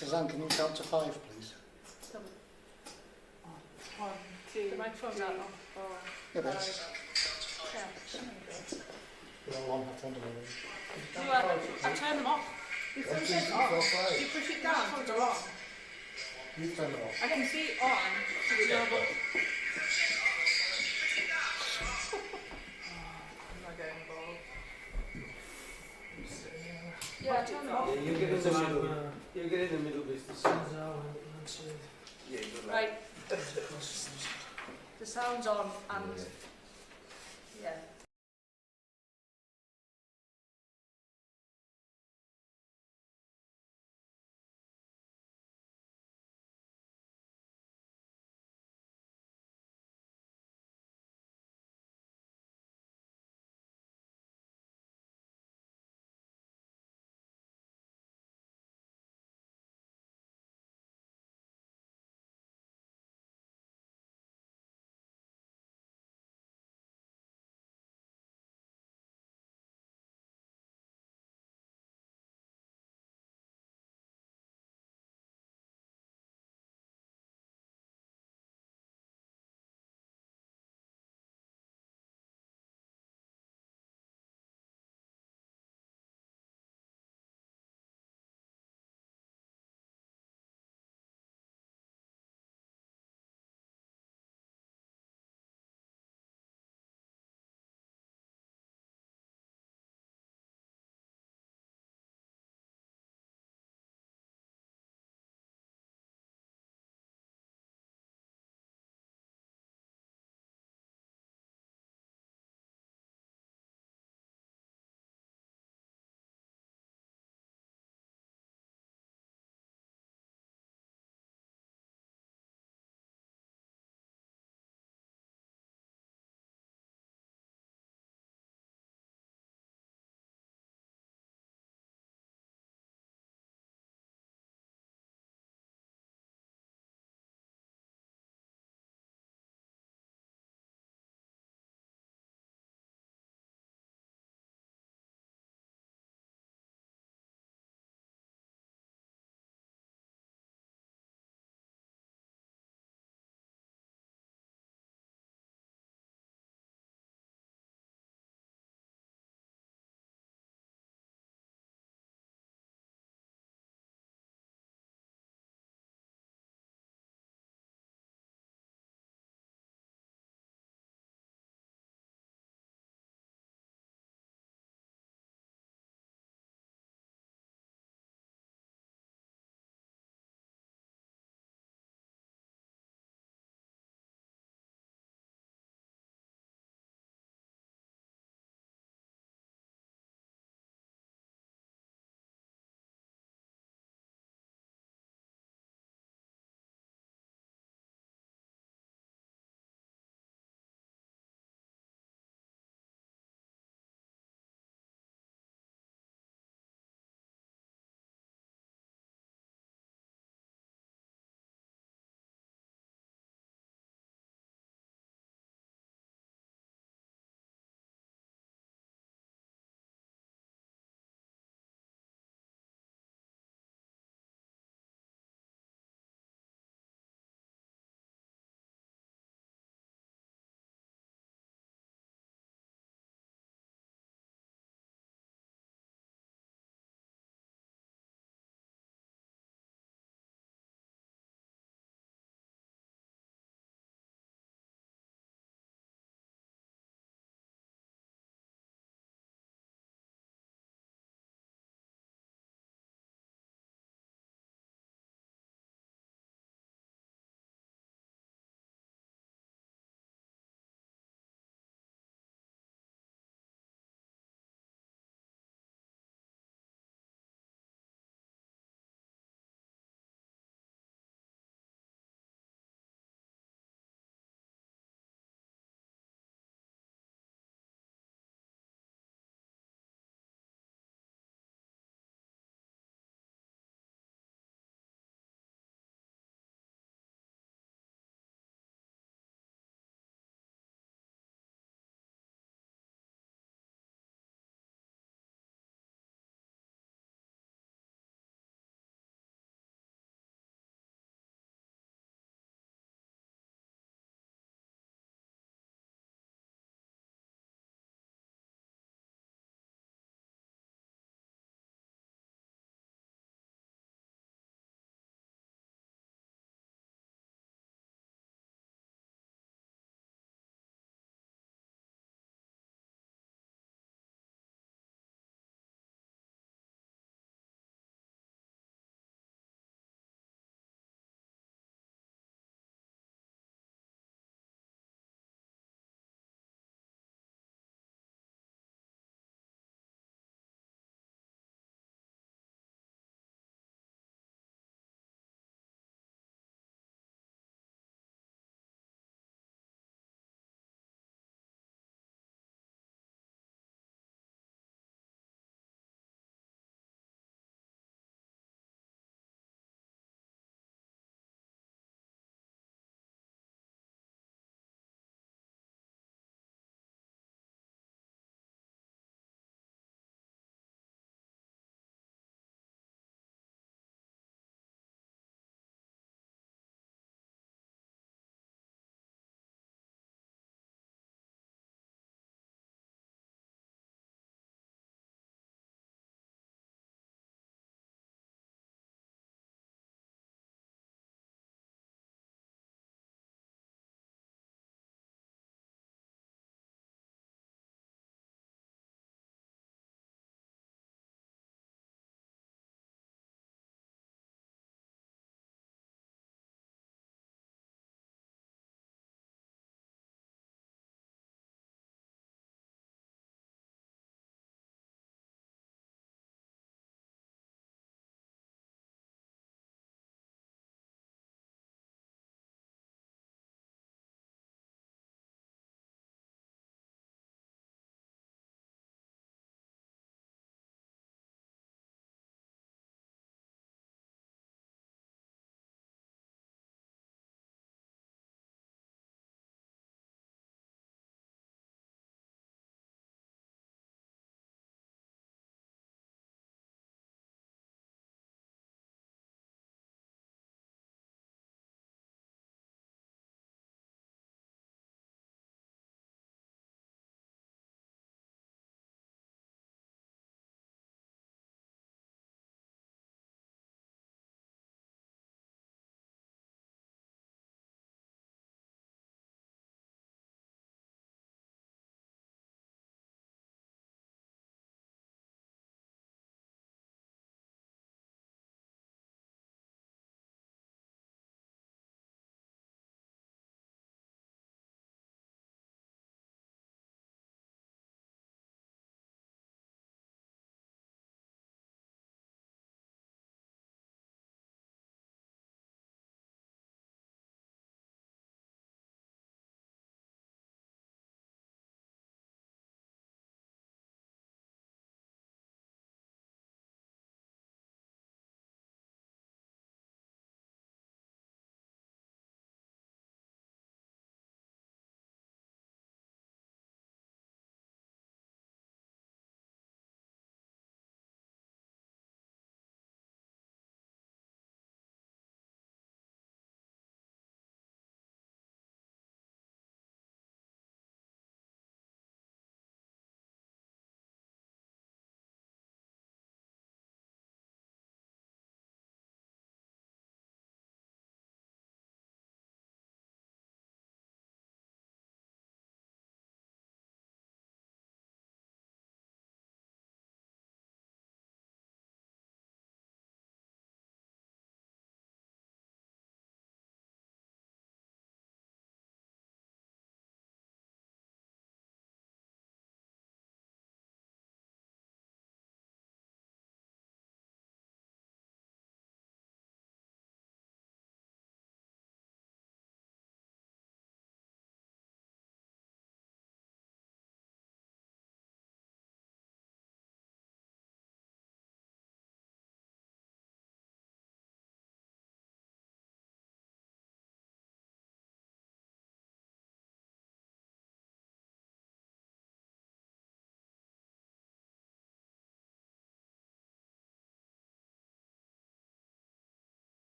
Suzanne, can you count to 5, please? 1, 2. The microphone's out now. 4, Yeah, but 5, 10. we're all on that end of it. I turned them off. This one says on. You push it down to go on. You turn it off. I can see it on. No, but I'm not getting involved. yeah, I turned them off. Yeah, you get in the middle. You get in the middle business. Yeah, good luck. Right. The sound's on and yeah.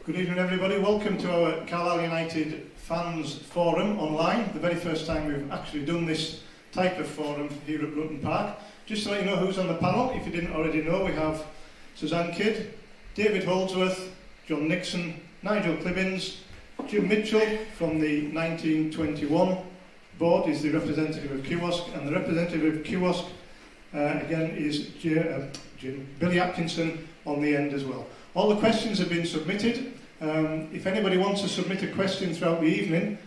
Good evening everybody, welcome to our Carlisle United Fans Forum online, the very first time we've actually done this type of forum here at Brunton Park. Just to let you know who's on the panel, if you didn't already know, we have Suzanne Kidd, David Holdsworth, John Nixon, Nigel Clibbins, Jim Mitchell from the 1921 board is the representative of Kiosk, and the representative of Kiosk again is Billy Atkinson on the end as well. All the questions have been submitted. If anybody wants to submit a question throughout the evening,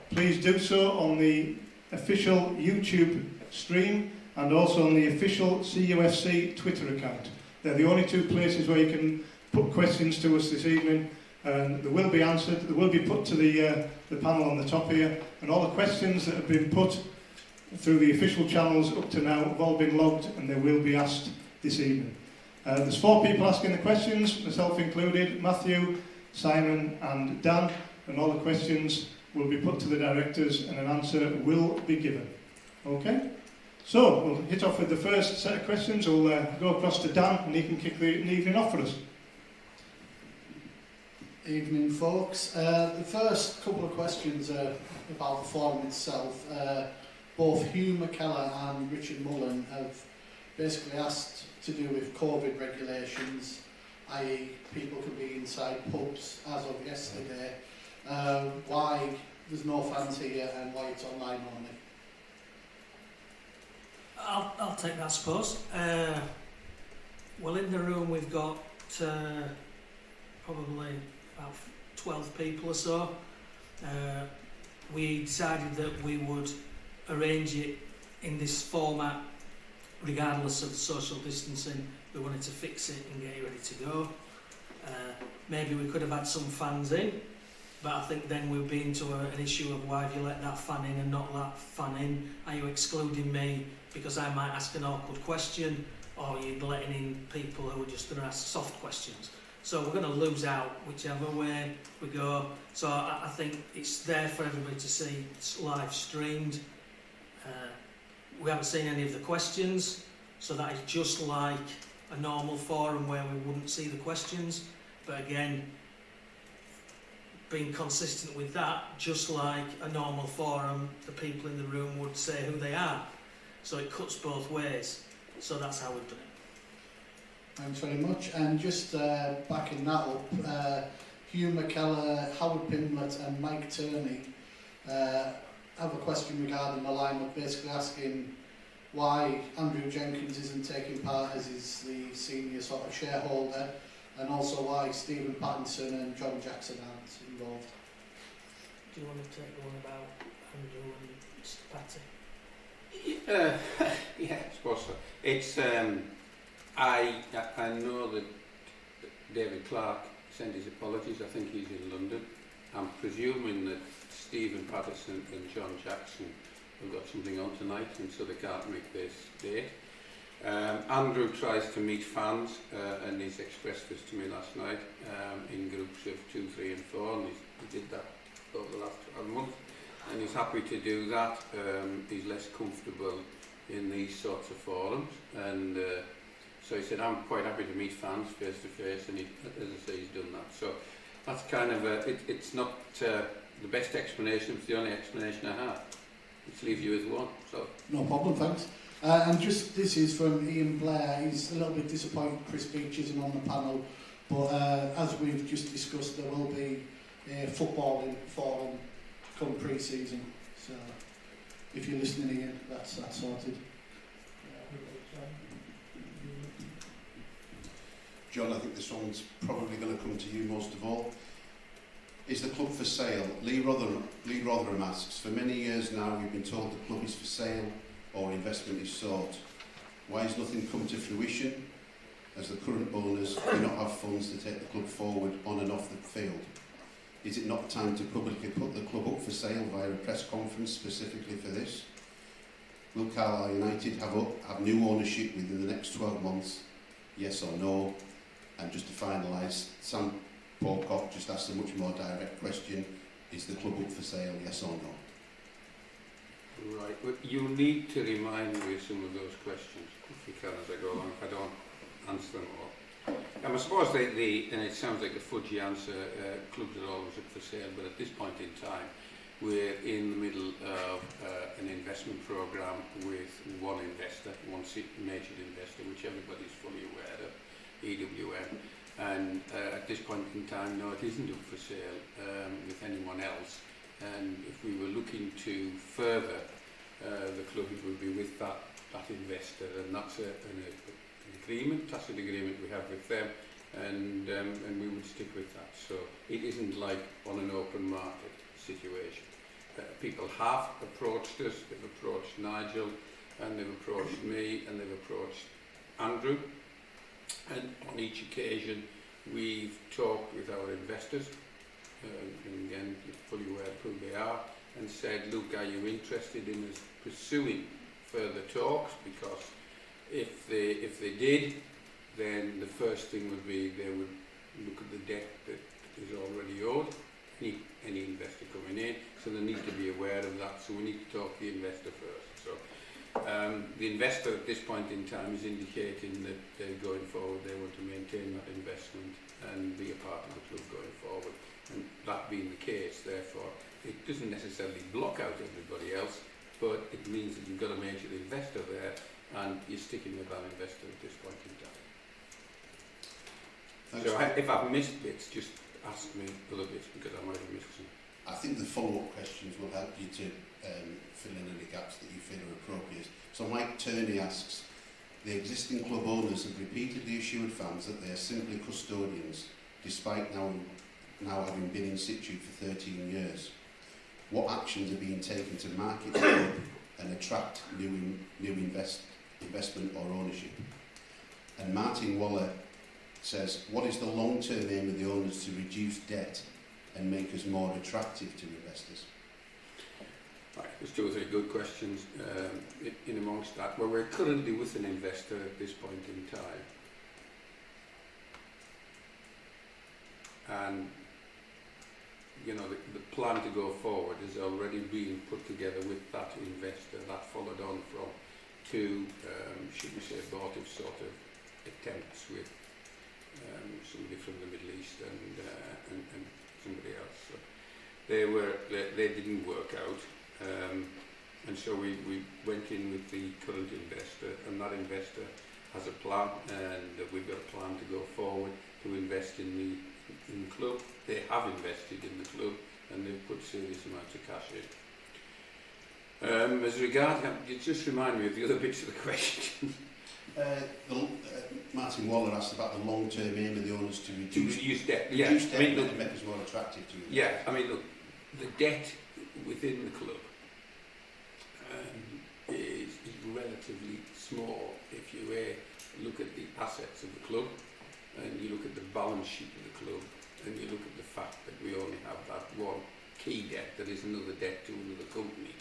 please do so on the official YouTube stream and also on the official CUFC Twitter account. They're the only two places where you can put questions to us this evening, and they will be answered. They will be put to the panel on the top here, and all the questions that have been put through the official channels up to now have all been logged and they will be asked this evening. There's 4 people asking the questions, myself included, Matthew, Simon and Dan, and all the questions will be put to the directors and an answer will be given. Okay? So, we'll hit off with the first set of questions. We'll go across to Dan and he can kick the evening off for us. Evening, folks. The first couple of questions are about the forum itself. Both Hugh McKellar and Richard Mullen have basically asked to do with COVID regulations, i.e. people can be inside pubs as of yesterday, why there's no fans here and why it's online only. I'll take that, I suppose. Well, in the room we've got probably about 12 people or so. We decided that we would arrange it in this format regardless of the social distancing. We wanted to fix it and get it ready to go. Maybe we could have had some fans in, but I think then we'd be into an issue of why have you let that fan in and not that fan in? Are you excluding me because I might ask an awkward question, or are you letting in people who are just going to ask soft questions? So we're going to lose out whichever way we go. So I think it's there for everybody to see. It's live streamed. We haven't seen any of the questions, so that is just like a normal forum where we wouldn't see the questions. But again, being consistent with that, just like a normal forum, the people in the room would say who they are. So it cuts both ways. So that's how we've done it. Thanks very much. And just backing that up, Hugh McKellar, Howard Pimblett and Mike Turney have a question regarding the lineup, basically asking why Andrew Jenkins isn't taking part as he's the senior sort of shareholder, and also why Stephen Pattinson and John Jackson aren't involved. Do you want to take the one about Andrew and Patty? Yeah, I suppose so. It's I know that David Clark sent his apologies. I think he's in London. I'm presuming that Stephen Patterson and John Jackson have got something on tonight, and so they can't make this date. Andrew tries to meet fans, and he's expressed this to me last night in groups of 2, 3 and 4, and he did that over the last 12 months, and he's happy to do that. He's less comfortable in these sorts of forums, and so he said, I'm quite happy to meet fans face to face, and he, as I say, he's done that. So that's kind of it's not the best explanation, it's the only explanation I have. Let's leave you with one. So No problem, thanks. And just this is from Ian Blair. He's a little bit disappointed Chris Beach isn't on the panel, but as we've just discussed, there will be a footballing forum come pre-season. So if you're listening in, that's sorted. John, I think this one's probably going to come to you most of all. Is the club for sale? Lee Rotherham asks, for many years now we've been told the club is for sale or investment is sought. Why has nothing come to fruition as the current owners do not have funds to take the club forward on and off the field? Is it not time to publicly put the club up for sale via a press conference specifically for this? Will Carlisle United have new ownership within the next 12 months? Yes or no? And just to finalise, Sam Pocock just asked a much more direct question. Is the club up for sale, yes or no? right, but you need to remind me of some of those questions if you can as I go along. If I don't answer them all. I suppose and it sounds like a fudgy answer, clubs are always up for sale, but at this point in time, we're in the middle of an investment programme with one investor, one major investor, which everybody's fully aware of, EWM. And at this point in time, no, it isn't up for sale with anyone else. And if we were looking to further the club, it would be with that investor, and that's an agreement, tacit agreement we have with them, and we would stick with that. So it isn't like on an open market situation. People have approached us, they've approached Nigel, and they've approached me, and they've approached Andrew, and on each occasion we've talked with our investors, and again you're fully aware of who they are, and said, look, are you interested in us pursuing further talks? Because if they did, then the first thing would be they would look at the debt that is already owed, any investor coming in, so they need to be aware of that, so we need to talk to the investor first. So the investor at this point in time is indicating that they're going forward, they want to maintain that investment and be a part of the club going forward, and that being the case, therefore it doesn't necessarily block out everybody else, but it means that you've got a major investor there and you're sticking with that investor at this point in time. Thanks. So if I've missed bits, just ask me other bits, because I might have missed some. I think the follow-up questions will help you to fill in any gaps that you feel are appropriate. So Mike Turney asks, the existing club owners have repeatedly assured fans that they are simply custodians, despite now having been in situ for 13 years. What actions are being taken to market the club and attract new investment or ownership? And Martin Waller says, what is the long-term aim of the owners to reduce debt and make us more attractive to investors? Right, there's two or three good questions in amongst that. Well, we're currently with an investor at this point in time. And you know, the plan to go forward is already being put together with that investor. That followed on from two, should we say, abortive sort of attempts with somebody from the Middle East and somebody else. So they didn't work out, and so we went in with the current investor, and that investor has a plan, and we've got a plan to go forward to invest in the club. They have invested in the club, and they've put serious amounts of cash in. As regard, just remind me of the other bits of the question. Martin Waller asked about the long-term aim of the owners to reduce debt. Reduce debt and make us more attractive to investors. Yeah, I mean, look, the debt within the club is relatively small. If you look at the assets of the club, and you look at the balance sheet of the club, and you look at the fact that we only have that one key debt, that is another debt to another company,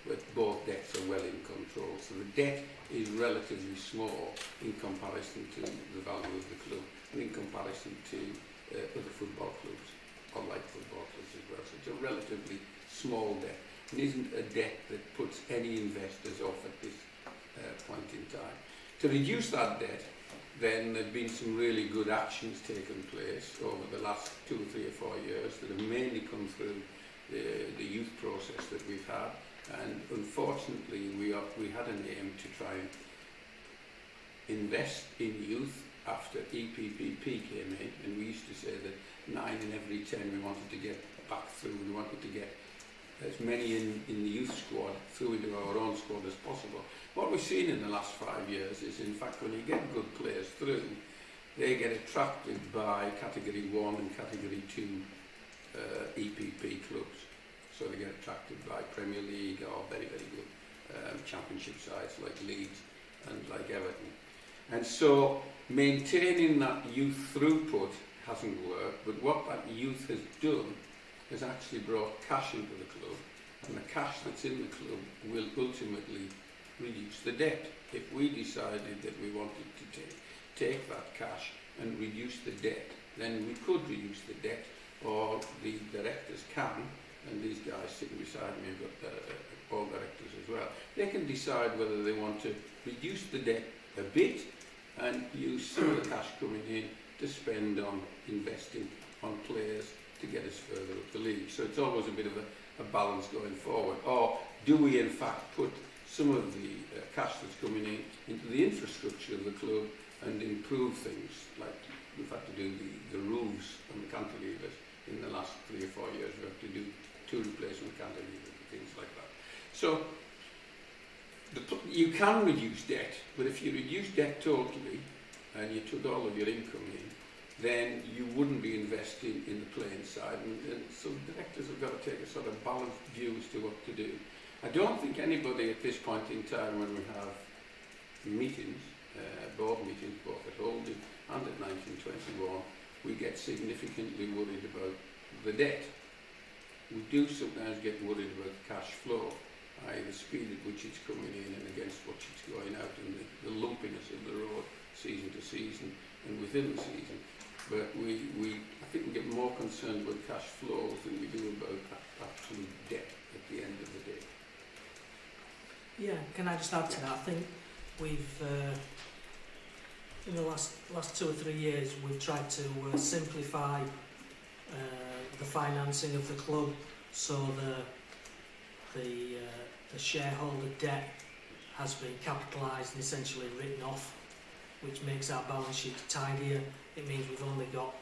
but both debts are well in control. So the debt is relatively small in comparison to the value of the club, and in comparison to other football clubs, or like football clubs as well. So it's a relatively small debt. It isn't a debt that puts any investors off at this point in time. To reduce that debt, then there have been some really good actions taken place over the last 2 or 3 or 4 years that have mainly come through the youth process that we've had. And unfortunately, we had an aim to try and invest in youth after EPPP came in, and we used to say that 9 in every 10 we wanted to get back through. We wanted to get as many in the youth squad through into our own squad as possible. What we've seen in the last 5 years is, in fact, when you get good players through, they get attracted by Category 1 and Category 2 EPP clubs. So they get attracted by Premier League or very, very good championship sides like Leeds and like Everton. And so maintaining that youth throughput hasn't worked, but what that youth has done has actually brought cash into the club, and the cash that's in the club will ultimately reduce the debt. If we decided that we wanted to take that cash and reduce the debt, then we could reduce the debt, or the directors can, and these guys sitting beside me have got all directors as well, they can decide whether they want to reduce the debt a bit and use some of the cash coming in to spend on investing on players to get us further up the league. So it's always a bit of a balance going forward. Or do we in fact put some of the cash that's coming in into the infrastructure of the club and improve things, like we've had to do the roofs on the cantilevers in the last 3 or 4 years. We have to do 2 replacement cantilevers and things like that. So you can reduce debt, but if you reduce debt totally and you took all of your income in, then you wouldn't be investing in the playing side, and so directors have got to take a sort of balanced view as to what to do. I don't think anybody at this point in time, when we have meetings, board meetings, both at Holding and at 1921, we get significantly worried about the debt. We do sometimes get worried about the cash flow, i.e. the speed at which it's coming in and against which it's going out, and the lumpiness of the road season to season and within the season. But I think we get more concerned about cash flows than we do about absolute debt at the end of the day. Yeah, can I just add to that? I think we've, in the last 2 or 3 years, we've tried to simplify the financing of the club, so the shareholder debt has been capitalised and essentially written off, which makes our balance sheet tidier. It means we've only got,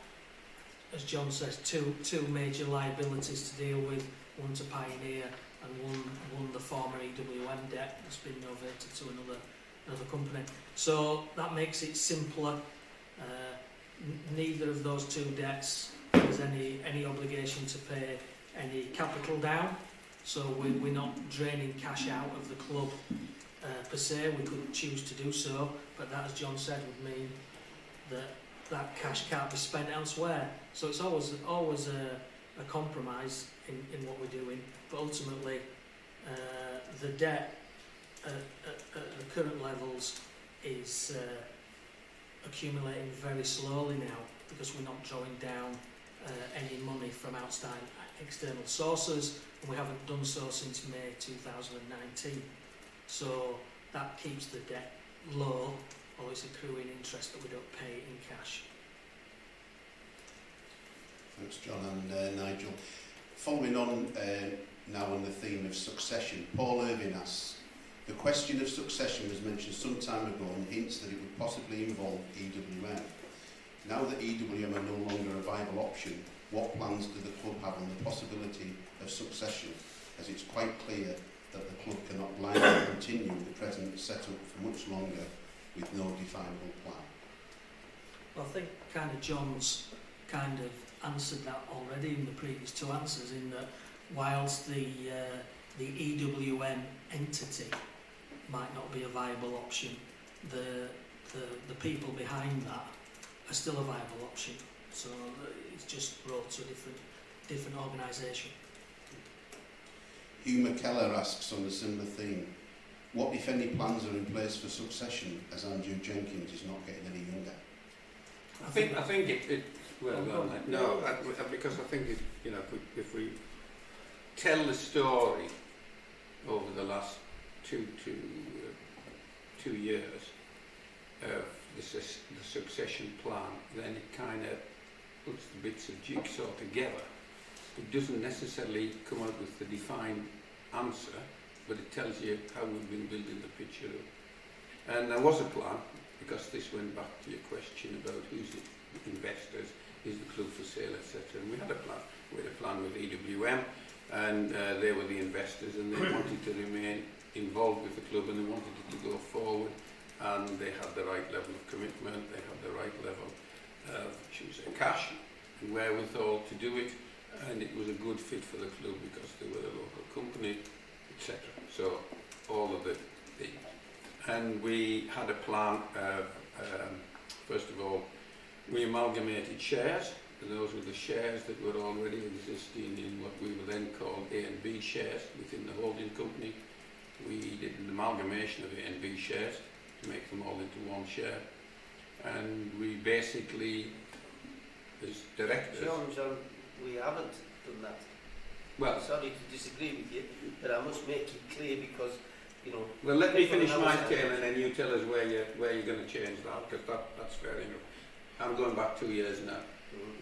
as John says, two major liabilities to deal with, one to Pioneer and one the former EWM debt that's been novated to another company. So that makes it simpler. Neither of those 2 debts has any obligation to pay any capital down, so we're not draining cash out of the club per se. We could choose to do so, but that, as John said, would mean that cash can't be spent elsewhere. So it's always a compromise in what we're doing, but ultimately the debt at the current levels is accumulating very slowly now, because we're not drawing down any money from outside external sources, and we haven't done so since May 2019. So that keeps the debt low, although it's accruing interest, but we don't pay it in cash. Thanks, John and Nigel. Following on now on the theme of succession, Paul Irving asks, the question of succession was mentioned some time ago and hints that it would possibly involve EWM. Now that EWM are no longer a viable option, what plans do the club have on the possibility of succession, as it's quite clear that the club cannot blindly continue the present setup for much longer with no definable plan? Well, I think kind of John's kind of answered that already in the previous 2 answers, in that whilst the EWM entity might not be a viable option, the people behind that are still a viable option. So it's just brought to a different organisation. Hugh McKellar asks on a similar theme, what if any plans are in place for succession, as Andrew Jenkins is not getting any younger? I think it well done. No, because I think if we tell the story over the last two years of the succession plan, then it kind of puts the bits of jigsaw together. It doesn't necessarily come out with the defined answer, but it tells you how we've been building the picture up. And there was a plan, because this went back to your question about who's the investors, is the club for sale, etc. And we had a plan. We had a plan with EWM, and they were the investors, and they wanted to remain involved with the club, and they wanted it to go forward, and they had the right level of commitment, they had the right level of, should we say, cash and wherewithal to do it, and it was a good fit for the club because they were a local company, etc. So all of the things. And we had a plan of, first of all, we amalgamated shares, and those were the shares that were already existing in what we were then called A and B shares within the holding company. We did an amalgamation of A and B shares to make them all into one share, and we basically, as directors... John, we haven't done that. Well, sorry to disagree with you, but I must make it clear because, you know... Well, let me finish my tale and then you tell us where you're going to change that, because that's fair enough. I'm going back 2 years now.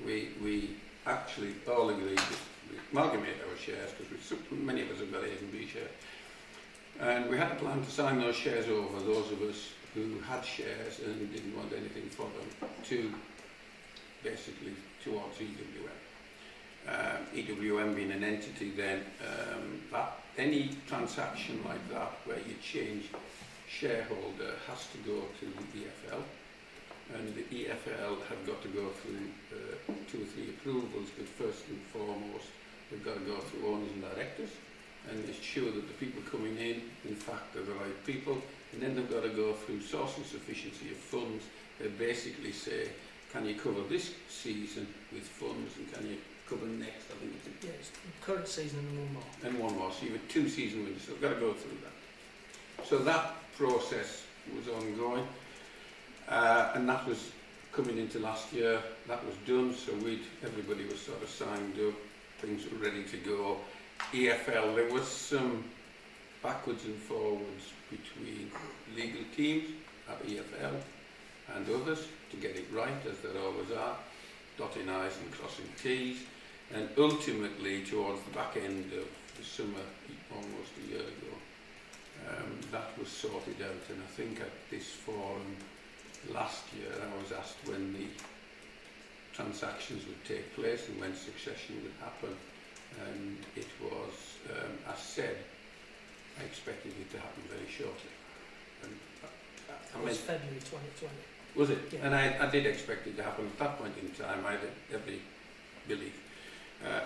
We actually all agreed that we amalgamate our shares because many of us have got A and B shares. And we had a plan to sign those shares over, those of us who had shares and didn't want anything for them, to basically towards EWM. EWM being an entity then, that any transaction like that where you change shareholder has to go to the EFL, and the EFL have got to go through 2 or 3 approvals, but first and foremost they've got to go through owners and directors and ensure that the people coming in fact are the right people, and then they've got to go through source and sufficiency of funds. They basically say, can you cover this season with funds, and can you cover next? I think it's Yes, current season and one more. and one more. So you have a 2 season window, so we've got to go through that. So that process was ongoing, and that was coming into last year. That was done, so everybody was sort of signed up, things were ready to go. EFL, there was some backwards and forwards between legal teams at EFL and others to get it right, as there always are, dotting I's and crossing T's, and ultimately towards the back end of the summer, almost a year ago, that was sorted out. And I think at this forum last year I was asked when the transactions would take place and when succession would happen, and it was, as said, I expected it to happen very shortly. And It was February 2020. was it? Yeah. And I did expect it to happen at that point in time. I had every belief.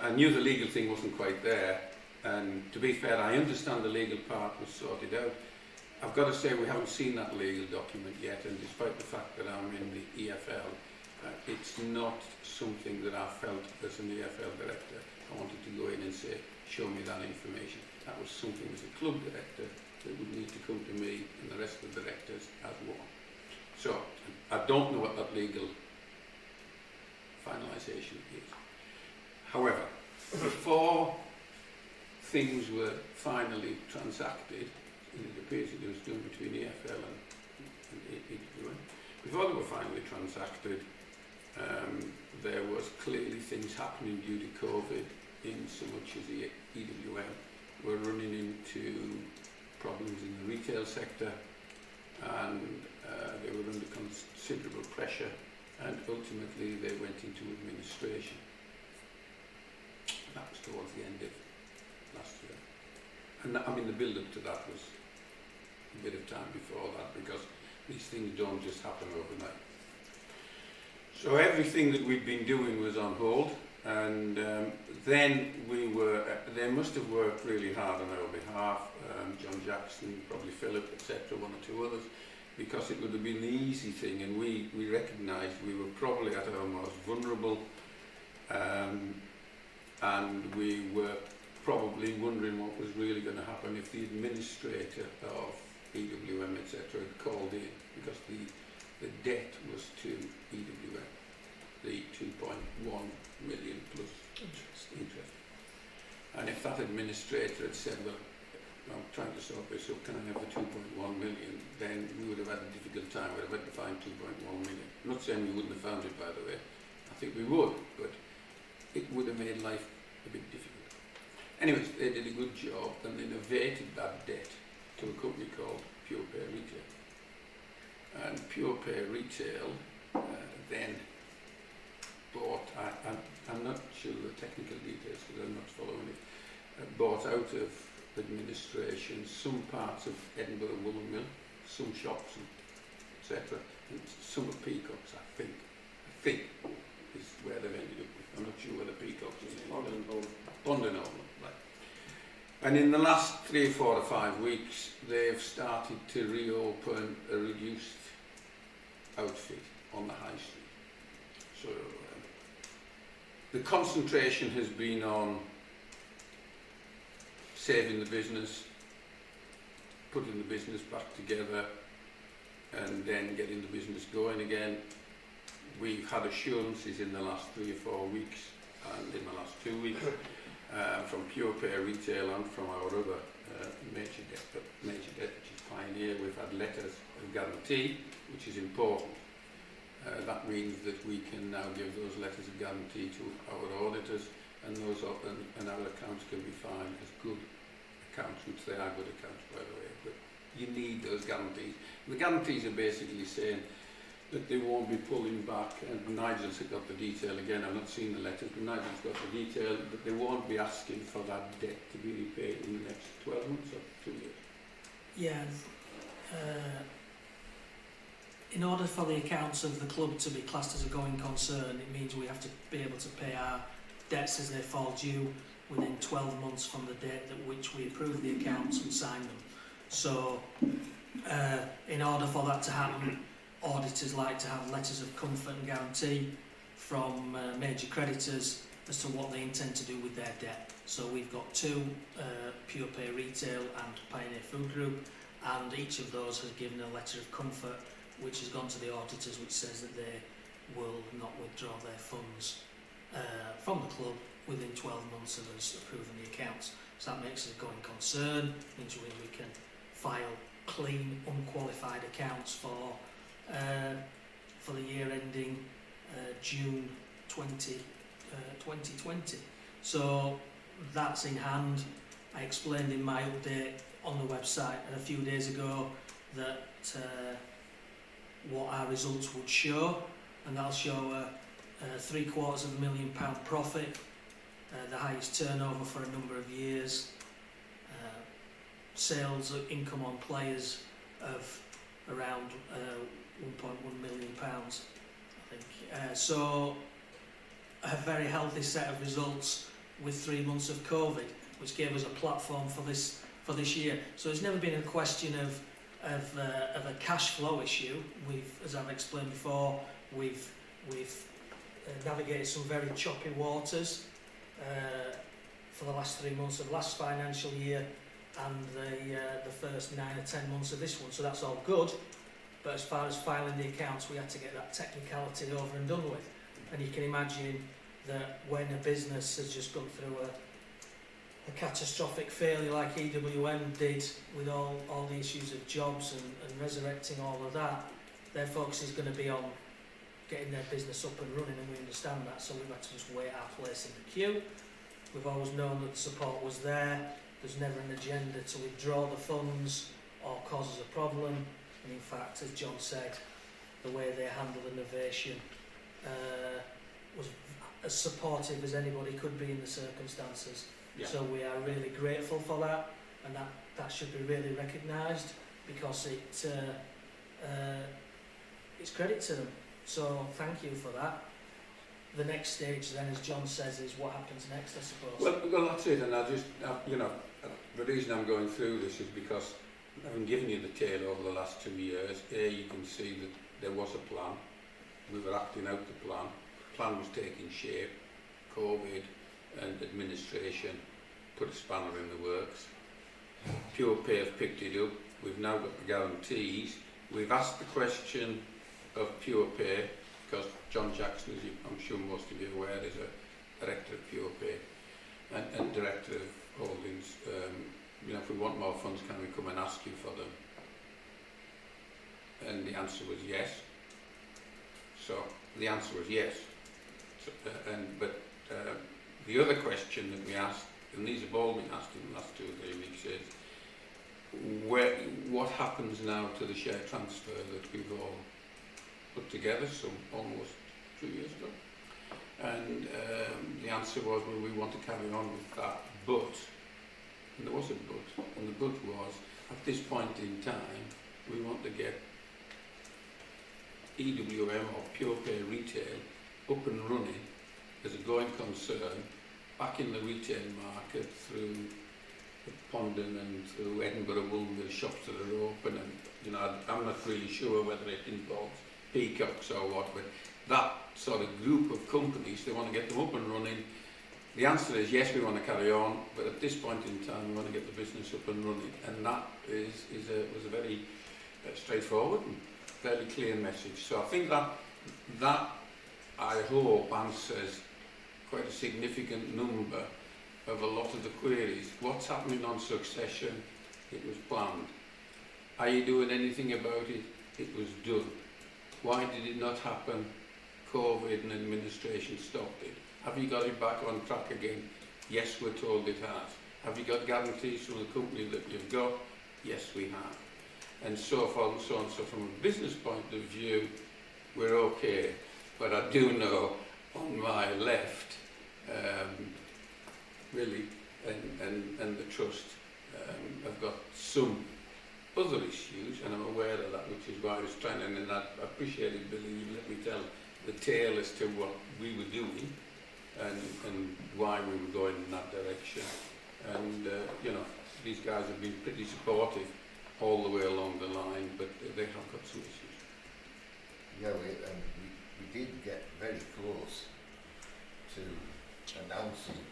I knew the legal thing wasn't quite there, and to be fair, I understand the legal part was sorted out. I've got to say we haven't seen that legal document yet, and despite the fact that I'm in the EFL, it's not something that I felt as an EFL director I wanted to go in and say, show me that information. That was something as a club director that would need to come to me and the rest of the directors as one. So I don't know what that legal finalisation is. However, before things were finally transacted, and it appears that it was done between EFL and EWM, before they were finally transacted, there was clearly things happening due to COVID, in so much as the EWM were running into problems in the retail sector, and they were under considerable pressure, and ultimately they went into administration. That was towards the end of last year. And I mean, the build-up to that was a bit of time before that, because these things don't just happen overnight. So everything that we'd been doing was on hold, and then they must have worked really hard on our behalf, John Jackson, probably Philip, etc., 1 or 2 others, because it would have been the easy thing, and we recognised we were probably at our most vulnerable, and we were probably wondering what was really going to happen if the administrator of EWM, etc., had called in, because the debt was to EWM, the 2.1 million plus interest. And if that administrator had said, well, I'm trying to sort this up, can I have the 2.1 million, then we would have had a difficult time. We would have had to find 2.1 million. I'm not saying we wouldn't have found it, by the way. I think we would, but it would have made life a bit difficult. Anyways, they did a good job, and they evaded that debt to a company called Pure Pay Retail. And Pure Pay Retail then bought, I'm not sure the technical details because I'm not following it, bought out of administration some parts of Edinburgh Woolen Mill, some shops, etc., and some of Peacock's, I think is where they've ended up with. I'm not sure where the Peacock's is. Bondon, right. And in the last 3 or 4 or 5 weeks, they've started to reopen a reduced outfit on the high street. So the concentration has been on saving the business, putting the business back together, and then getting the business going again. We've had assurances in the last 3 or 4 weeks, and in the last 2 weeks, from Pure Pay Retail and from our other major debt, which is Pioneer. We've had letters of guarantee, which is important. That means that we can now give those letters of guarantee to our auditors, and and our accounts can be fine as good accounts, which they are good accounts, by the way. But you need those guarantees. The guarantees are basically saying that they won't be pulling back, and Nigel's got the detail again. I've not seen the letters, but Nigel's got the detail that they won't be asking for that debt to be repaid in the next 12 months or 2 years. Yeah. In order for the accounts of the club to be classed as a going concern, it means we have to be able to pay our debts as they fall due within 12 months from the date at which we approve the accounts and sign them. So, in order for that to happen, auditors like to have letters of comfort and guarantee from major creditors as to what they intend to do with their debt. So we've got two, Pure Pay Retail and Pioneer Food Group, and each of those has given a letter of comfort which has gone to the auditors, which says that they will not withdraw their funds from the club within 12 months of us approving the accounts. So that makes us a going concern, means we can file clean, unqualified accounts for the year ending June 2020. So that's in hand. I explained in my update on the website a few days ago that what our results would show, and that'll show a £750,000 profit, the highest turnover for a number of years, sales income on players of around £1.1 million, I think. So a very healthy set of results with 3 months of COVID, which gave us a platform for this year. So it's never been a question of a cash flow issue. As I've explained before, we've navigated some very choppy waters for the last 3 months of last financial year and the first 9 or 10 months of this one. So that's all good. But as far as filing the accounts, we had to get that technicality over and done with. And you can imagine that when a business has just gone through a catastrophic failure like EWM did, with all the issues of jobs and resurrecting all of that, their focus is going to be on getting their business up and running, and we understand that. So we've had to just wait our place in the queue. We've always known that the support was there. There's never an agenda to withdraw the funds or cause us a problem. And in fact, as John said, the way they handled innovation was as supportive as anybody could be in the circumstances. Yeah. So we are really grateful for that, and that should be really recognised, because it's credit to them. So thank you for that. The next stage then, as John says, is what happens next, I suppose. Well, that's it, and the reason I'm going through this is because having given you the tale over the last 2 years, you can see that there was a plan. We were acting out the plan. The plan was taking shape. COVID and administration put a spanner in the works. Pure Pay have picked it up. We've now got the guarantees. We've asked the question of Pure Pay, because John Jackson, as I'm sure most of you are aware, is a director of Pure Pay and director of holdings. If we want more funds, can we come and ask you for them? And the answer was yes. So the answer was yes. So, the other question that we asked, and these have all been asked in the last 2 or 3 weeks, is what happens now to the share transfer that we've all put together some almost 2 years ago? And the answer was, well, we want to carry on with that, but, and there was a but, and the but was, at this point in time, we want to get EWM or Pure Pay Retail up and running as a going concern back in the retail market through Pondon and through Edinburgh Woolworths shops that are open, and I'm not really sure whether it involves Peacocks or what, but that sort of group of companies, they want to get them up and running. The answer is yes, we want to carry on, but at this point in time we want to get the business up and running, and that was a very straightforward and fairly clear message. So I think that I hope answers quite a significant number of a lot of the queries. What's happening on succession? It was planned. Are you doing anything about it? It was done. Why did it not happen? COVID and administration stopped it. Have you got it back on track again? Yes, we're told it has. Have you got guarantees from the company that you've got? Yes, we have. And so forth and so on. So from a business point of view, we're okay. But I do know on my left, really, and the trust have got some other issues, and I'm aware of that, which is why I was trying, and I appreciated Billy, you let me tell the tale as to what we were doing and why we were going in that direction. And, you know, these guys have been pretty supportive all the way along the line, but they have got some issues. Yeah, we did get very close to announcing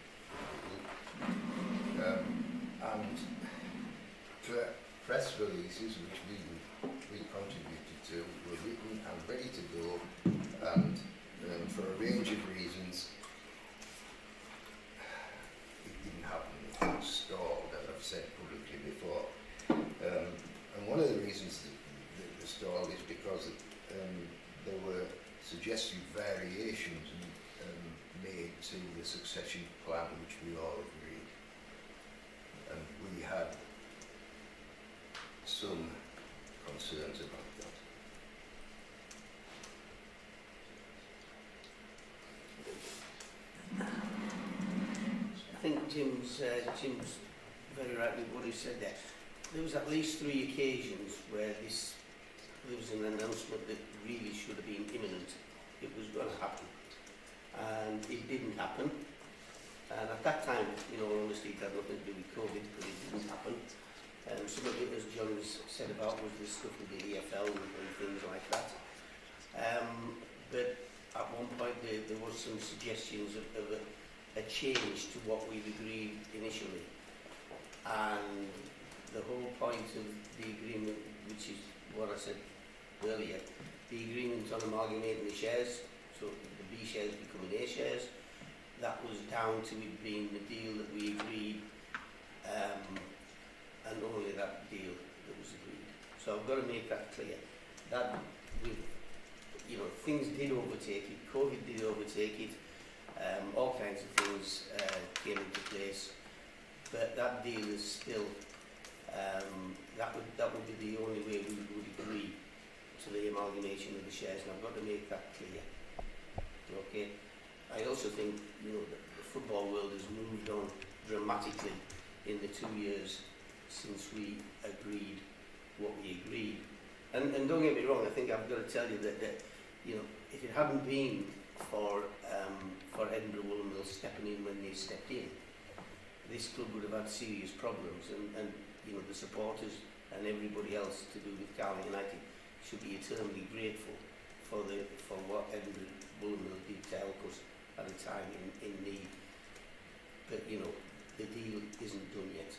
and press releases which we contributed to were written and ready to go, and for a range of reasons it didn't happen. It was stalled, as I've said publicly before, and one of the reasons that it was stalled is because there were suggested variations made to the succession plan which we all agreed, and we had some concerns about that. I think Jim's very right with what he said there. There was at least 3 occasions where there was an announcement that really should have been imminent. It was going to happen, and it didn't happen. And at that time, you know, honestly, it had nothing to do with COVID, but it didn't happen. Some of it, as John said about, was the stuff with the EFL and things like that. But at one point there was some suggestions of a change to what we'd agreed initially. And the whole point of the agreement, which is what I said earlier, the agreement on amalgamating the shares, so the B shares becoming A shares, that was down to it being the deal that we agreed, and only that deal that was agreed. So I've got to make that clear. That, with, you know, things did overtake it, COVID did overtake it, all kinds of things came into place, but that deal is still, that would be the only way we would agree to the amalgamation of the shares, and I've got to make that clear. Okay. I also think, you know, the football world has moved on dramatically in the 2 years since we agreed what we agreed. And don't get me wrong, I think I've got to tell you that you know, if it hadn't been for Edinburgh Woolen Mill stepping in when they stepped in, this club would have had serious problems, and you know, the supporters and everybody else to do with Carlisle United should be eternally grateful for what Edinburgh Woolen Mill did to help us at a time in need. But you know, the deal isn't done yet.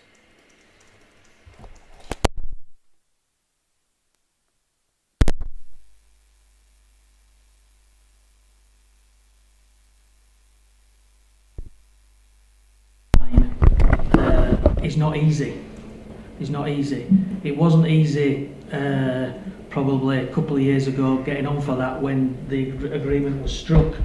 It's not easy. It's not easy. It wasn't easy probably a couple of years ago getting on for that when the agreement was struck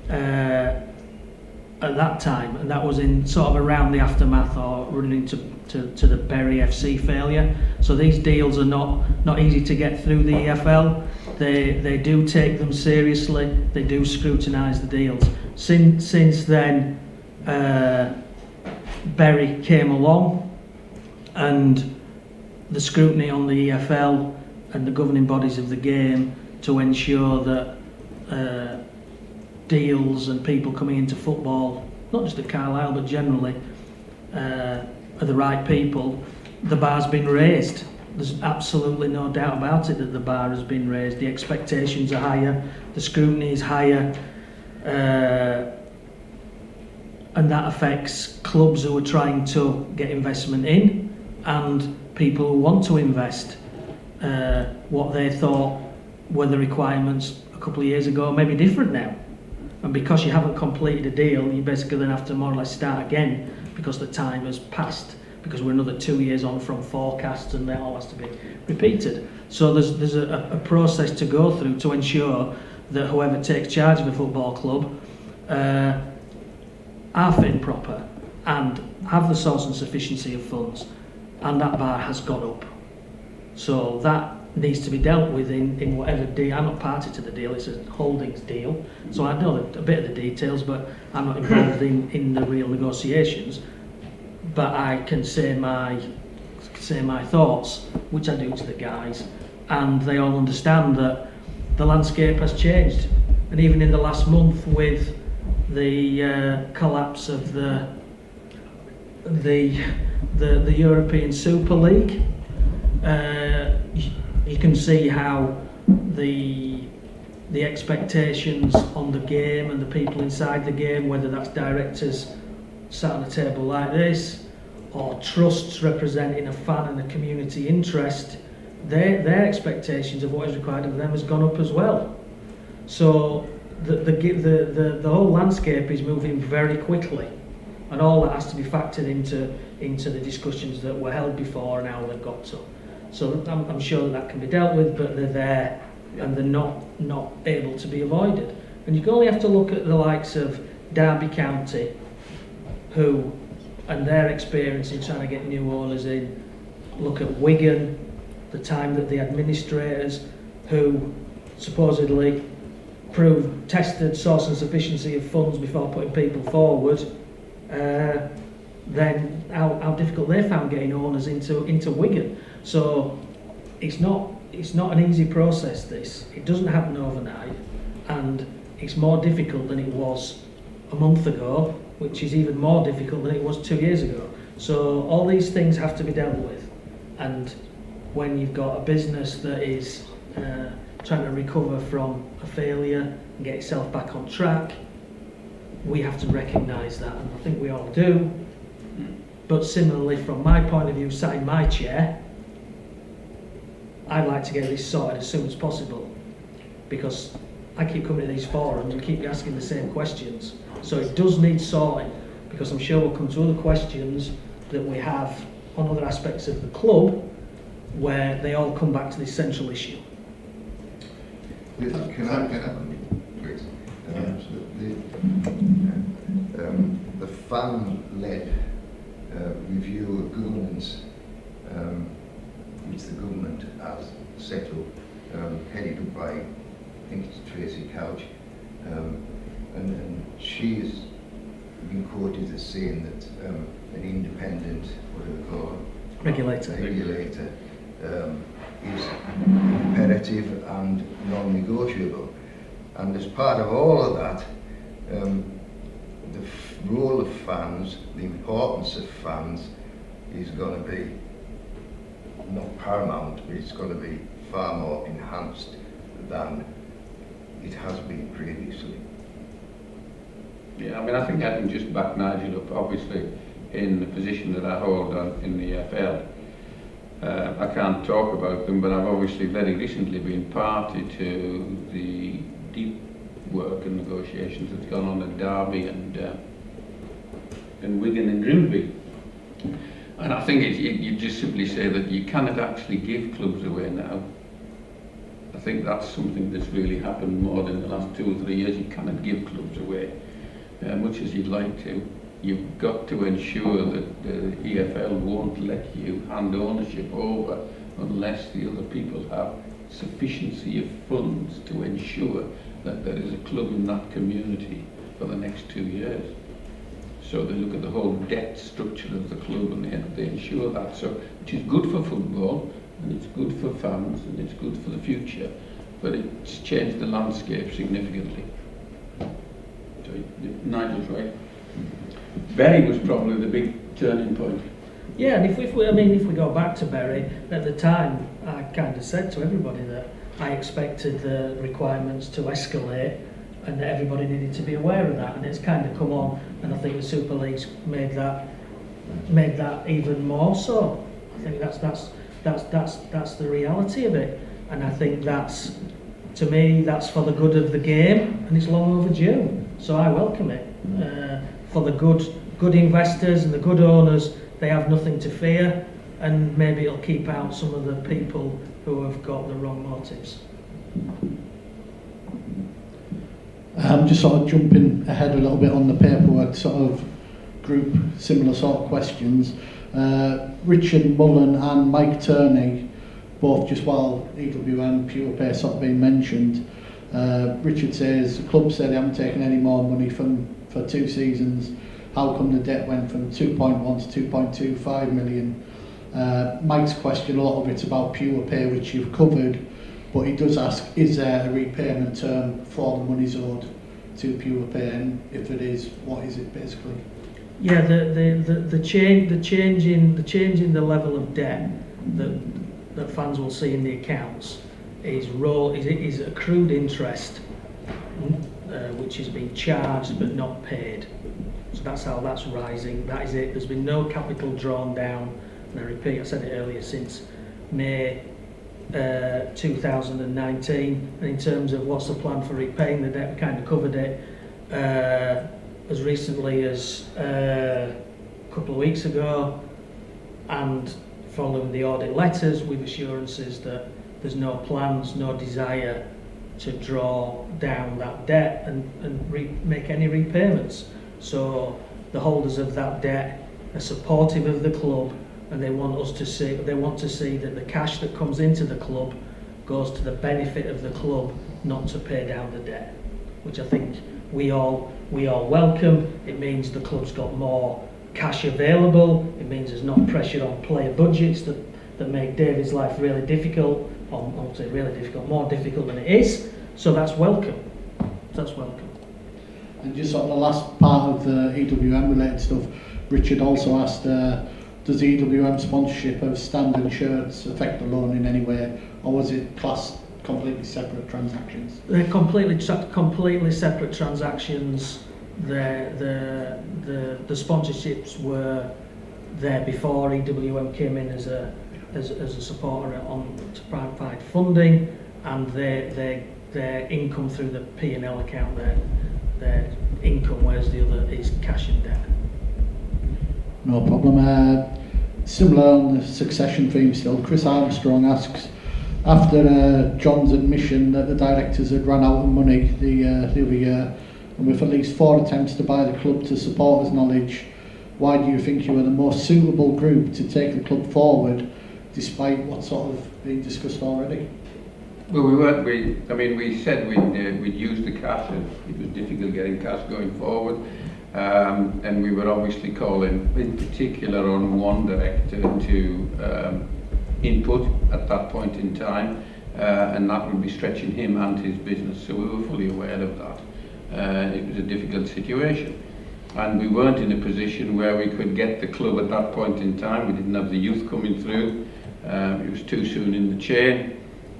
at that time, and that was in sort of around the aftermath or running to the Bury FC failure. So these deals are not easy to get through the EFL. They do take them seriously. They do scrutinise the deals. Since then, Bury came along, and the scrutiny on the EFL and the governing bodies of the game to ensure that deals and people coming into football, not just at Carlisle but generally, are the right people. The bar's been raised. There's absolutely no doubt about it that the bar has been raised. The expectations are higher, the scrutiny is higher, and that affects clubs who are trying to get investment in and people who want to invest. What they thought were the requirements a couple of years ago may be different now, and because you haven't completed a deal, you basically then have to more or less start again because the time has passed. because we're another 2 years on from forecasts and that all has to be repeated. So there's a process to go through to ensure that whoever takes charge of a football club are fit and proper and have the source and sufficiency of funds, and that bar has gone up. So that needs to be dealt with in whatever deal. I'm not party to the deal, it's a holdings deal, so I know a bit of the details, but I'm not involved in the real negotiations. But I can say my thoughts, which I do to the guys, and they all understand that the landscape has changed. And even in the last month, with the collapse of the European Super League, you can see how the expectations on the game and the people inside the game, whether that's directors sat on a table like this, or trusts representing a fan and a community interest, their expectations of what is required of them has gone up as well. So the whole landscape is moving very quickly, and all that has to be factored into the discussions that were held before and how they've got to. So I'm sure that can be dealt with, but they're there and they're not able to be avoided. And you only have to look at the likes of Derby County, who and their experience in trying to get new owners in. Look at Wigan, the time that the administrators who supposedly tested source and sufficiency of funds before putting people forward, then how difficult they found getting owners into Wigan. So it's not an easy process, this. It doesn't happen overnight, and it's more difficult than it was a month ago, which is even more difficult than it was 2 years ago. So all these things have to be dealt with, and when you've got a business that is trying to recover from a failure and get itself back on track, we have to recognise that, and I think we all do. But similarly, from my point of view, sat in my chair, I'd like to get this sorted as soon as possible, because I keep coming to these forums and keep asking the same questions. So it does need sorting, because I'm sure we'll come to other questions that we have on other aspects of the club where they all come back to this central issue. Can I please? The fan-led review of governance, which the government has set up, headed up by, I think it's Tracy Couch, and she has been quoted as saying that an independent, regulator is imperative and non-negotiable. And as part of all of that, the role of fans, the importance of fans, is going to be not paramount, but it's going to be far more enhanced than it has been previously. Yeah, I mean, I think I can just back Nigel up, obviously, in the position that I hold in the EFL. I can't talk about them, but I've obviously very recently been party to the deep work and negotiations that's gone on at Derby and Wigan and Grimsby. And I think you just simply say that you cannot actually give clubs away now. I think that's something that's really happened more than the last 2 or 3 years. You cannot give clubs away, much as you'd like to. You've got to ensure that the EFL won't let you hand ownership over unless the other people have sufficiency of funds to ensure that there is a club in that community for the next 2 years. So they look at the whole debt structure of the club and they ensure that. So, which is good for football, and it's good for fans, and it's good for the future, but it's changed the landscape significantly. So Nigel's right. Bury was probably the big turning point. Yeah, and if we go back to Bury, at the time I kind of said to everybody that I expected the requirements to escalate and that everybody needed to be aware of that, and it's kind of come on, and I think the Super League's made that even more so. I think that's the reality of it, and I think that's, to me, that's for the good of the game, and it's long overdue. So I welcome it for the good investors and the good owners they have nothing to fear, and maybe it'll keep out some of the people who have got the wrong motives. Just sort of jumping ahead a little bit on the paperwork, sort of group similar sort of questions. Richard Mullen and Mike Turney, both just while EWM Pure Pay sort of being mentioned. Richard says the club said they haven't taken any more money for 2 seasons. How come the debt went from 2.1 to 2.25 million? Mike's question, a lot of it's about Pure Pay, which you've covered, but he does ask, is there a repayment term for the monies owed to Pure Pay, and if it is, what is it basically? Yeah, the change in the level of debt that fans will see in the accounts is accrued interest, which has been charged but not paid. So that's how that's rising. That is it. There's been no capital drawn down. And I repeat, I said it earlier, since May 2019. And in terms of what's the plan for repaying the debt, we kind of covered it as recently as a couple of weeks ago. And following the audit letters with assurances that there's no plans, no desire to draw down that debt and make any repayments. So the holders of that debt are supportive of the club, and they want to see that the cash that comes into the club goes to the benefit of the club, not to pay down the debt, which I think we all welcome. It means the club's got more cash available. It means there's not pressure on player budgets that make David's life really difficult, or I won't say really difficult, more difficult than it is. So that's welcome. That's welcome. And just on the last part of the EWM related stuff, Richard also asked, does the EWM sponsorship of standard shirts affect the loan in any way, or was it classed completely separate transactions? They're completely separate transactions. The sponsorships were there before EWM came in as a supporter to provide funding, and their income through the P&L account, their income, whereas the other is cash and debt. No problem. Similar on the succession theme still, Chris Armstrong asks, after John's admission that the directors had run out of money the other year, and with at least 4 attempts to buy the club to supporters' knowledge, why do you think you were the most suitable group to take the club forward, despite what's sort of being discussed already? Well, we weren't. We said we'd use the cash. It was difficult getting cash going forward, and we were obviously calling, in particular, on one director to input at that point in time, and that would be stretching him and his business. So we were fully aware of that. It was a difficult situation, and we weren't in a position where we could get the club at that point in time. We didn't have the youth coming through. It was too soon in the chain.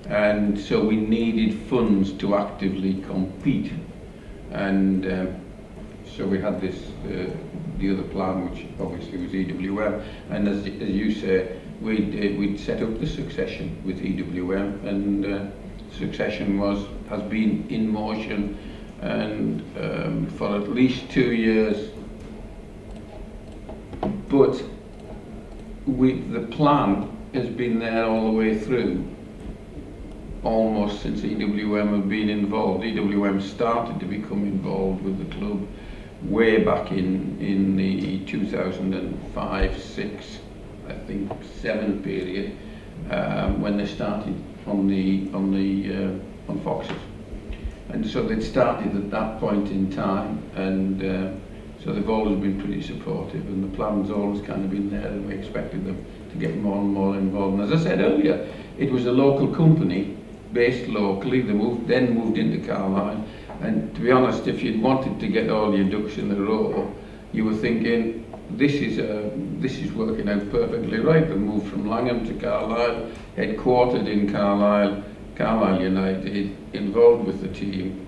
And so we needed funds to actively compete, and so we had this the other plan, which obviously was EWM. And as you say, we'd set up the succession with EWM, and succession has been in motion, and for at least 2 years. But the plan has been there all the way through. Almost since EWM have been involved. EWM started to become involved with the club way back in the 2005, 6, I think 7 period, when they started on Foxes, and so they'd started at that point in time, and so they've always been pretty supportive, and the plan's always kind of been there, and we expected them to get more and more involved. And as I said earlier, it was a local company based locally. They moved into Carlisle, and to be honest, if you'd wanted to get all your ducks in a row, you were thinking, this is working out perfectly right. They moved from Langham to Carlisle, headquartered in Carlisle, Carlisle United, involved with the team.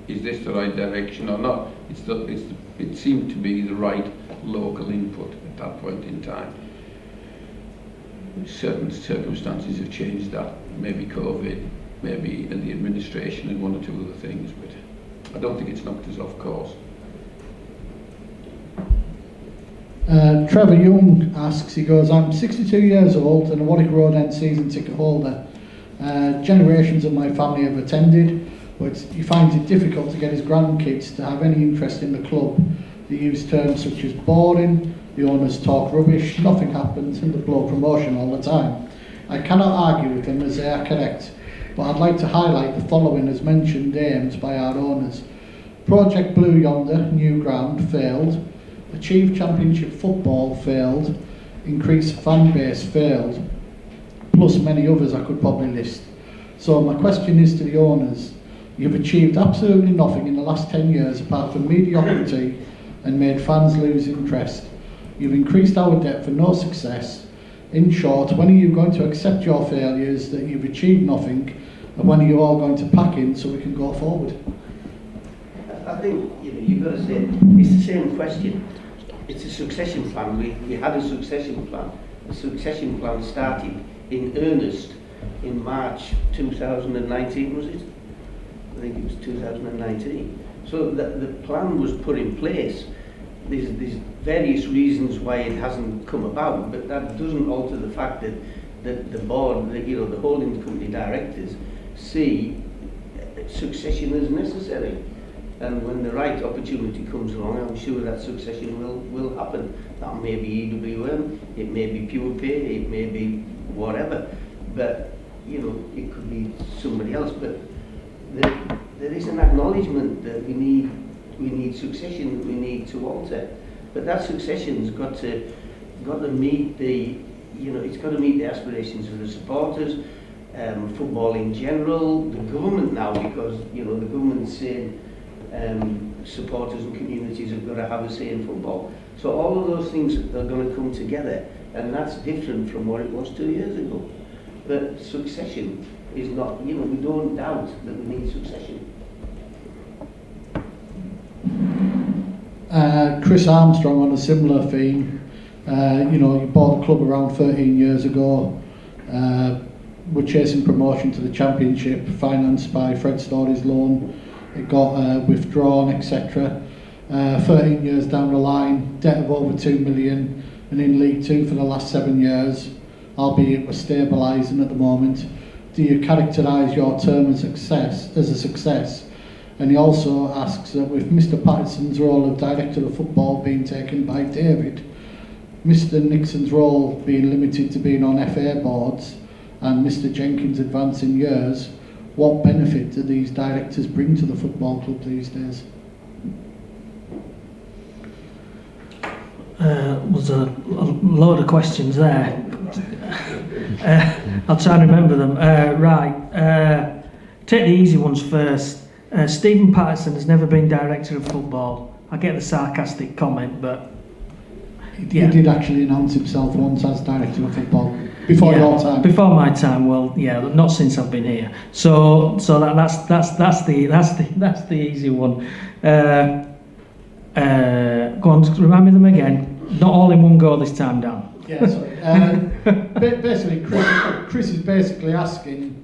Is this the right direction or not? It seemed to be the right local input at that point in time. Certain circumstances have changed that. Maybe COVID, maybe in the administration and one or two other things, but I don't think it's knocked us off course. Trevor Young asks, he goes, I'm 62 years old and a Warwick Road End season ticket holder. Generations of my family have attended, but he finds it difficult to get his grandkids to have any interest in the club. They use terms such as boring, the owners talk rubbish, nothing happens, and they blow promotion all the time. I cannot argue with them as they are correct, but I'd like to highlight the following as mentioned aims by our owners. Project Blue Yonder, new ground, failed. Achieve Championship football, failed. Increase fan base, failed. Plus many others I could probably list. So my question is to the owners. You've achieved absolutely nothing in the last 10 years apart from mediocrity and made fans lose interest. You've increased our debt for no success. In short, when are you going to accept your failures, that you've achieved nothing, and when are you all going to pack in so we can go forward? I think you've got to say it's the same question. It's a succession plan. We had a succession plan. The succession plan started in earnest in March 2019, was it? I think it was 2019. So the plan was put in place. There's various reasons why it hasn't come about, but that doesn't alter the fact that the board, the holding company directors see succession as necessary. And when the right opportunity comes along, I'm sure that succession will happen. That may be EWM, it may be pure pay, it may be whatever. But, it could be somebody else. But there is an acknowledgement that we need succession, that we need to alter. But that succession's got to meet it's got to meet the aspirations of the supporters, football in general, the government now, because, the government's saying supporters and communities have got to have a say in football. So all of those things are going to come together, and that's different from what it was 2 years ago. But succession is not, we don't doubt that we need succession. Chris Armstrong on a similar theme. You bought the club around 13 years ago. We're chasing promotion to the Championship, financed by Fred Story's loan. It got withdrawn, etc. 13 years down the line, debt of over 2 million, and in League Two for the last 7 years, albeit we're stabilising at the moment. Do you characterise your term as a success? And he also asks that with Mr. Patterson's role of Director of Football being taken by David, Mr. Nixon's role being limited to being on FA boards, and Mr. Jenkins advancing years, what benefit do these directors bring to the football club these days? Was a load of questions there. I'll try and remember them. Take the easy ones first. Stephen Patterson has never been Director of Football. I get the sarcastic comment, but He did actually announce himself once as Director of Football. Before your time. Before my time, well, not since I've been here. So that's the easy one. Go on, remind me them again. Not all in one go this time, Dan. Yeah, sorry. Basically, Chris is basically asking,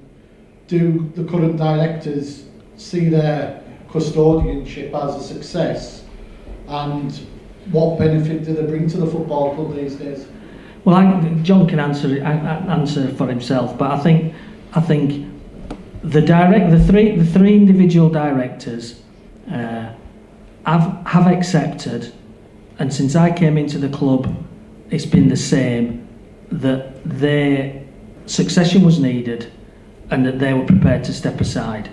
do the current directors see their custodianship as a success, and what benefit do they bring to the football club these days? Well, John can answer for himself, but I think the three individual directors have accepted, and since I came into the club, it's been the same, that their succession was needed, and that they were prepared to step aside.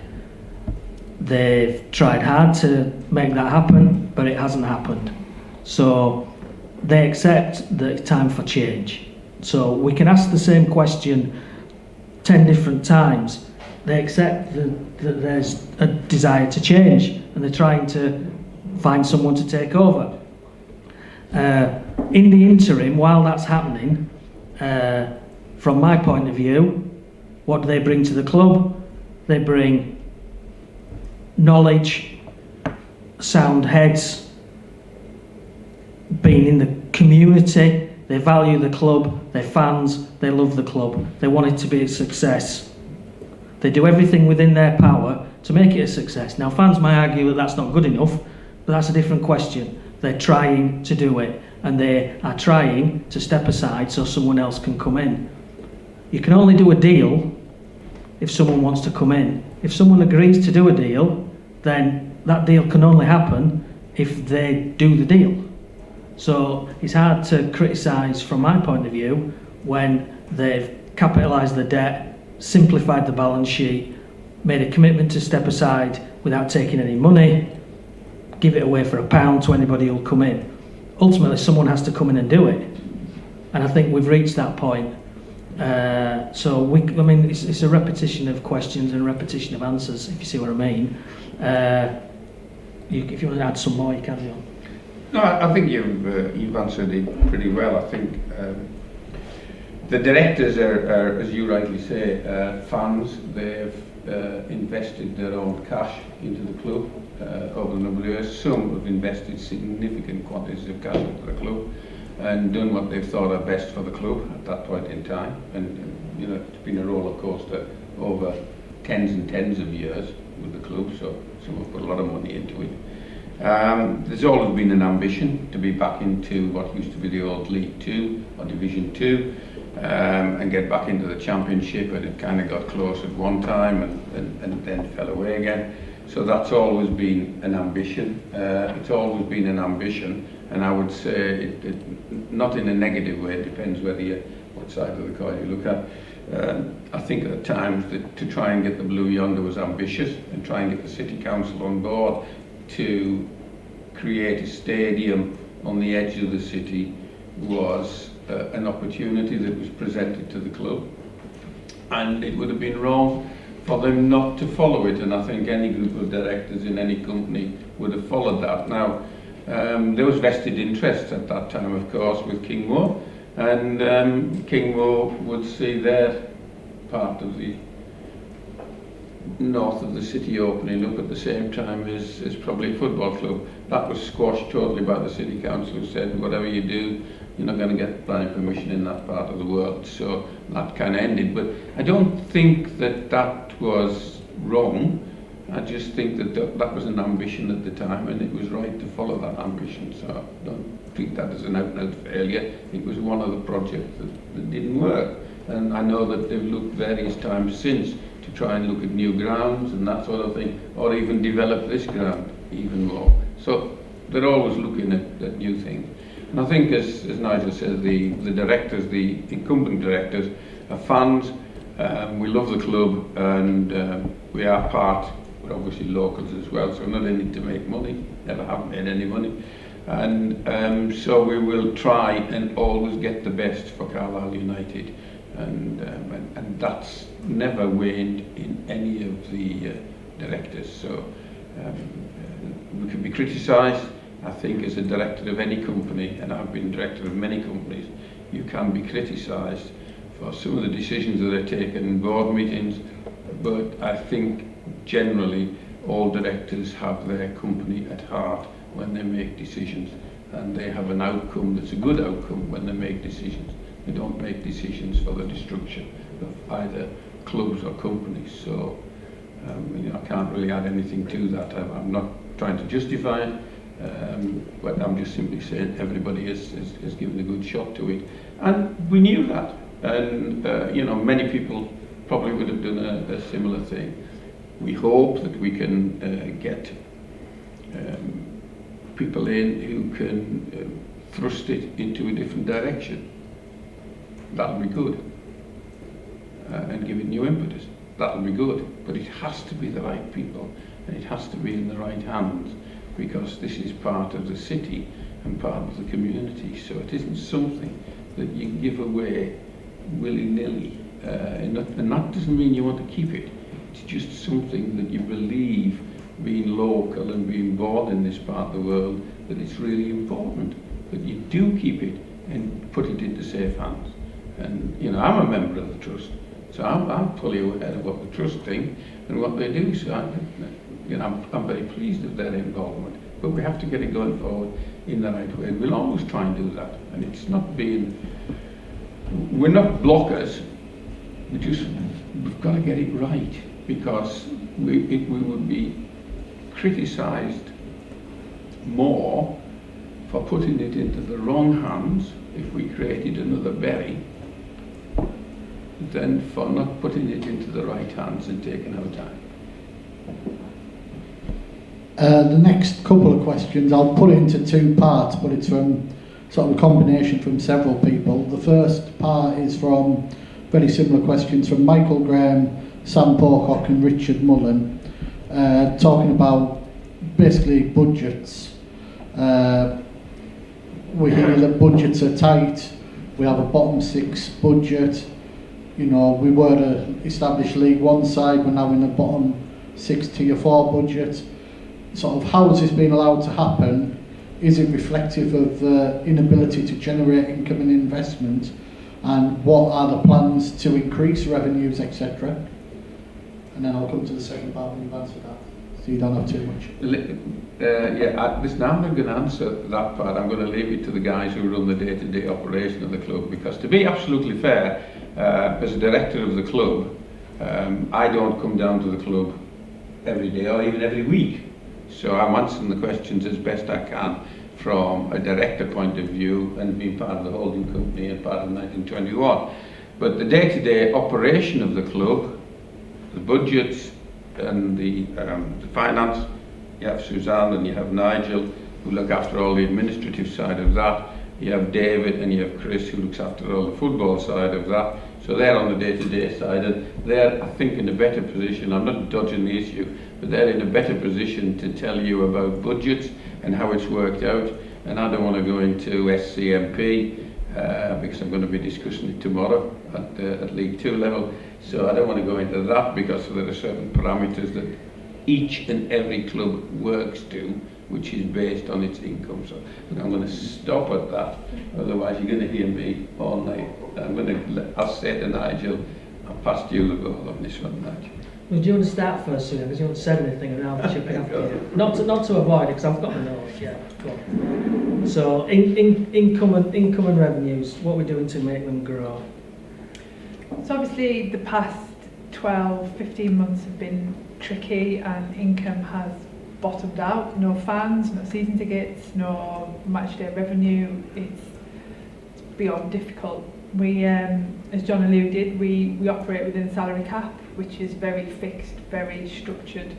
They've tried hard to make that happen, but it hasn't happened. So they accept that it's time for change. So we can ask the same question 10 different times. They accept that there's a desire to change, and they're trying to find someone to take over. In the interim, while that's happening, from my point of view, what do they bring to the club? They bring knowledge, sound heads, being in the community. They value the club, they're fans, they love the club, they want it to be a success. They do everything within their power to make it a success. Now, fans might argue that that's not good enough, but that's a different question. They're trying to do it, and they are trying to step aside so someone else can come in. You can only do a deal if someone wants to come in. If someone agrees to do a deal, then that deal can only happen if they do the deal. So it's hard to criticise, from my point of view, when they've capitalised the debt, simplified the balance sheet, made a commitment to step aside without taking any money, give it away for £1 to anybody who'll come in. Ultimately, someone has to come in and do it. And I think we've reached that point. It's a repetition of questions and a repetition of answers, if you see what I mean. If you want to add some more, you can. No, I think you've answered it pretty well. I think the directors are, as you rightly say, fans. They've invested their own cash into the club over a number of years. Some have invested significant quantities of cash into the club and done what they've thought are best for the club at that point in time. And it's been a roller coaster over tens and tens of years with the club, so some have put a lot of money into it. There's always been an ambition to be back into what used to be the old League 2 or Division 2 and get back into the Championship, and it kind of got close at one time and then fell away again. So that's always been an ambition. It's always been an ambition, and I would say it not in a negative way. It depends what side of the coin you look at. I think at times that to try and get the Blue Yonder was ambitious, and try and get the City Council on board to create a stadium on the edge of the city was an opportunity that was presented to the club, and it would have been wrong for them not to follow it, and I think any group of directors in any company would have followed that. Now, there was vested interest at that time, of course, with Kingmoor, and Kingmoor would see their part of the north of the city opening up at the same time as probably a football club. That was squashed totally by the City Council, who said, whatever you do, you're not going to get planning permission in that part of the world. So that kind of ended. But I don't think that was wrong. I just think that was an ambition at the time, and it was right to follow that ambition. So I don't treat that as an out-and-out failure. It was one of the projects that didn't work. And I know that they've looked various times since to try and look at new grounds and that sort of thing, or even develop this ground even more. So they're always looking at new things. And I think, as Nigel said, the directors, the incumbent directors, are fans. We love the club, and we are part. We're obviously locals as well, so we're not in it to make money. Never have made any money. And so we will try and always get the best for Carlisle United. And that's never waned in any of the directors. So we can be criticised. I think as a director of any company, and I've been director of many companies, you can be criticised for some of the decisions that are taken in board meetings, but I think generally all directors have their company at heart when they make decisions, and they have an outcome that's a good outcome when they make decisions. They don't make decisions for the destruction of either clubs or companies. So I can't really add anything to that. I'm not trying to justify it, but I'm just simply saying everybody has given a good shot to it. And we knew that. And many people probably would have done a similar thing. We hope that we can get people in who can thrust it into a different direction. That'll be good. And give it new impetus. That'll be good. But it has to be the right people, and it has to be in the right hands, because this is part of the city and part of the community. So it isn't something that you give away willy-nilly. And that doesn't mean you want to keep it. It's just something that you believe, being local and being born in this part of the world, that it's really important that you do keep it and put it into safe hands. And I'm a member of the trust, so I'm fully aware of what the trust think and what they do. So I'm very pleased with their involvement. But we have to get it going forward in the right way. We'll always try and do that. And it's not we're not blockers. We've got to get it right, because we would be criticised more for putting it into the wrong hands if we created another Berry than for not putting it into the right hands and taking our time. The next couple of questions, I'll put it into two parts, but it's from sort of a combination from several people. The first part is from very similar questions from Michael Graham, Sam Pocock and Richard Mullen, talking about basically budgets. We hear that budgets are tight, we have a bottom six budget, you know, we were to establish League One side, we're now in a bottom six tier 4 budget. Sort of how has this been allowed to happen? Is it reflective of the inability to generate income and investment? And what are the plans to increase revenues, etc.? And then I'll come to the second part when you've answered that, so you don't have too much. Listen, I'm not going to answer that part. I'm going to leave it to the guys who run the day-to-day operation of the club, because to be absolutely fair, as a director of the club, I don't come down to the club every day or even every week. So I'm answering the questions as best I can from a director point of view and being part of the holding company and part of 1921. But the day-to-day operation of the club, the budgets and the finance, you have Suzanne and you have Nigel who look after all the administrative side of that. You have David and you have Chris who looks after all the football side of that. So they're on the day-to-day side, and they're, I think, in a better position. I'm not dodging the issue, but they're in a better position to tell you about budgets and how it's worked out. And I don't want to go into SCMP because I'm going to be discussing it tomorrow at League 2 level. So I don't want to go into that because there are certain parameters that each and every club works to, which is based on its income. So I'm going to stop at that. Otherwise, you're going to hear me all night. I'll say to Nigel, I'll pass you the ball on this one, Nigel. Well, do you want to start first, Sue, because you haven't said anything and I'll chip in after you. Not to avoid it, because I've got the notes, yeah. Go on. So, income and revenues, what we're doing to make them grow? So obviously the past 12, 15 months have been tricky and income has bottomed out. No fans, no season tickets, no matchday revenue. It's beyond difficult. We, as John alluded, we operate within a salary cap, which is very fixed, very structured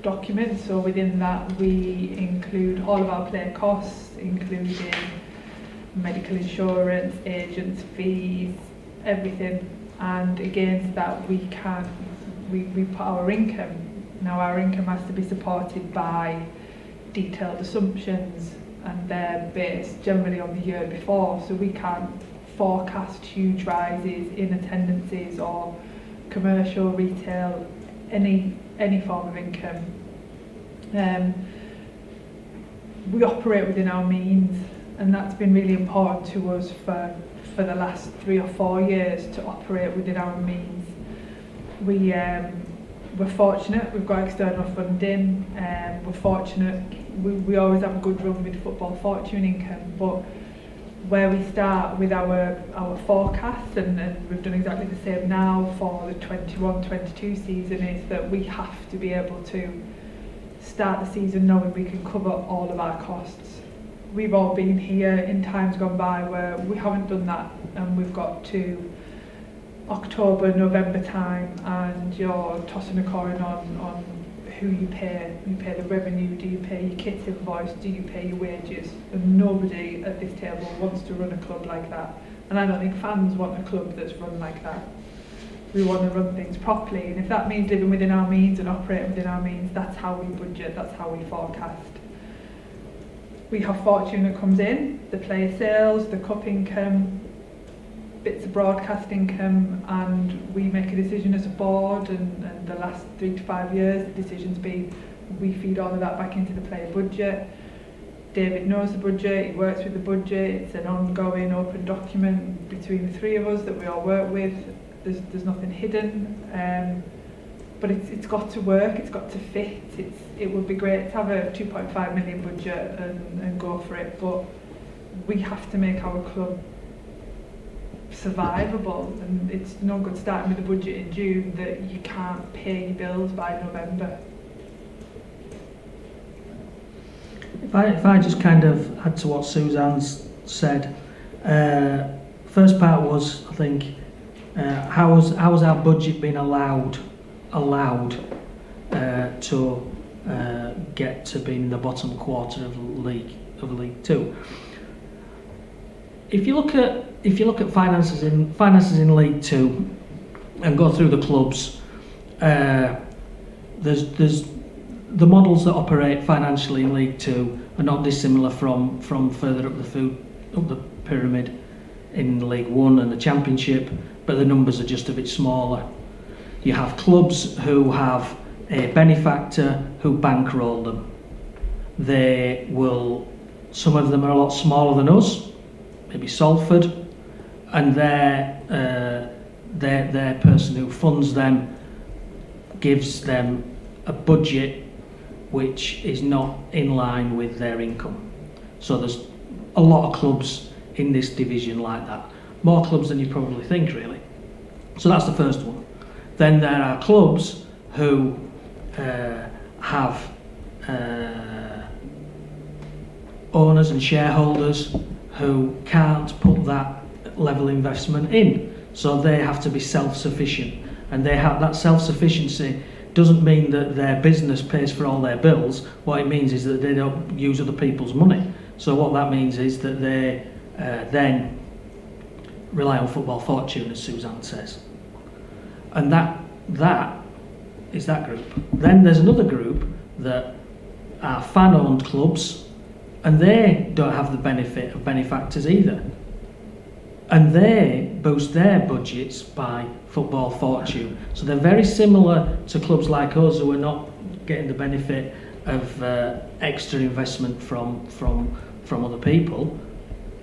document. So within that we include all of our player costs, including medical insurance, agents' fees, everything. And against that we put our income. Now our income has to be supported by detailed assumptions, and they're based generally on the year before, so we can't forecast huge rises in attendances or commercial, retail, any form of income. We operate within our means, and that's been really important to us for the last 3 or 4 years, to operate within our means. We're fortunate, we've got external funding, we're fortunate, we always have a good run with football fortune income, but where we start with our forecasts, and we've done exactly the same now for the 21-22 season, is that we have to be able to start the season knowing we can cover all of our costs. We've all been here in times gone by where we haven't done that, and we've got to October, November time, and you're tossing a coin on who you pay. You pay the revenue, do you pay your kit invoice, do you pay your wages? And nobody at this table wants to run a club like that. And I don't think fans want a club that's run like that. We want to run things properly, and if that means living within our means and operating within our means, that's how we budget, that's how we forecast. We have fortune that comes in, the player sales, the cup income, bits of broadcast income, and we make a decision as a board, and the last 3 to 5 years the decision's been we feed all of that back into the player budget. David knows the budget, he works with the budget, it's an ongoing open document between the 3 of us that we all work with. There's nothing hidden, but it's got to work, it's got to fit. It would be great to have a 2.5 million budget and go for it, but we have to make our club survivable, and it's no good starting with a budget in June that you can't pay your bills by November. If I just kind of add to what Suzanne's said, first part was, I think, how has our budget been allowed to get to being in the bottom quarter of League Two? If you look at finances in League Two and go through the clubs, there's the models that operate financially in League Two are not dissimilar from further up the pyramid in League One and the Championship, but the numbers are just a bit smaller. You have clubs who have a benefactor who bankroll them. Some of them are a lot smaller than us, maybe Salford, and their person who funds them gives them a budget which is not in line with their income. So there's a lot of clubs in this division like that. More clubs than you probably think, really. So that's the first one. Then there are clubs who have owners and shareholders who can't put that level of investment in. So they have to be self-sufficient. And they have that self-sufficiency doesn't mean that their business pays for all their bills. What it means is that they don't use other people's money. So what that means is that they then rely on Football Fortune, as Suzanne says. And that is that group. Then there's another group that are fan-owned clubs, and they don't have the benefit of benefactors either. And they boost their budgets by Football Fortune. So they're very similar to clubs like us who are not getting the benefit of extra investment from other people,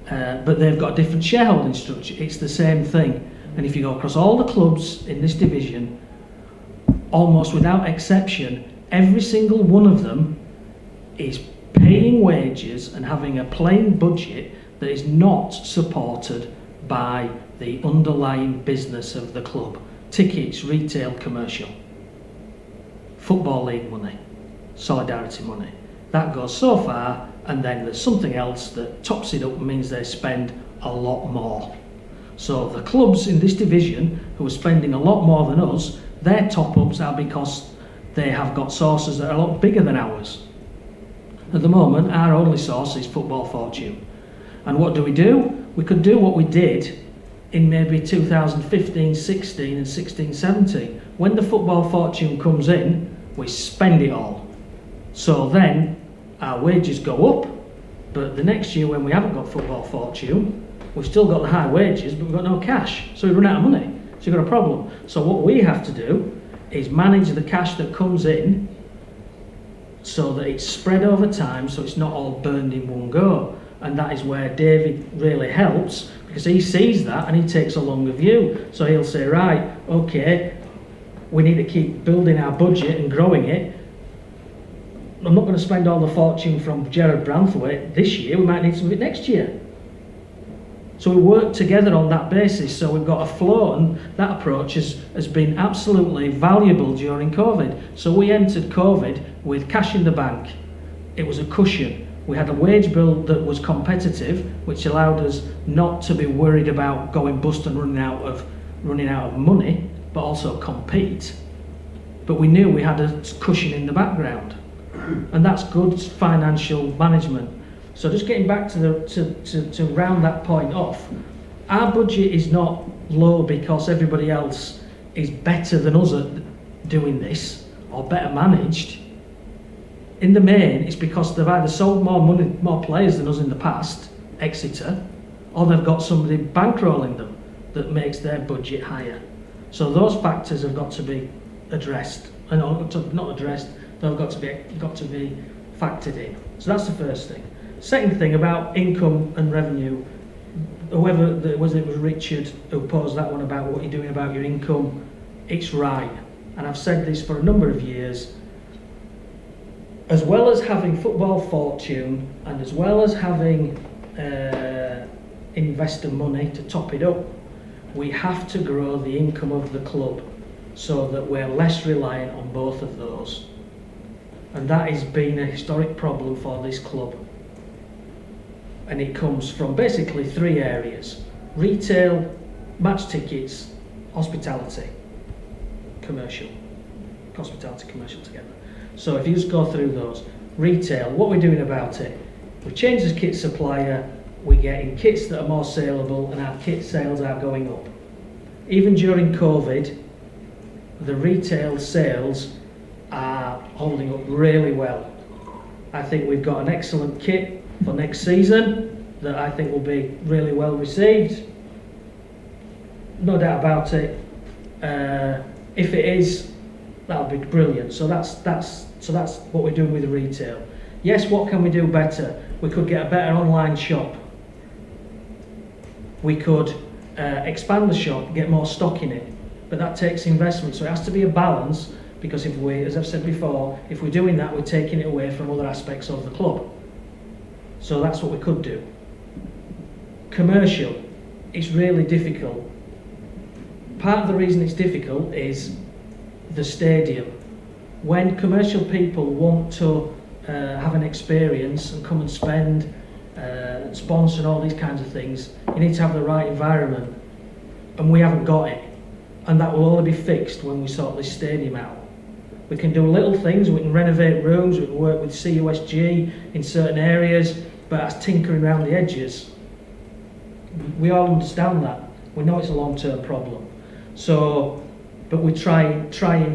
but they've got a different shareholding structure. It's the same thing. And if you go across all the clubs in this division, almost without exception, every single one of them is paying wages and having a plain budget that is not supported by the underlying business of the club. Tickets, retail, commercial. Football League money, solidarity money. That goes so far, and then there's something else that tops it up and means they spend a lot more. So the clubs in this division who are spending a lot more than us, their top-ups are because they have got sources that are a lot bigger than ours. At the moment, our only source is Football Fortune. And what do? We could do what we did in maybe 2015, 16 and 16, 17. When the Football Fortune comes in, we spend it all. So then our wages go up, but the next year when we haven't got Football Fortune, we've still got the high wages, but we've got no cash. So we run out of money. So you've got a problem. So what we have to do is manage the cash that comes in so that it's spread over time, so it's not all burned in one go. And that is where David really helps, because he sees that and he takes a longer view. So he'll say, right, okay, we need to keep building our budget and growing it. I'm not going to spend all the fortune from Gerard Branthwaite this year. We might need some of it next year. So we work together on that basis. So we've got a flow, and that approach has been absolutely valuable during COVID. So we entered COVID with cash in the bank. It was a cushion. We had a wage bill that was competitive, which allowed us not to be worried about going bust and running out of money, but also compete. But we knew we had a cushion in the background, and that's good financial management. So just getting back to round that point off, our budget is not low because everybody else is better than us at doing this or better managed. In the main, it's because they've either sold more money, more players than us in the past, Exeter, or they've got somebody bankrolling them that makes their budget higher. So those factors have got to be addressed, and not addressed, they've got to be factored in. So that's the first thing. Second thing about income and revenue, whoever it was Richard who posed that one about what you're doing about your income, it's right. And I've said this for a number of years. As well as having Football Fortune and as well as having investor money to top it up, we have to grow the income of the club so that we're less reliant on both of those. And that has been a historic problem for this club. And it comes from basically 3 areas: retail, match tickets, hospitality, commercial. Hospitality, commercial together. So if you just go through those. Retail, what we're doing about it? We changed the kit supplier, we're getting kits that are more saleable, and our kit sales are going up. Even during COVID, the retail sales are holding up really well. I think we've got an excellent kit for next season that I think will be really well received. No doubt about it. If it is, that'll be brilliant. So that's what we're doing with the retail. Yes, what can we do better? We could get a better online shop. We could expand the shop, get more stock in it, but that takes investment. So it has to be a balance, because if we, as I've said before, if we're doing that, we're taking it away from other aspects of the club. So that's what we could do. Commercial, it's really difficult. Part of the reason it's difficult is the stadium. When commercial people want to have an experience and come and spend, sponsor and all these kinds of things, you need to have the right environment, and we haven't got it, and that will only be fixed when we sort this stadium out. We can do little things, we can renovate rooms, we can work with CUSG in certain areas, but that's tinkering around the edges. We all understand that. We know it's a long-term problem. So, but we're trying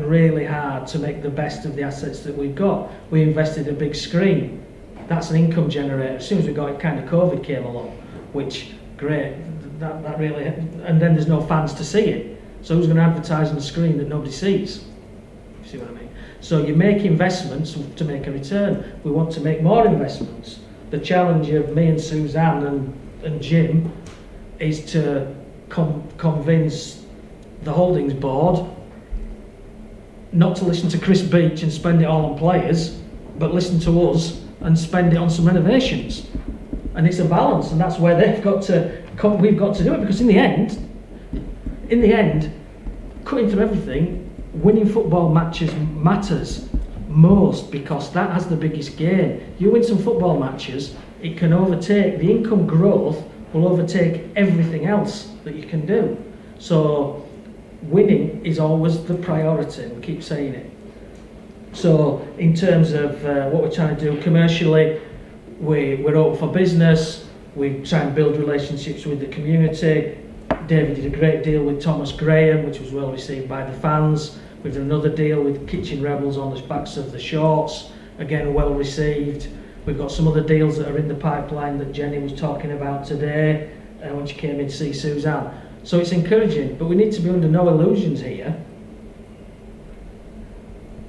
really hard to make the best of the assets that we've got. We invested in a big screen. That's an income generator. As soon as we got it, kind of COVID came along, which, great, that really, and then there's no fans to see it. So who's going to advertise on the screen that nobody sees? You see what I mean? So you make investments to make a return. We want to make more investments. The challenge of me and Suzanne and Jim is to convince the holdings board not to listen to Chris Beach and spend it all on players, but listen to us and spend it on some renovations. And it's a balance, and that's where they've got to we've got to do it, because in the end, cutting through everything, winning football matches matters most, because that has the biggest gain. You win some football matches, it can overtake, the income growth will overtake everything else that you can do. So winning is always the priority, we keep saying it. So in terms of what we're trying to do commercially, we're open for business, we try and build relationships with the community. David did a great deal with Thomas Graham, which was well received by the fans. We've done another deal with Kitchen Rebels on the backs of the shorts, again well received. We've got some other deals that are in the pipeline that Jenny was talking about today when she came in to see Suzanne. So it's encouraging, but we need to be under no illusions here.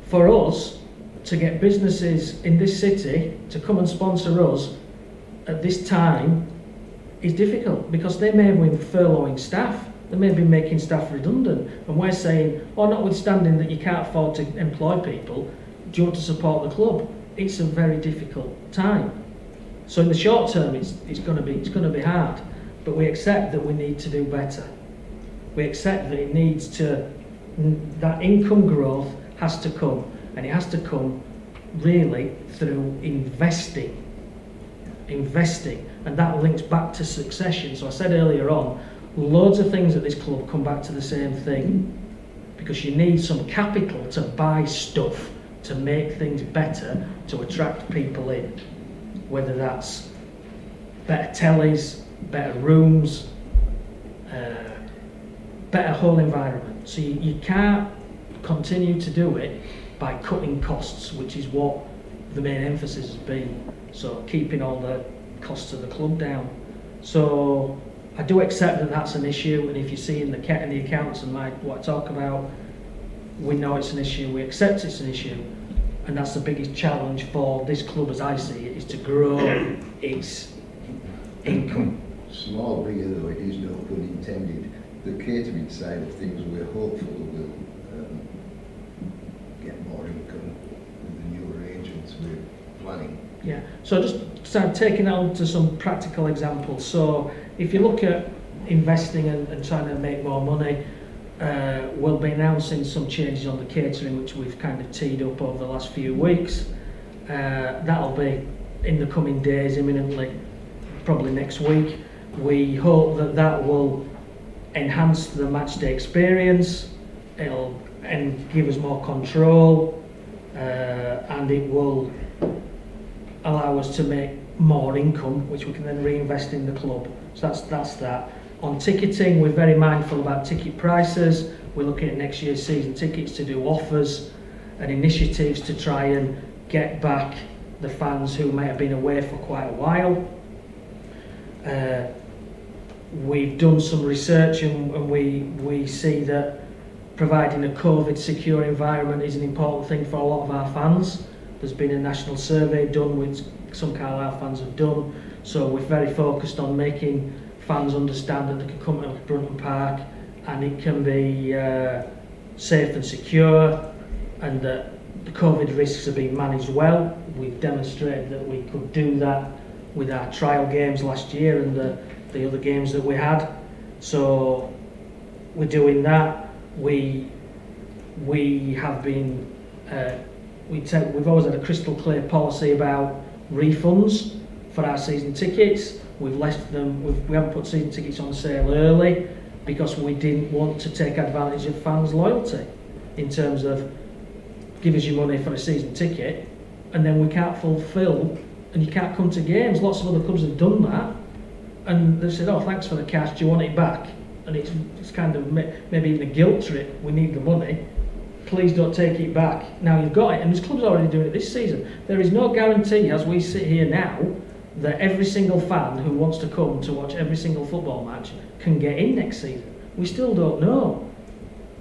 For us to get businesses in this city to come and sponsor us at this time is difficult, because they may be furloughing staff, they may be making staff redundant, and we're saying, notwithstanding that you can't afford to employ people, do you want to support the club? It's a very difficult time. So in the short term, it's going to be hard, but we accept that we need to do better. We accept that that income growth has to come, and it has to come really through investing, and that links back to succession. So I said earlier on, loads of things at this club come back to the same thing, because you need some capital to buy stuff to make things better, to attract people in, whether that's better tellies, better rooms, better whole environment. So you can't continue to do it by cutting costs, which is what the main emphasis has been. So keeping all the costs of the club down. So I do accept that that's an issue, and if you see in the accounts and what I talk about, we know it's an issue, we accept it's an issue, and that's the biggest challenge for this club as I see it, is to grow its income. Small beer though, it is no pun intended. The catering side of things, we're hopeful will get more income with the new arrangements we're planning. Yeah, so just start taking that on to some practical examples. So if you look at investing and trying to make more money, we'll be announcing some changes on the catering, which we've kind of teed up over the last few weeks. That'll be in the coming days, imminently, probably next week. We hope that that will enhance the matchday experience. It'll give us more control, and it will allow us to make more income, which we can then reinvest in the club. So that's that. On ticketing, we're very mindful about ticket prices. We're looking at next year's season tickets to do offers and initiatives to try and get back the fans who may have been away for quite a while. We've done some research and we see that providing a COVID secure environment is an important thing for a lot of our fans. There's been a national survey done, which some Carlisle fans have done, so we're very focused on making fans understand that they can come to Brunton Park and it can be safe and secure, and that the COVID risks are being managed well. We've demonstrated that we could do that with our trial games last year and the other games that we had. So we're doing that. We have been we've always had a crystal clear policy about refunds for our season tickets. We've left them. We haven't put season tickets on sale early because we didn't want to take advantage of fans' loyalty in terms of give us your money for a season ticket and then we can't fulfil and you can't come to games. Lots of other clubs have done that and they've said, oh, thanks for the cash, do you want it back? And it's kind of maybe even a guilt trip. We need the money, please don't take it back. Now you've got it, and there's clubs already doing it this season. There is no guarantee as we sit here now that every single fan who wants to come to watch every single football match can get in next season. We still don't know.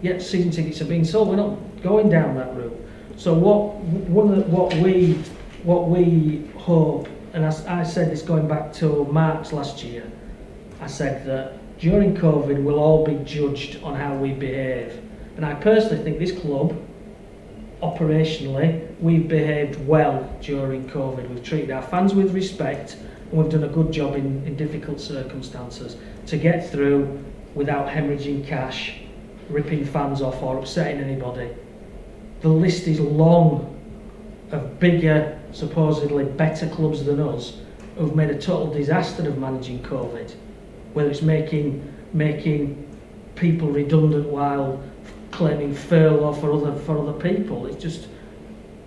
Yet season tickets are being sold. We're not going down that route. So what we hope, and I said this going back to March last year, I said that during COVID we'll all be judged on how we behave. And I personally think this club, operationally, we've behaved well during COVID. We've treated our fans with respect and we've done a good job in difficult circumstances to get through without hemorrhaging cash, ripping fans off or upsetting anybody. The list is long of bigger, supposedly better clubs than us who've made a total disaster of managing COVID, whether it's making people redundant while claiming furlough for other people. It's just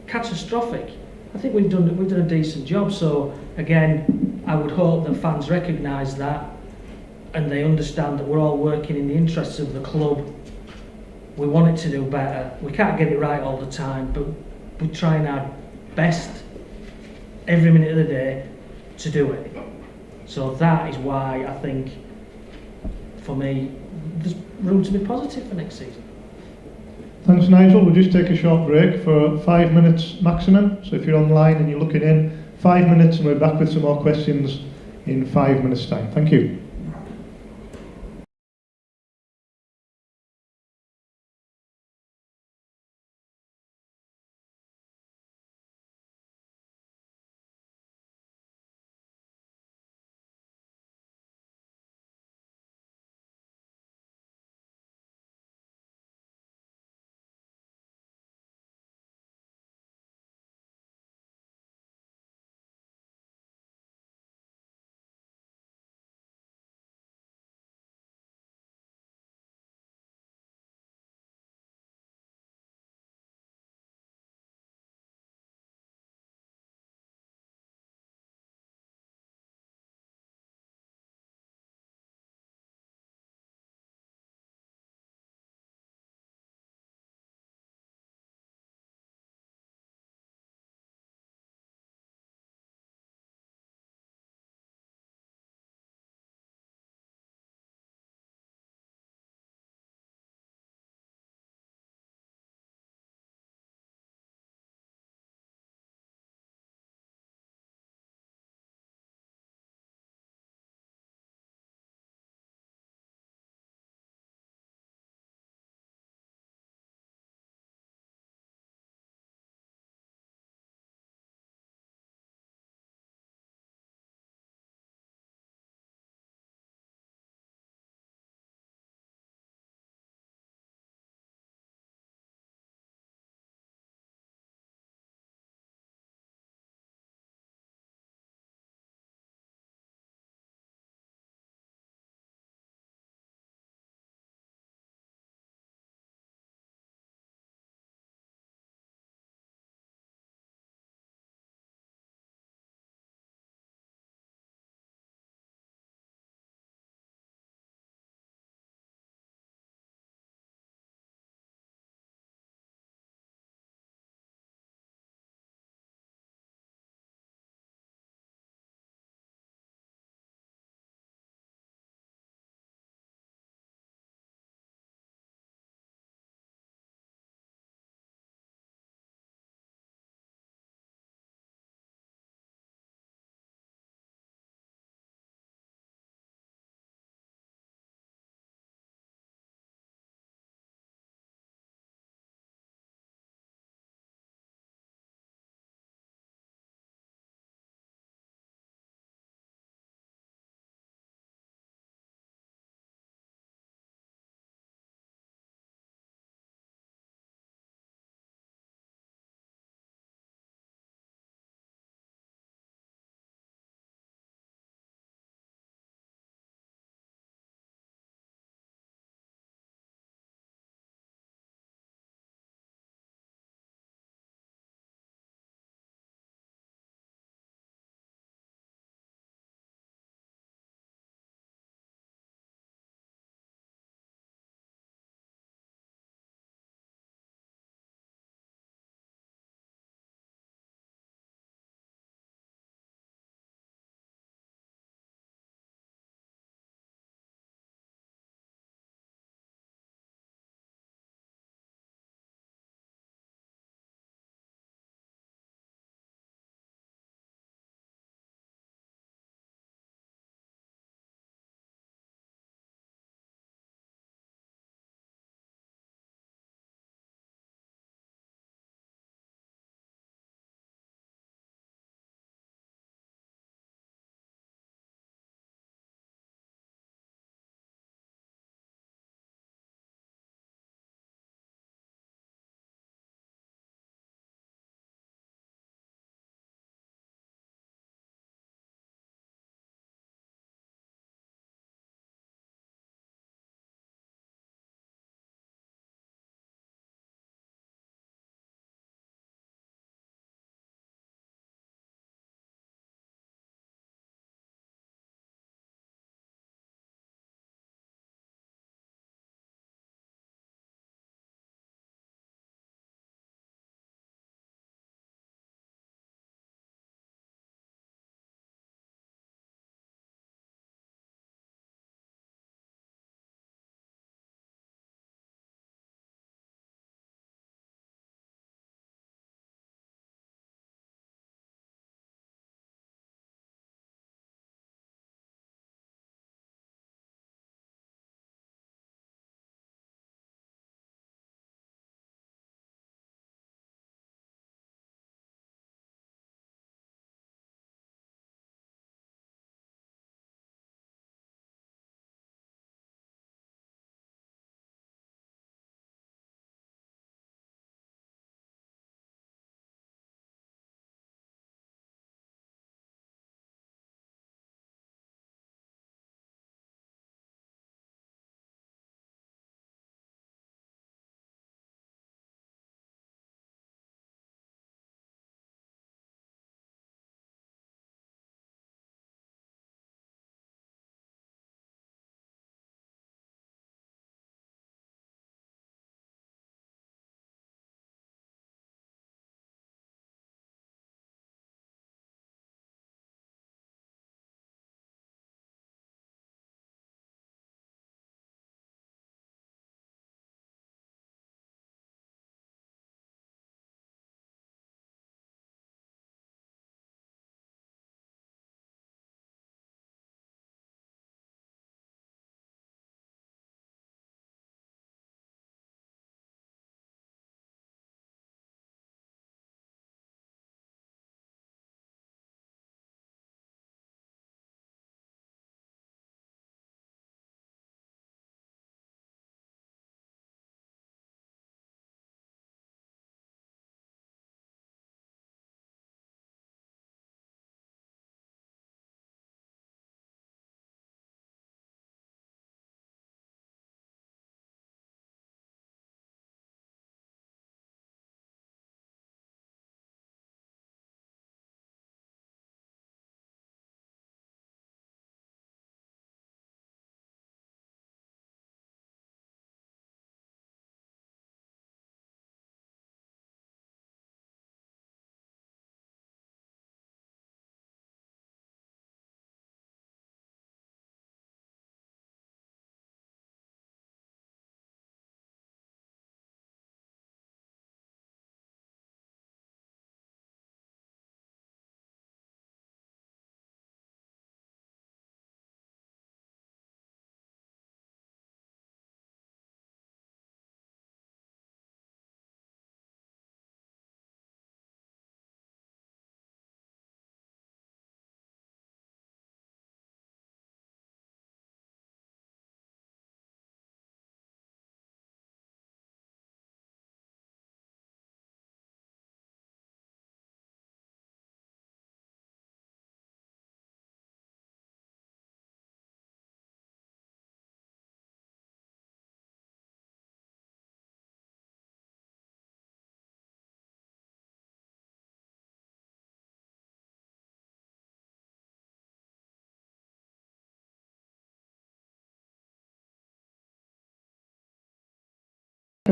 catastrophic. I think we've done a decent job. So again, I would hope that fans recognise that and they understand that we're all working in the interests of the club. We want it to do better. We can't get it right all the time, but we're trying our best every minute of the day to do it. So that is why I think, for me, there's room to be positive for next season. Thanks, Nigel. We'll just take a short break for 5 minutes maximum. So if you're online and you're looking in, 5 minutes and we're back with some more questions in 5 minutes' time. Thank you.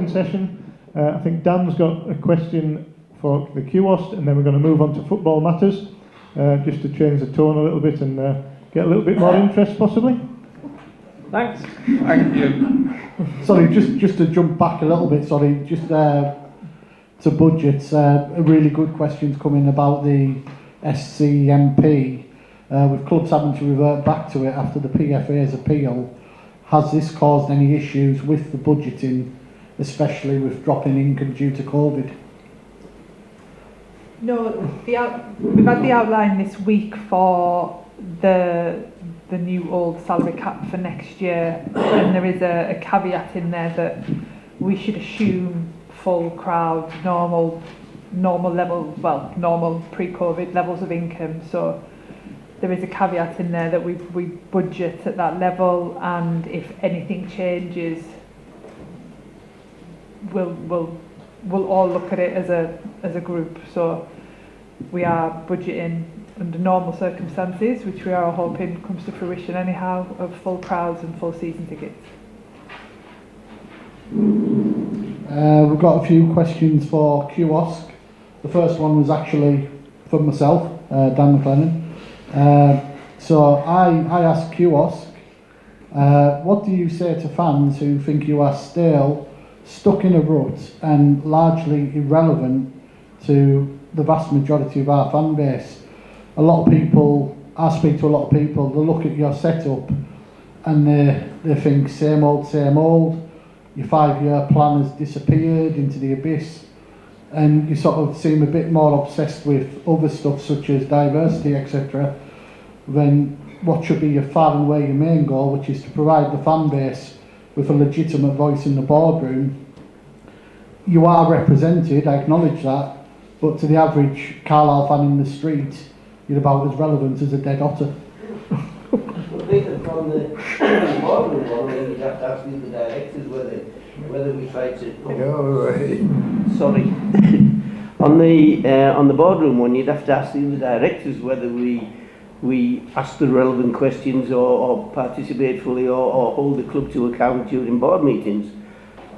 second session. I think Dan's got a question for the kiosk, and then we're going to move on to football matters, just to change the tone a little bit and get a little bit more interest, possibly. Thanks. Thank you. Sorry, just to jump back a little bit, just to budgets, a really good question's coming about the SCMP, with clubs having to revert back to it after the PFA's appeal. Has this caused any issues with the budgeting, especially with dropping income due to COVID? No, we've had the outline this week for the new old salary cap for next year, and there is a caveat in there that we should assume full crowd, normal level, well, normal pre-COVID levels of income. So there is a caveat in there that we budget at that level, and if anything changes, we'll all look at it as a group. So we are budgeting under normal circumstances, which we are hoping comes to fruition anyhow, of full crowds and full season tickets. We've got a few questions for kiosk. The first one was actually from myself, Dan McLennan. So I asked kiosk, what do you say to fans who think you are stale, stuck in a rut and largely irrelevant to the vast majority of our fan base? A lot of people, I speak to a lot of people, they look at your setup and they think same old, your 5-year plan has disappeared into the abyss, and you sort of seem a bit more obsessed with other stuff such as diversity, etc., than what should be your far and away your main goal, which is to provide the fan base with a legitimate voice in the boardroom. You are represented, I acknowledge that, but to the average Carlisle fan in the street, you're about as relevant as a dead otter. I think that from the boardroom one, you'd have to ask the directors whether we try to. Sorry. On the boardroom one, you'd have to ask the directors whether we ask the relevant questions or participate fully or hold the club to account during board meetings.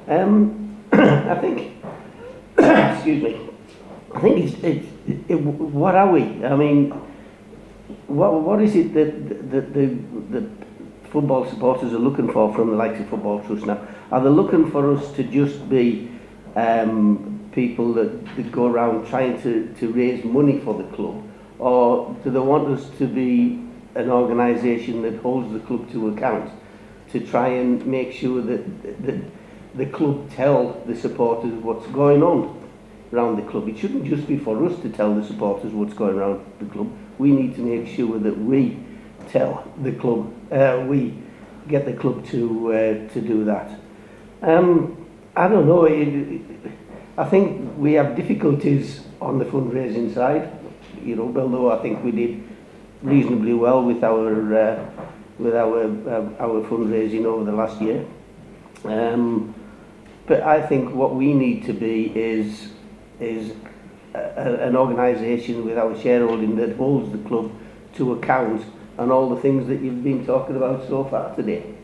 I think. Excuse me. I think what are we? I mean, what is it that the football supporters are looking for from the likes of Football Trust now? Are they looking for us to just be people that go around trying to raise money for the club, or do they want us to be an organisation that holds the club to account, to try and make sure that the club tell the supporters what's going on around the club? It shouldn't just be for us to tell the supporters what's going around the club. We need to make sure that we tell the club, we get the club to do that. I don't know, I think we have difficulties on the fundraising side, you know, although I think we did reasonably well with our fundraising over the last year. But I think what we need to be is an organisation with our shareholding that holds the club to account on all the things that you've been talking about so far today.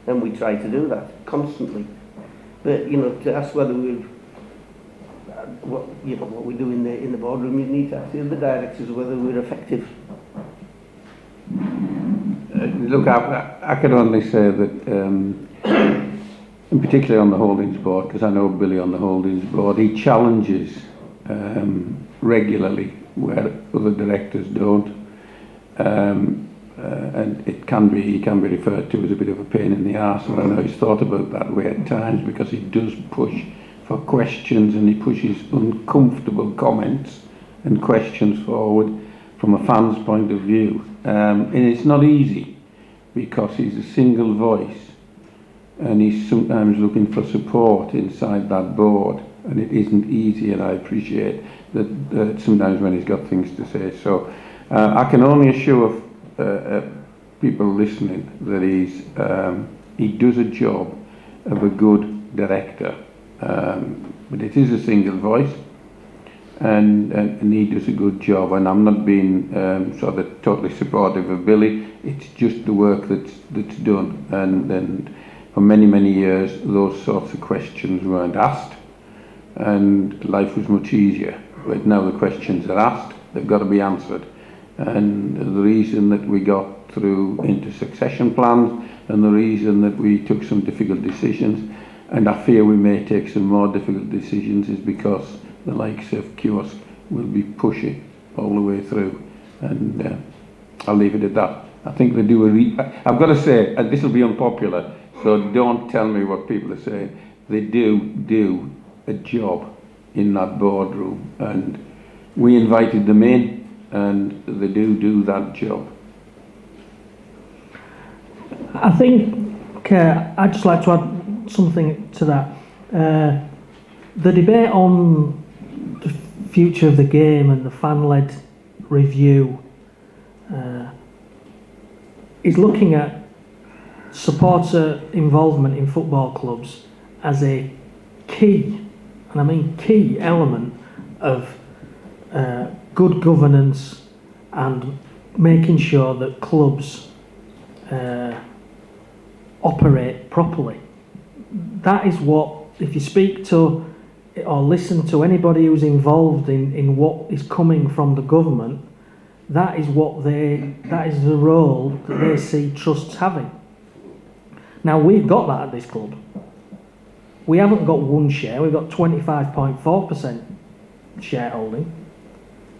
And we try to do that constantly. But, you know, to ask whether we've, what we do in the boardroom, you need to ask the directors whether we're effective. Look, I can only say that, and particularly on the Holdings Board, because I know Billy on the Holdings Board, he challenges regularly where other directors don't. And he can be referred to as a bit of a pain in the arse, and I know he's thought about that way at times, because he does push for questions and he pushes uncomfortable comments and questions forward from a fan's point of view. And it's not easy, because he's a single voice and he's sometimes looking for support inside that board, and it isn't easy, and I appreciate that sometimes when he's got things to say. So I can only assure people listening that he does a job of a good director, but it is a single voice, and he does a good job, and I'm not being sort of totally supportive of Billy. It's just the work that's done, and for many, many years, those sorts of questions weren't asked, and life was much easier. But now the questions are asked, they've got to be answered. And the reason that we got through into succession plans, and the reason that we took some difficult decisions, and I fear we may take some more difficult decisions, is because the likes of Kiosk will be pushing all the way through. And I'll leave it at that. I think they do I've got to say, and this will be unpopular, so don't tell me what people are saying, they do a job in that boardroom, and we invited them in, and they do that job. I think I'd just like to add something to that. The debate on the future of the game and the fan-led review is looking at supporter involvement in football clubs as a key, and I mean key, element of good governance and making sure that clubs operate properly. That is what, if you speak to or listen to anybody who's involved in what is coming from the government, that is the role that they see trusts having. Now, we've got that at this club. We haven't got one share, we've got 25.4% shareholding,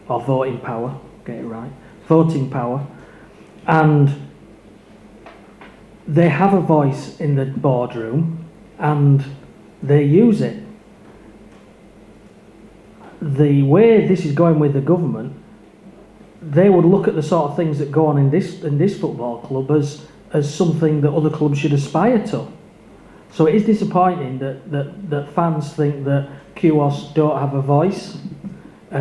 or voting power, get it right, voting power, and they have a voice in the boardroom and they use it. The way this is going with the government, they would look at the sort of things that go on in this football club as something that other clubs should aspire to. So it is disappointing that fans think that QOS don't have a voice,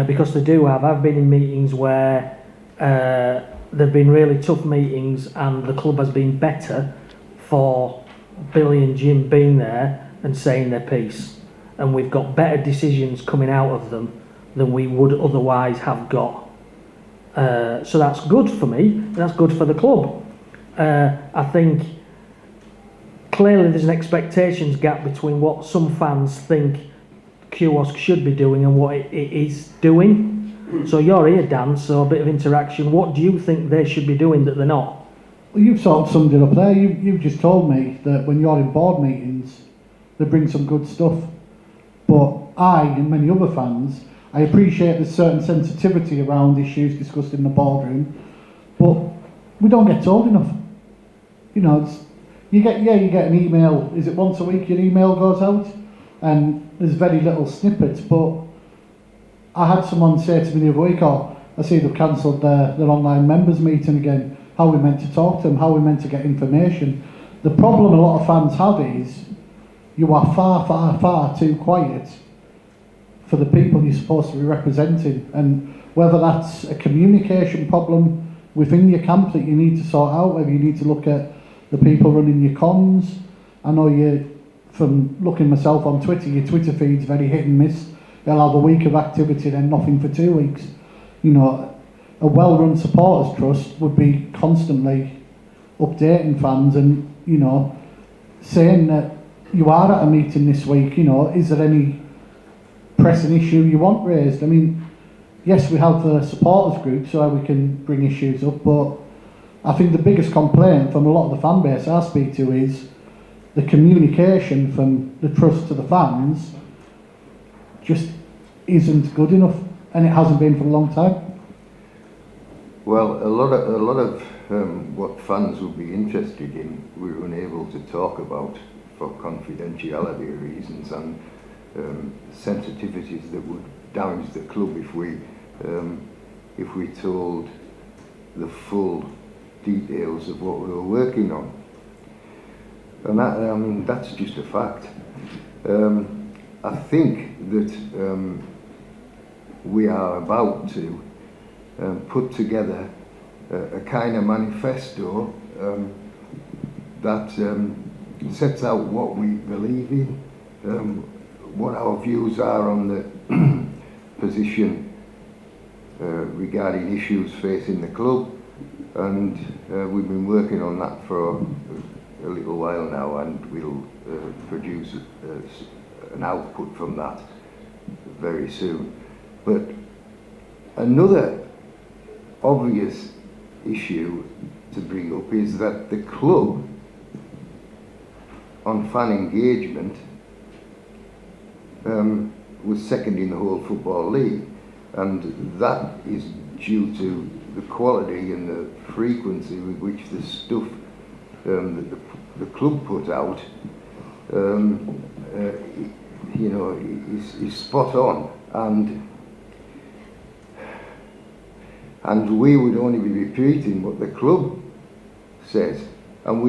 because they do have. I've been in meetings where there have been really tough meetings and the club has been better for Billy and Jim being there and saying their piece. And we've got better decisions coming out of them than we would otherwise have got. So that's good for me, that's good for the club. I think clearly there's an expectations gap between what some fans think QOS should be doing and what it is doing. So you're here, Dan, so a bit of interaction. What do you think they should be doing that they're not? Well, you've sort of summed it up there. You've just told me that when you're in board meetings, they bring some good stuff. But I, and many other fans, I appreciate there's certain sensitivity around issues discussed in the boardroom, but we don't get told enough. You know, you get an email. Is it once a week your email goes out? And there's very little snippets. But I had someone say to me the other week, I see they've cancelled their online members meeting again. How are we meant to talk to them? How are we meant to get information? The problem a lot of fans have is you are far, far, far too quiet for the people you're supposed to be representing. And whether that's a communication problem within your camp that you need to sort out, whether you need to look at the people running your comms. I know from looking myself on Twitter, your Twitter feed's very hit and miss. You'll have a week of activity, then nothing for 2 weeks. You know, a well-run supporters trust would be constantly updating fans and, you know, saying that you are at a meeting this week, you know, is there any pressing issue you want raised? I mean, yes, we have the supporters group so we can bring issues up, but I think the biggest complaint from a lot of the fan base I speak to is the communication from the trust to the fans just isn't good enough, and it hasn't been for a long time. Well, a lot of what fans would be interested in, we were unable to talk about for confidentiality reasons and sensitivities that would damage the club if we told the full details of what we were working on. And that, I mean, that's just a fact. I think that we are about to put together a kind of manifesto that sets out what we believe in, what our views are on the position regarding issues facing the club, and we've been working on that for a little while now, and we'll produce an output from that very soon. But another obvious issue to bring up is that the club, on fan engagement, was second in the whole Football League, and that is due to the quality and the frequency with which the stuff that the club put out, you know, is spot on, and we would only be repeating what the club says, and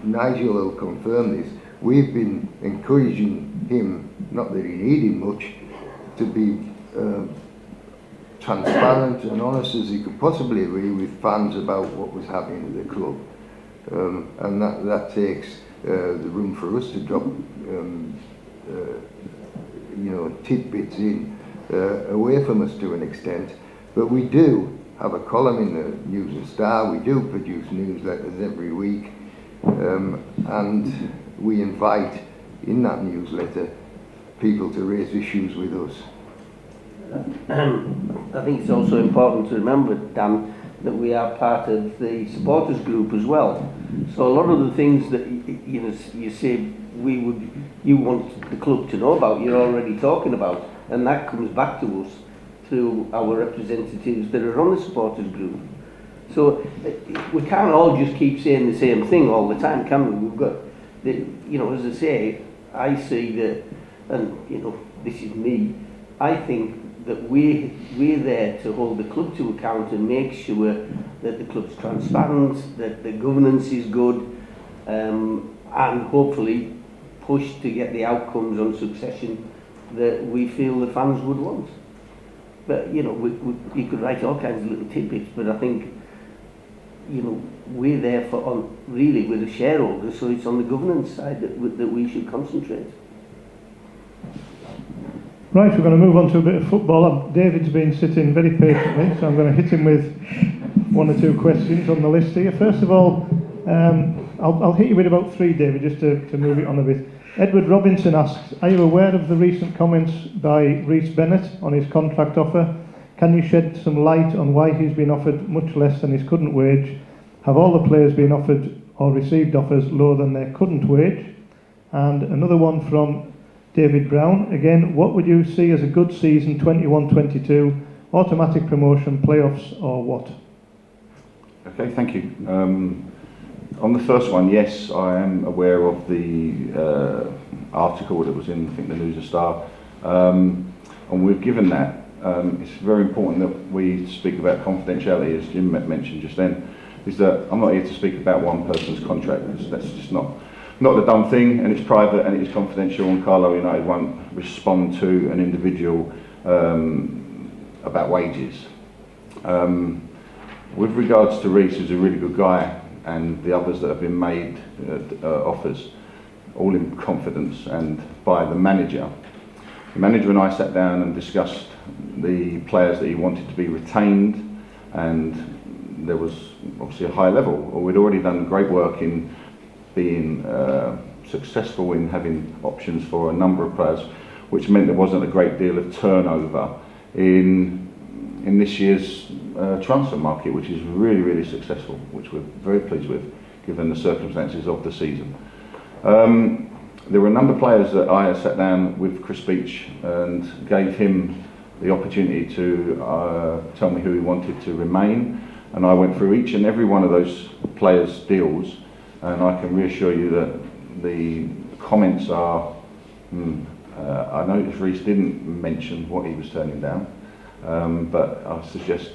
Nigel will confirm this, we've been encouraging him, not that he needed much, to be transparent and honest as he could possibly be with fans about what was happening at the club. And that takes the room for us to drop you know, tidbits in away from us to an extent. But we do have a column in the News and Star, we do produce newsletters every week, and we invite in that newsletter people to raise issues with us. I think it's also important to remember, Dan, that we are part of the supporters group as well. So a lot of the things that you say you want the club to know about, you're already talking about, and that comes back to us through our representatives that are on the supporters group. So we can't all just keep saying the same thing all the time, can we? We've got, as I say, I see that, and this is me, I think that we're there to hold the club to account and make sure that the club's transparent, that the governance is good, and hopefully push to get the outcomes on succession that we feel the fans would want. But you could write all kinds of little tidbits, but I think we're there really we're the shareholders, so it's on the governance side that we should concentrate. Right, we're going to move on to a bit of football. David's been sitting very patiently, so I'm going to hit him with one or two questions on the list here. First of all, I'll hit you with about three, David, just to move it on a bit. Edward Robinson asks, are you aware of the recent comments by Rhys Bennett on his contract offer? Can you shed some light on why he's been offered much less than his current wage? Have all the players been offered or received offers lower than their current wage? And another one from David Brown, again, what would you see as a good season 21-22, automatic promotion, playoffs, or what? Okay, thank you. On the first one, yes, I am aware of the article that was in, I think, the News and Star, and we've given that. It's very important that we speak about confidentiality, as Jim mentioned just then, is that I'm not here to speak about one person's contract. That's just not the done thing, and it's private and it is confidential, and Carlisle United won't respond to an individual about wages. With regards to Rhys, who's a really good guy, and the others that have been made offers, all in confidence and by the manager. The manager and I sat down and discussed the players that he wanted to be retained, and there was obviously a high level. We'd already done great work in being successful in having options for a number of players, which meant there wasn't a great deal of turnover in this year's transfer market, which is really, really successful, which we're very pleased with, given the circumstances of the season. There were a number of players that I sat down with Chris Beach and gave him the opportunity to tell me who he wanted to remain, and I went through each and every one of those players' deals, and I can reassure you that the comments are, I noticed Rhys didn't mention what he was turning down, but I suggest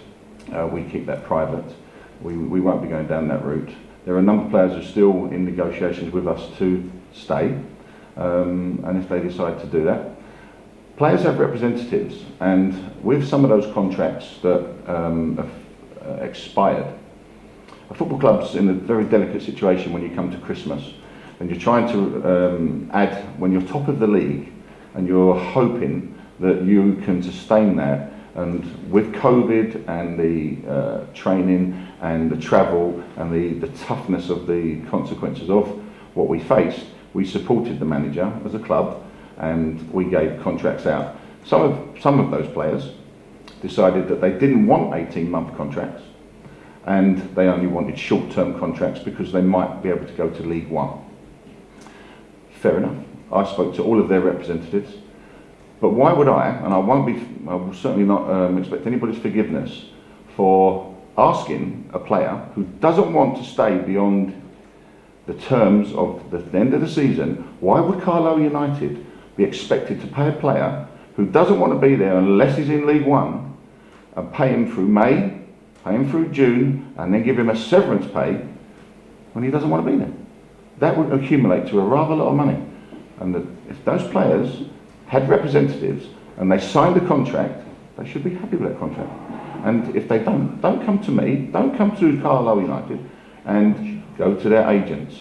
we keep that private. We won't be going down that route. There are a number of players who are still in negotiations with us to stay, and if they decide to do that. Players have representatives, and with some of those contracts that have expired, a football club's in a very delicate situation when you come to Christmas, and you're trying to add, when you're top of the league, and you're hoping that you can sustain that And with COVID and the training and the travel and the toughness of the consequences of what we faced, we supported the manager as a club and we gave contracts out. Some of those players decided that they didn't want 18-month contracts and they only wanted short-term contracts because they might be able to go to League One. Fair enough. I spoke to all of their representatives. But why would I, and I will certainly not expect anybody's forgiveness for asking a player who doesn't want to stay beyond the terms of the end of the season, why would Carlisle United be expected to pay a player who doesn't want to be there unless he's in League One and pay him through May, pay him through June, and then give him a severance pay when he doesn't want to be there? That would accumulate to a rather lot of money. And if those players had representatives and they signed a contract, they should be happy with that contract. And if they don't come to me, don't come to Carlisle United, and go to their agents.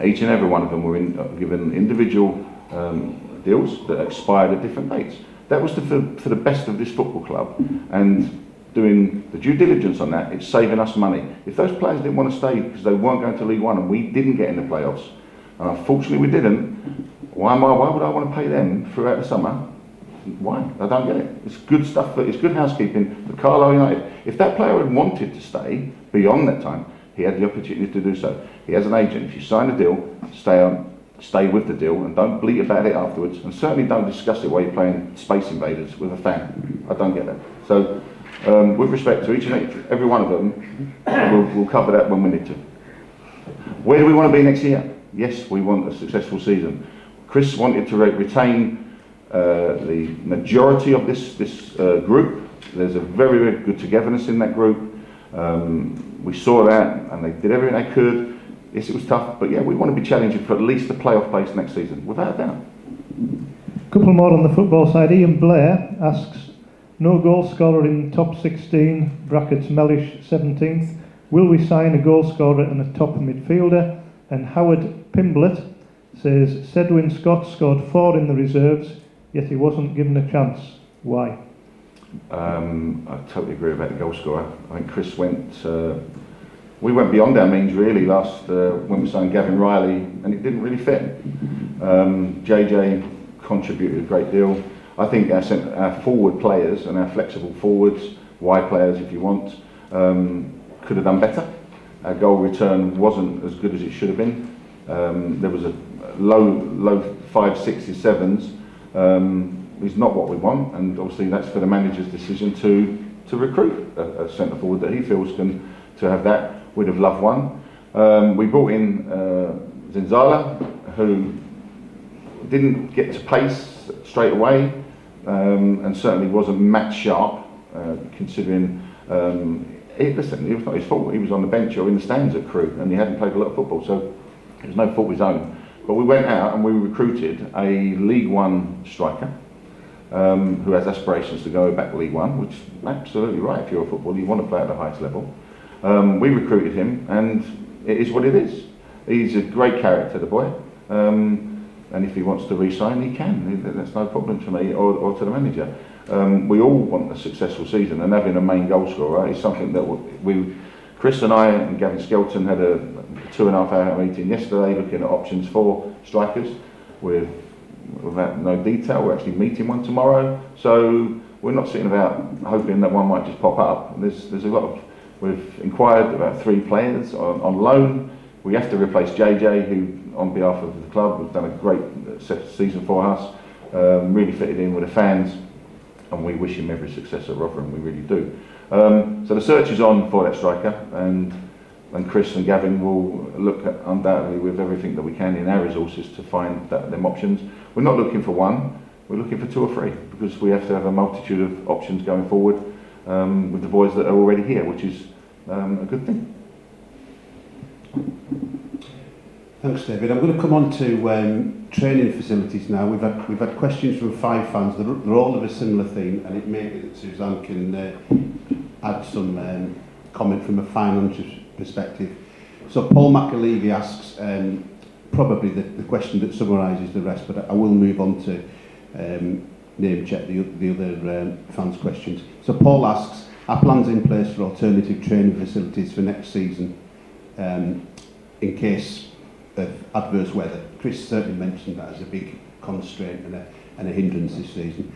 Each and every one of them were given individual deals that expired at different dates. That was for the best of this football club, and doing the due diligence on that, it's saving us money. If those players didn't want to stay because they weren't going to League One and we didn't get in the playoffs, and unfortunately we didn't, why would I want to pay them throughout the summer? Why? I don't get it. It's good stuff, it's good housekeeping for Carlisle United. If that player had wanted to stay beyond that time, he had the opportunity to do so. He has an agent. If you sign a deal, stay with the deal and don't bleat about it afterwards, and certainly don't discuss it while you're playing Space Invaders with a fan. I don't get that. So with respect to each and every one of them, we'll cover that when we need to. Where do we want to be next year? Yes, we want a successful season. Chris wanted to retain the majority of this group. There's a very, very good togetherness in that group. We saw that, and they did everything they could. Yes, it was tough, but yeah, we want to be challenging for at least the playoff place next season, without a doubt. A couple more on the football side. Ian Blair asks, no goal scorer in top 16, brackets Mellish 17th. Will we sign a goal scorer and a top midfielder? And Howard Pimblett says, Sedwin Scott scored 4 in the reserves, yet he wasn't given a chance. Why? I totally agree about the goal scorer. I think Chris we went beyond our means really last when we signed Gavin Riley, and it didn't really fit. JJ contributed a great deal. I think our forward players and our flexible forwards, wide players if you want, could have done better. Our goal return wasn't as good as it should have been. There was a low 5, 6s, 7s. Is not what we want, and obviously that's for the manager's decision to recruit a centre forward that he feels can to have that. We'd have loved one. We brought in Zinzala, who didn't get to pace straight away, and certainly wasn't match sharp, considering it was not his fault. He was on the bench or in the stands at Crewe, and he hadn't played a lot of football, so it was no fault of his own. But we went out and we recruited a League One striker, who has aspirations to go back to League One, which is absolutely right. If you're a footballer, you want to play at the highest level. We recruited him, and it is what it is. He's a great character, the boy, and if he wants to re-sign, he can. That's no problem to me or to the manager. We all want a successful season, and having a main goal scorer is something that Chris and I and Gavin Skelton had a 2.5-hour meeting yesterday looking at options for strikers without no detail. We're actually meeting one tomorrow, so we're not sitting about hoping that one might just pop up. There's a lot of, we've inquired about 3 players on loan. We have to replace JJ, who on behalf of the club has done a great season for us, really fitted in with the fans, and we wish him every success at Rotherham, we really do. So the search is on for that striker, and Chris and Gavin will look at, undoubtedly with everything that we can in our resources to find them options. We're not looking for one, we're looking for 2 or 3, because we have to have a multitude of options going forward with the boys that are already here, which is a good thing. Thanks, David. I'm going to come on to training facilities now. We've had questions from 5 fans. They're all of a similar theme, and it may be that Suzanne can add some comment from a financial perspective. So Paul McAlevey asks probably the question that summarises the rest, but I will move on to name check the other fans' questions. So Paul asks, are plans in place for alternative training facilities for next season in case of adverse weather? Chris certainly mentioned that as a big constraint and a hindrance this season.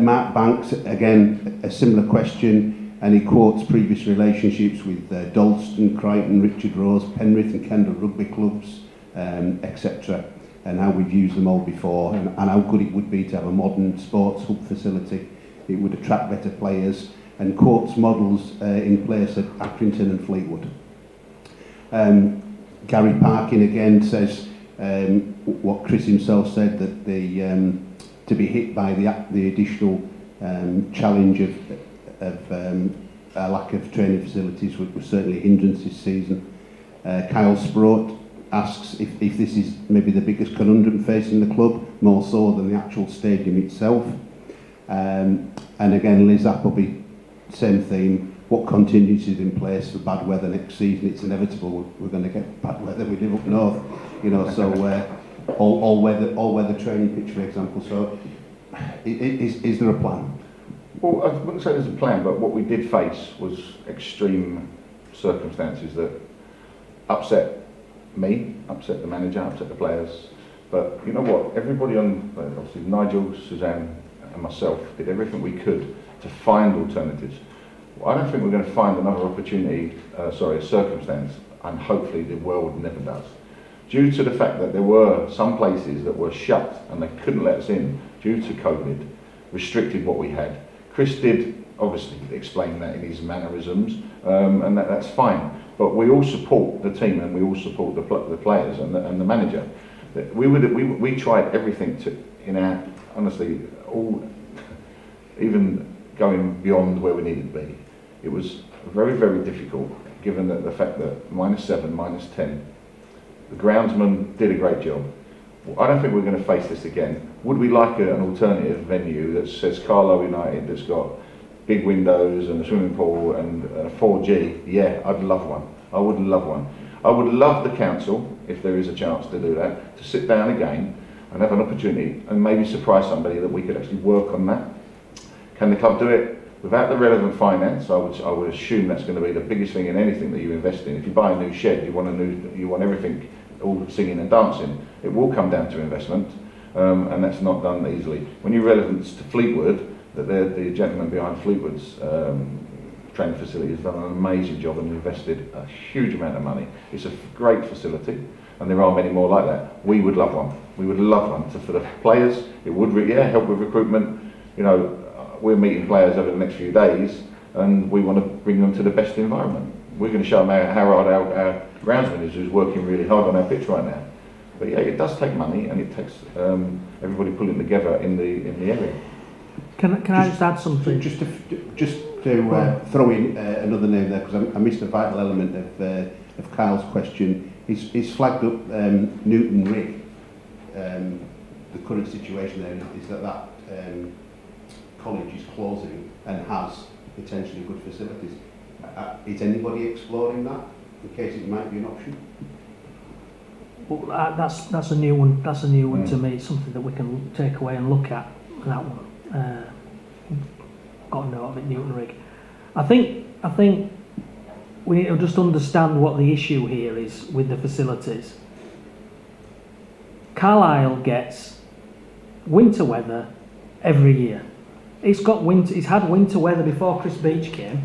Mark Banks, again, a similar question, and he quotes previous relationships with Dalston, Crichton, Richard Rose, Penrith and Kendal rugby clubs, etc., and how we've used them all before, and how good it would be to have a modern sports hub facility. It would attract better players, and quotes models in place at Accrington and Fleetwood. Gary Parkin again says what Chris himself said, that the to be hit by the additional challenge of a lack of training facilities was certainly a hindrance this season. Kyle Sproat asks if this is maybe the biggest conundrum facing the club, more so than the actual stadium itself. And again, Liz Appleby, same theme. What contingencies in place for bad weather next season? It's inevitable. We're going to get bad weather. We live up north, you know. So all weather training pitch, for example. So is there a plan? Well, I wouldn't say there's a plan, but what we did face was extreme circumstances that upset me, upset the manager, upset the players. But you know what? Everybody on, obviously Nigel, Suzanne and myself did everything we could to find alternatives. I don't think we're going to find another opportunity, a circumstance, and hopefully the world never does. Due to the fact that there were some places that were shut and they couldn't let us in due to COVID, restricted what we had. Chris did obviously explain that in his mannerisms, and that's fine. But we all support the team and we all support the players and the manager. We tried everything honestly, even going beyond where we needed to be. It was very, very difficult, given the fact that -7, -10, the groundsman did a great job. I don't think we're going to face this again. Would we like an alternative venue that says Carlisle United, that's got big windows and a swimming pool and a 4G? Yeah, I'd love one. I would love one. I would love the council, if there is a chance to do that, to sit down again and have an opportunity and maybe surprise somebody that we could actually work on that. Can the club do it? Without the relevant finance, I would assume that's going to be the biggest thing in anything that you invest in. If you buy a new shed, you want everything all singing and dancing. It will come down to investment, and that's not done easily. When you relevance to Fleetwood, the gentleman behind Fleetwood's training facility has done an amazing job and invested a huge amount of money. It's a great facility, and there are many more like that. We would love one. We would love one for the players. It would help with recruitment. You know, we're meeting players over the next few days and we want to bring them to the best environment. We're going to show them how hard our groundsman is, who's working really hard on our pitch right now. But yeah, it does take money and it takes everybody pulling together in the area. Can I just add something? Just to throw in another name there, because I missed a vital element of Kyle's question. He's flagged up Newton Rig. The current situation there is that college is closing and has potentially good facilities. Is anybody exploring that in case it might be an option? Well, that's a new one. That's a new one to me. It's something that we can take away and look at. That one. Got a note of it, Newton Rig. I think we need to just understand what the issue here is with the facilities. Carlisle gets winter weather every year. It's had winter weather before Chris Beach came.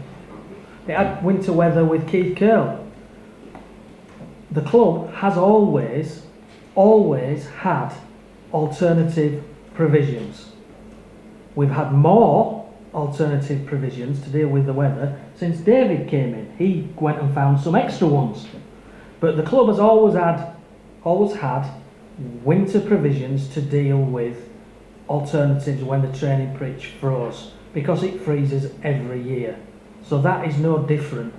It had winter weather with Keith Curl. The club has always had alternative provisions. We've had more alternative provisions to deal with the weather since David came in. He went and found some extra ones. But the club has always had winter provisions to deal with alternatives when the training pitch froze, because it freezes every year. So that is no different.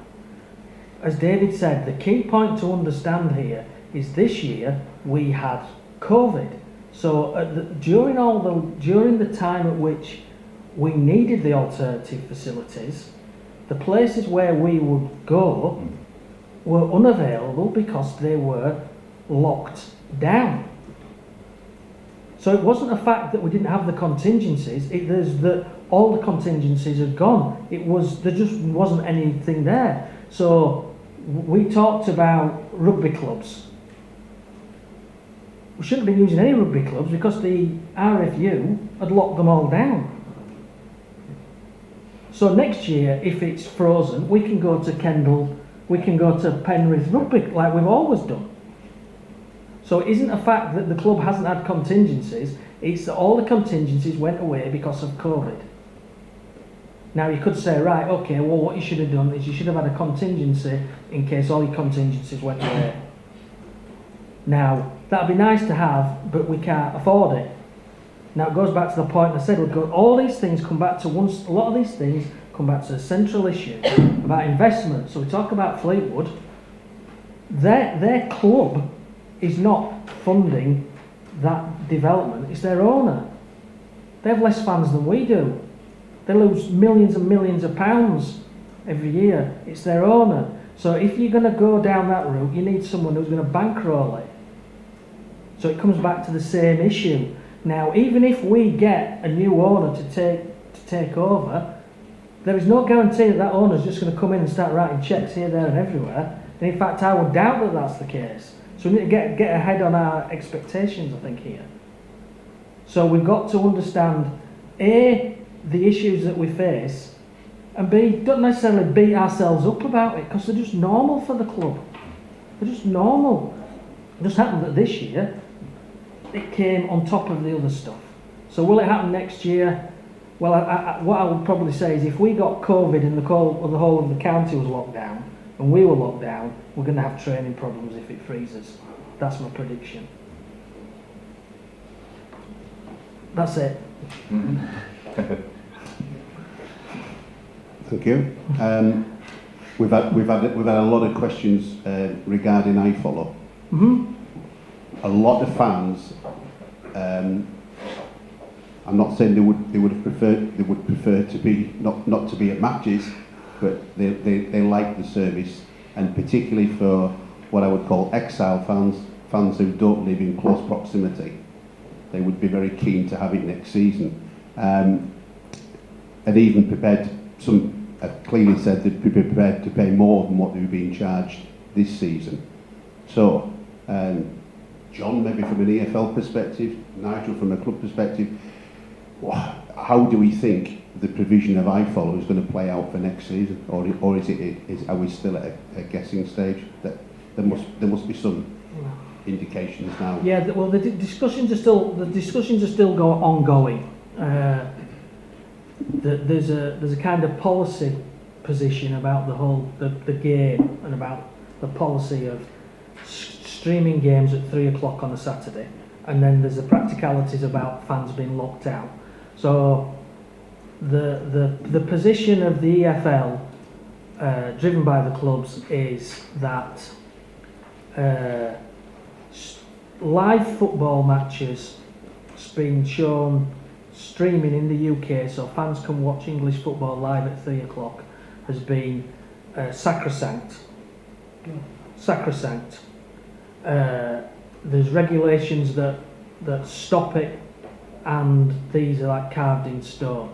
As David said, the key point to understand here is this year we had COVID. So during the time at which we needed the alternative facilities, the places where we would go were unavailable because they were locked down. So it wasn't a fact that we didn't have the contingencies, there's that all the contingencies had gone. There just wasn't anything there. So we talked about rugby clubs. We shouldn't have been using any rugby clubs because the RFU had locked them all down. So next year, if it's frozen, we can go to Kendal, we can go to Penrith Rugby, like we've always done. So it isn't a fact that the club hasn't had contingencies, it's that all the contingencies went away because of COVID. Now you could say, right, okay, well what you should have done is you should have had a contingency in case all your contingencies went away. Now, that'd be nice to have, but we can't afford it. Now it goes back to the point I said, all these things come back to a lot of these things come back to a central issue about investment. So we talk about Fleetwood, their club is not funding that development, it's their owner. They have less fans than we do. They lose millions and millions of pounds every year. It's their owner. So if you're going to go down that route, you need someone who's going to bankroll it. So it comes back to the same issue. Now, even if we get a new owner to take over, there is no guarantee that owner is just going to come in and start writing cheques here, there and everywhere. And in fact, I would doubt that that's the case. So we need to get ahead on our expectations, I think, here. So we've got to understand, A, the issues that we face, and B, don't necessarily beat ourselves up about it, because they're just normal for the club. They're just normal. It just happened that this year, it came on top of the other stuff. So will it happen next year? Well, what I would probably say is if we got COVID and the whole of the county was locked down, and we were locked down, we're going to have training problems if it freezes. That's my prediction. That's it. Thank you. We've had a lot of questions regarding iFollow. A lot of fans. I'm not saying they would prefer to be not to be at matches, but they like the service, and particularly for what I would call exile fans who don't live in close proximity, they would be very keen to have it next season, and even prepared. Some have clearly said they'd be prepared to pay more than what they were being charged this season. So, John, maybe from an EFL perspective, Nigel from a club perspective, how do we think the provision of iFollow is going to play out for next season, or are we still at a guessing stage? That there must be some indications now. Yeah, well, the discussions are still ongoing. There's a kind of policy position about the game and about the policy of streaming games at 3 o'clock on a Saturday, and then there's the practicalities about fans being locked out. So the position of the EFL, driven by the clubs, is that live football matches being shown streaming in the UK, so fans can watch English football live at 3 o'clock, has been sacrosanct. Sacrosanct. There's regulations that stop it, and these are like carved in stone.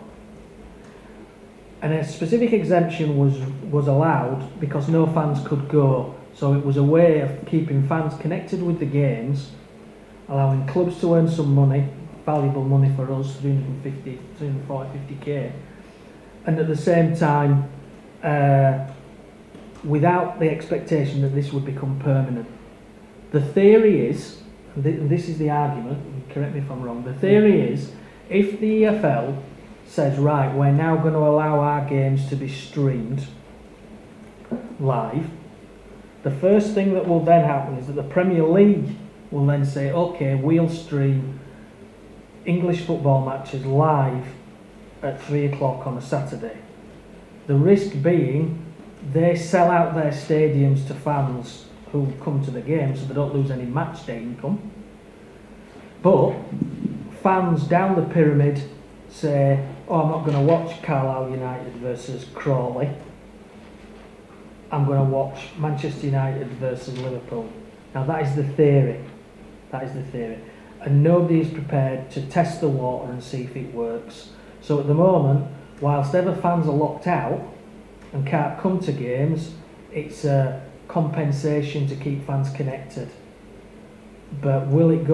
And a specific exemption was allowed because no fans could go, so it was a way of keeping fans connected with the games, allowing clubs to earn some money, valuable money for us, 350k, and at the same time without the expectation that this would become permanent. The theory is, and this is the argument, correct me if I'm wrong, the theory is if the EFL says, right, we're now going to allow our games to be streamed live, the first thing that will then happen is that the Premier League will then say, okay, we'll stream English football matches live at 3 o'clock on a Saturday. The risk being they sell out their stadiums to fans who come to the game, so they don't lose any match day income. But fans down the pyramid say, oh, I'm not going to watch Carlisle United versus Crawley. I'm going to watch Manchester United versus Liverpool. Now that is the theory. That is the theory. and nobody is prepared to test the water and see if it works. So at the moment, whilst ever fans are locked out and can't come to games, it's a compensation to keep fans connected. But will it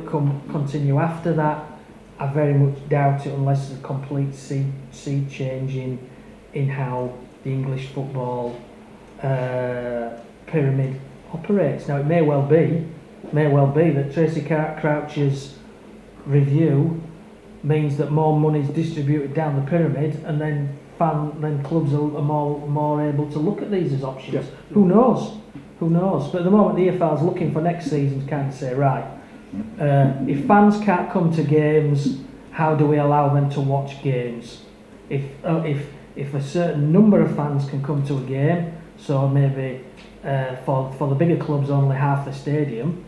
continue after that? I very much doubt it, unless there's a complete sea change in how the English football pyramid operates. Now it may well be that Tracy Crouch's review means that more money is distributed down the pyramid, and then clubs are more able to look at these as options. Yeah. Who knows? But at the moment, the EFL is looking for next season to kind of say, right, if fans can't come to games, how do we allow them to watch games? If a certain number of fans can come to a game, so maybe for the bigger clubs only half the stadium,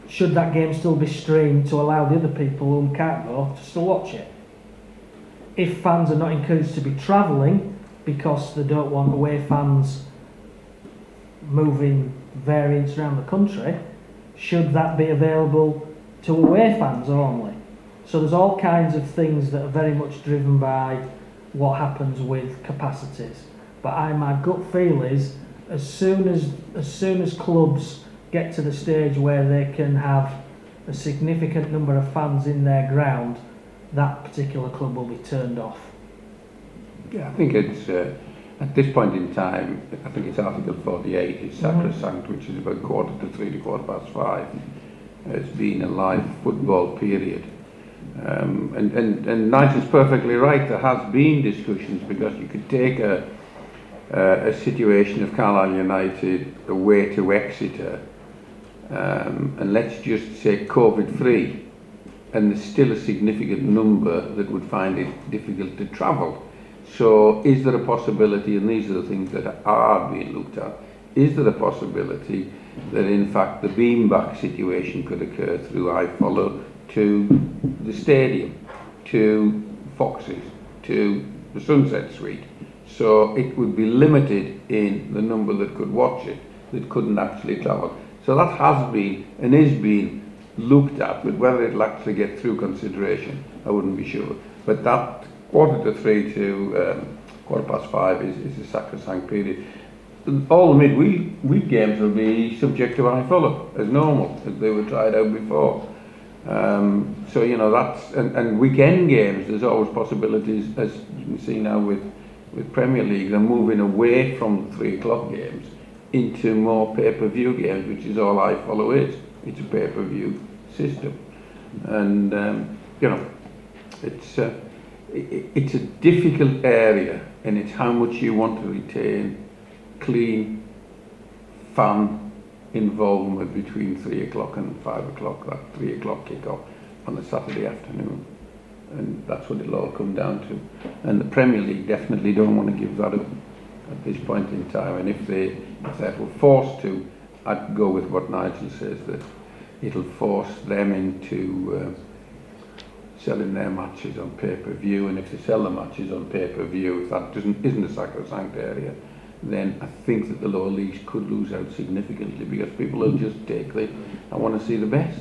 should that game still be streamed to allow the other people who can't go to still watch it? If fans are not encouraged to be travelling because they don't want away fans moving variants around the country, should that be available to away fans only? So there's all kinds of things that are very much driven by what happens with capacities. But my gut feel is as soon as clubs get to the stage where they can have a significant number of fans in their ground, that particular club will be turned off. Yeah, I think it's at this point in time, I think it's Article 48 is sacrosanct, which is about 3:15 to 5:15. It's been a live football period. And Nigel's perfectly right, there has been discussions, because you could take a situation of Carlisle United away to Exeter, and let's just say COVID-free, and there's still a significant number that would find it difficult to travel. So is there a possibility, and these are the things that are being looked at, is there a possibility that in fact the beam-back situation could occur through iFollow to the stadium, to Foxes, to the Sunset Suite? So it would be limited in the number that could watch it, that couldn't actually travel. So that has been and is being looked at, but whether it'll actually get through consideration, I wouldn't be sure. But that 3:15 to 5:15 is a sacrosanct period. All the midweek games will be subject to iFollow as normal, as they were tried out before. So you know, that's and weekend games, there's always possibilities, as you can see now with Premier League, they're moving away from the 3 o'clock games into more pay-per-view games, which is all iFollow is. It's a pay-per-view system, and you know, it's a difficult area, and it's how much you want to retain clean fan involvement between 3 o'clock and 5 o'clock, that 3 o'clock kick-off on a Saturday afternoon. And that's what it'll all come down to. And the Premier League definitely don't want to give that up at this point in time. And if they were forced to, I'd go with what Nigel says, that it'll force them into selling their matches on pay-per-view. And if they sell the matches on pay-per-view, if that isn't a sacrosanct area, then I think that the lower leagues could lose out significantly, because people will just take I want to see the best.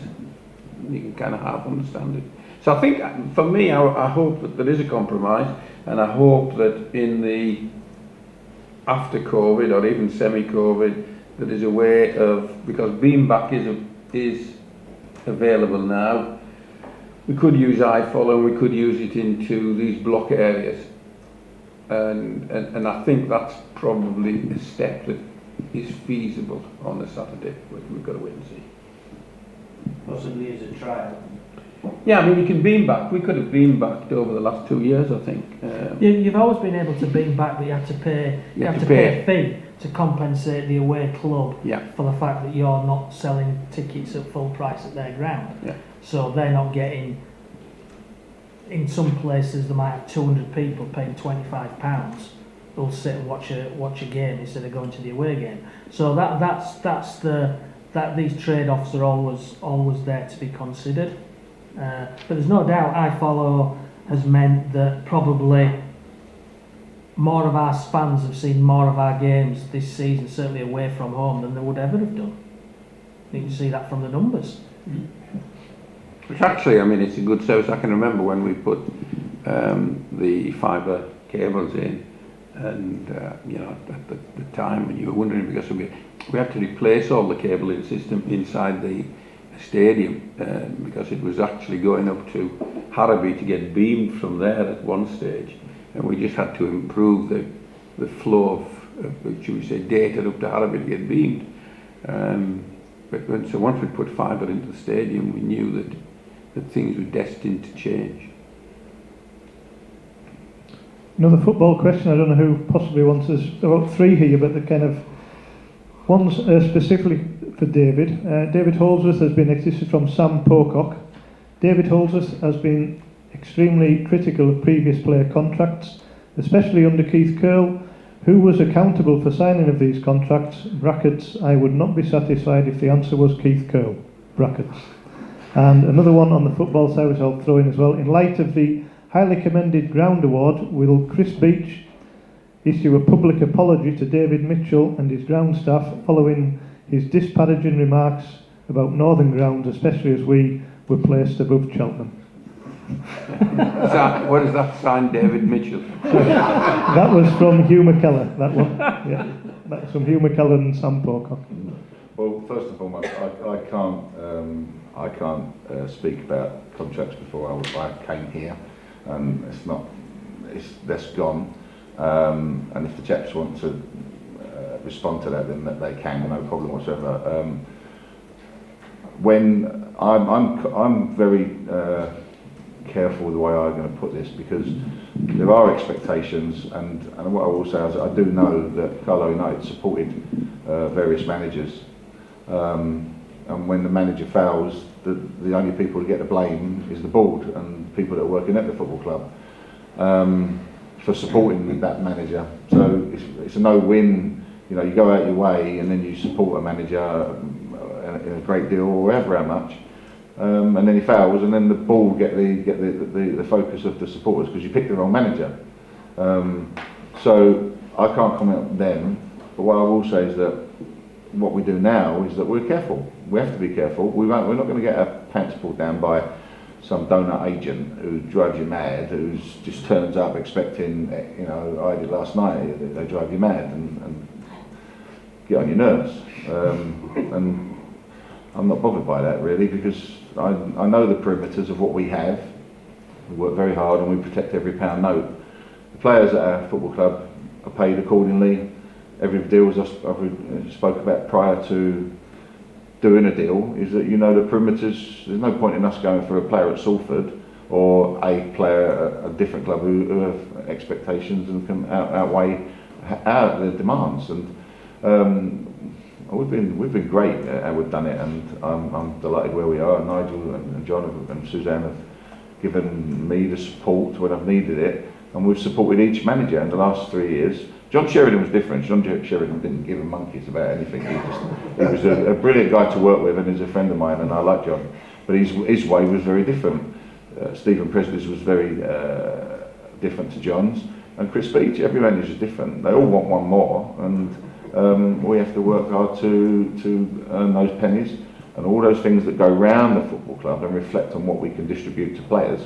You can kind of half understand it. So I think, for me, I hope that there is a compromise, and I hope that in the after COVID or even semi-COVID, there is a way of, because beam-back is available now, we could use iFollow and we could use it into these block areas. And I think that's probably a step that is feasible on a Saturday, but we've got to wait and see. Possibly as a trial. Yeah, I mean, you can beam back. We could have beam backed over the last 2 years, I think. You've always been able to beam back, but you have to pay. You have to pay a fee to compensate the away club for the fact that you're not selling tickets at full price at their ground. Yeah. So they're not getting. In some places, they might have 200 people paying £25. They'll sit and watch a game instead of going to the away game. So that these trade-offs are always there to be considered. But there's no doubt iFollow has meant that probably more of our fans have seen more of our games this season, certainly away from home, than they would ever have done. You can see that from the numbers. Which actually, I mean, it's a good service. I can remember when we put the fibre cables in, and you know, at the time, and you were wondering because we had to replace all the cabling system inside the stadium because it was actually going up to Harrowby to get beamed from there at one stage, and we just had to improve the flow of should we say, data up to Harrowby to get beamed. So once we put fibre into the stadium, we knew that things were destined to change. Another football question, I don't know who possibly wants us, about three here, but the kind of one's specifically for David. David Holdsworth has been, this is from Sam Pocock. David Holdsworth has been extremely critical of previous player contracts, especially under Keith Curle. Who was accountable for signing of these contracts? Brackets, I would not be satisfied if the answer was Keith Curle. Brackets. And another one on the football side, which I'll throw in as well. In light of the highly commended ground award, will Chris Beach issue a public apology to David Mitchell and his ground staff following his disparaging remarks about Northern grounds, especially as we were placed above Cheltenham? What is that signed, David Mitchell? That was from Hugh McKellar, that one. Yeah, that's from Hugh McKellar and Sam Pocock. Well, first and foremost, I can't speak about contracts before I came here. That's gone. And if the chaps want to respond to that, then they can, no problem whatsoever. When I'm very careful the way I'm going to put this, because there are expectations, and what I will say is I do know that Carlisle United supported various managers, and when the manager fails, the only people who get the blame is the board and people that are working at the football club for supporting that manager. So it's a no-win. You know, you go out your way and then you support a manager in a great deal, or wherever how much. And then he fails, and then the ball get the focus of the supporters because you picked the wrong manager. So I can't comment on them, but what I will say is that what we do now is that we're careful. We have to be careful. We're not going to get our pants pulled down by some donut agent who drives you mad, who just turns up expecting, you know, I did last night, they drive you mad and get on your nerves. And I'm not bothered by that really, because I know the perimeters of what we have. We work very hard and we protect every pound note. The players at our football club are paid accordingly. Every deal, as I spoke about prior to doing a deal, is that you know the perimeters. There's no point in us going for a player at Salford or a player at a different club who have expectations and can outweigh the demands. And we've been great at how we've done it, and I'm delighted where we are. Nigel and John and Suzanne have given me the support when I've needed it, and we've supported each manager in the last 3 years. John Sheridan was different. John Sheridan didn't give a monkeys about anything. He was a brilliant guy to work with, and he's a friend of mine, and I like John. But his way was very different. Stephen Presley's was very different to John's, and Chris Beach. Every manager is different. They all want one more, and we have to work hard to earn those pennies, and all those things that go round the football club and reflect on what we can distribute to players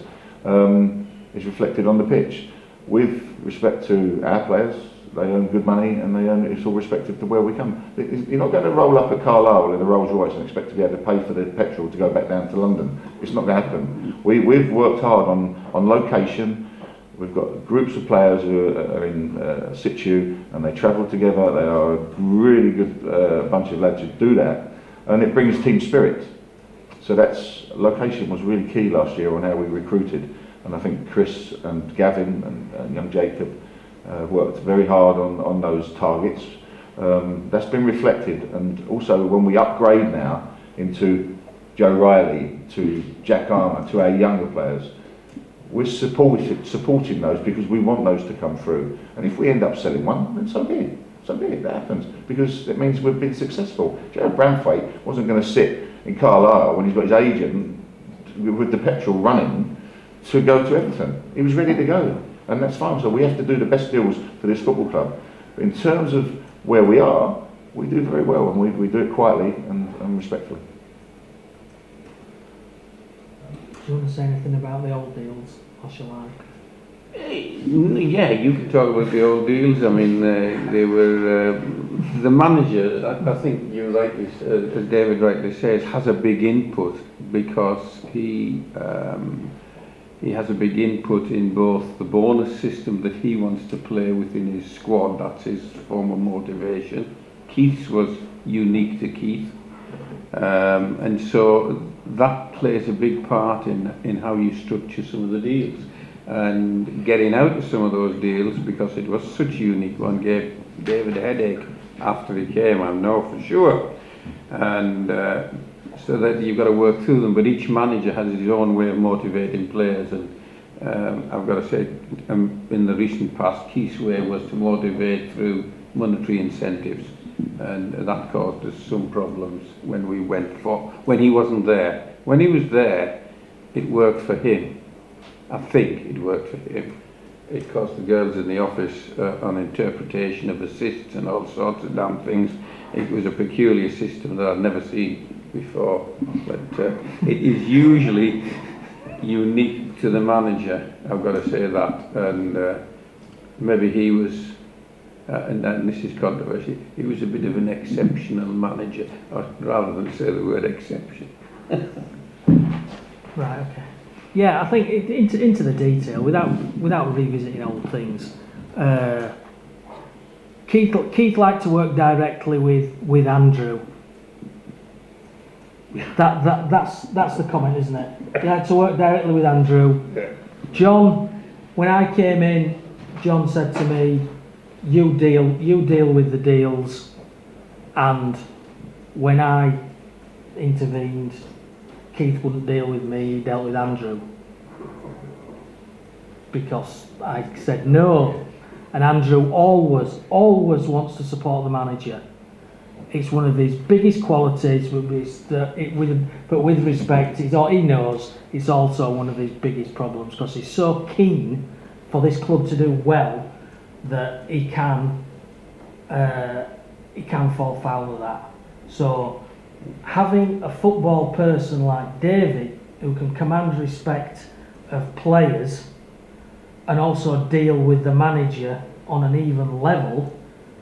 is reflected on the pitch. With respect to our players, they earn good money, and it's all respective to where we come. You're not going to roll up at Carlisle in a Rolls Royce and expect to be able to pay for the petrol to go back down to London. It's not going to happen. We've worked hard on location. We've got groups of players who are in situ, and they travel together. They are a really good bunch of lads who do that, and it brings team spirit. So location was really key last year on how we recruited, and I think Chris and Gavin and young Jacob worked very hard on those targets. That's been reflected, and also when we upgrade now into Joe Riley, to Jack Armour, to our younger players, we're supporting those because we want those to come through. And if we end up selling one, then so be it. So be it, that happens, because it means we've been successful. Jared Branthwaite wasn't going to sit in Carlisle when he's got his agent with the petrol running to go to Everton. He was ready to go, and that's fine. So we have to do the best deals for this football club. But in terms of where we are, we do very well, and we do it quietly and respectfully. Do you want to say anything about the old deals, or shall I? Yeah, you can talk about the old deals. I mean, they were the manager. I think you rightly, as David rightly says, has a big input because he has a big input in both the bonus system that he wants to play within his squad. That's his form of motivation. Keith's was unique to Keith, and so that plays a big part in how you structure some of the deals. And getting out of some of those deals, because it was such a unique one, gave David a headache after he came, I know for sure. And so that you've got to work through them, but each manager has his own way of motivating players. And I've got to say, in the recent past, Keith's way was to motivate through monetary incentives, and that caused us some problems when he wasn't there. When he was there, it worked for him. I think it worked for him. It cost the girls in the office on interpretation of assists and all sorts of damn things. It was a peculiar system that I'd never seen before. But it is usually unique to the manager, I've got to say that. And maybe he was, and this is controversial, he was a bit of an exceptional manager, rather than say the word exception. Right, okay. Yeah, I think into the detail, without revisiting old things. Keith liked to work directly with Andrew. That's the comment, isn't it? He had to work directly with Andrew. John, when I came in, John said to me, "You deal with the deals," and when I intervened, Keith wouldn't deal with me, he dealt with Andrew. Because I said no. And Andrew always wants to support the manager. It's one of his biggest qualities, but with respect, he knows it's also one of his biggest problems, because he's so keen for this club to do well that he can fall foul of that. So having a football person like David, who can command respect of players and also deal with the manager on an even level,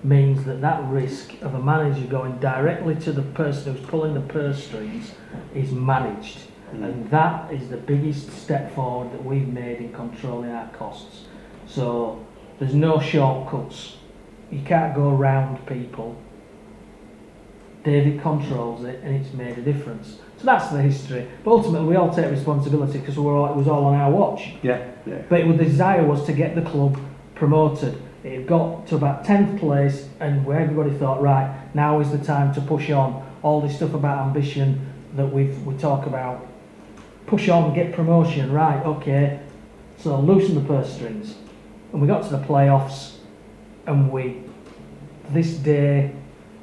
means that risk of a manager going directly to the person who's pulling the purse strings is managed. And that is the biggest step forward that we've made in controlling our costs. So there's no shortcuts. You can't go around people. David controls it, and it's made a difference. So that's the history. But ultimately, we all take responsibility because it was all on our watch. Yeah. But the desire was to get the club promoted. It got to about 10th place, and where everybody thought, right, now is the time to push on. All this stuff about ambition that we talk about. Push on, get promotion, right, okay. So loosen the purse strings. And we got to the playoffs, and this day,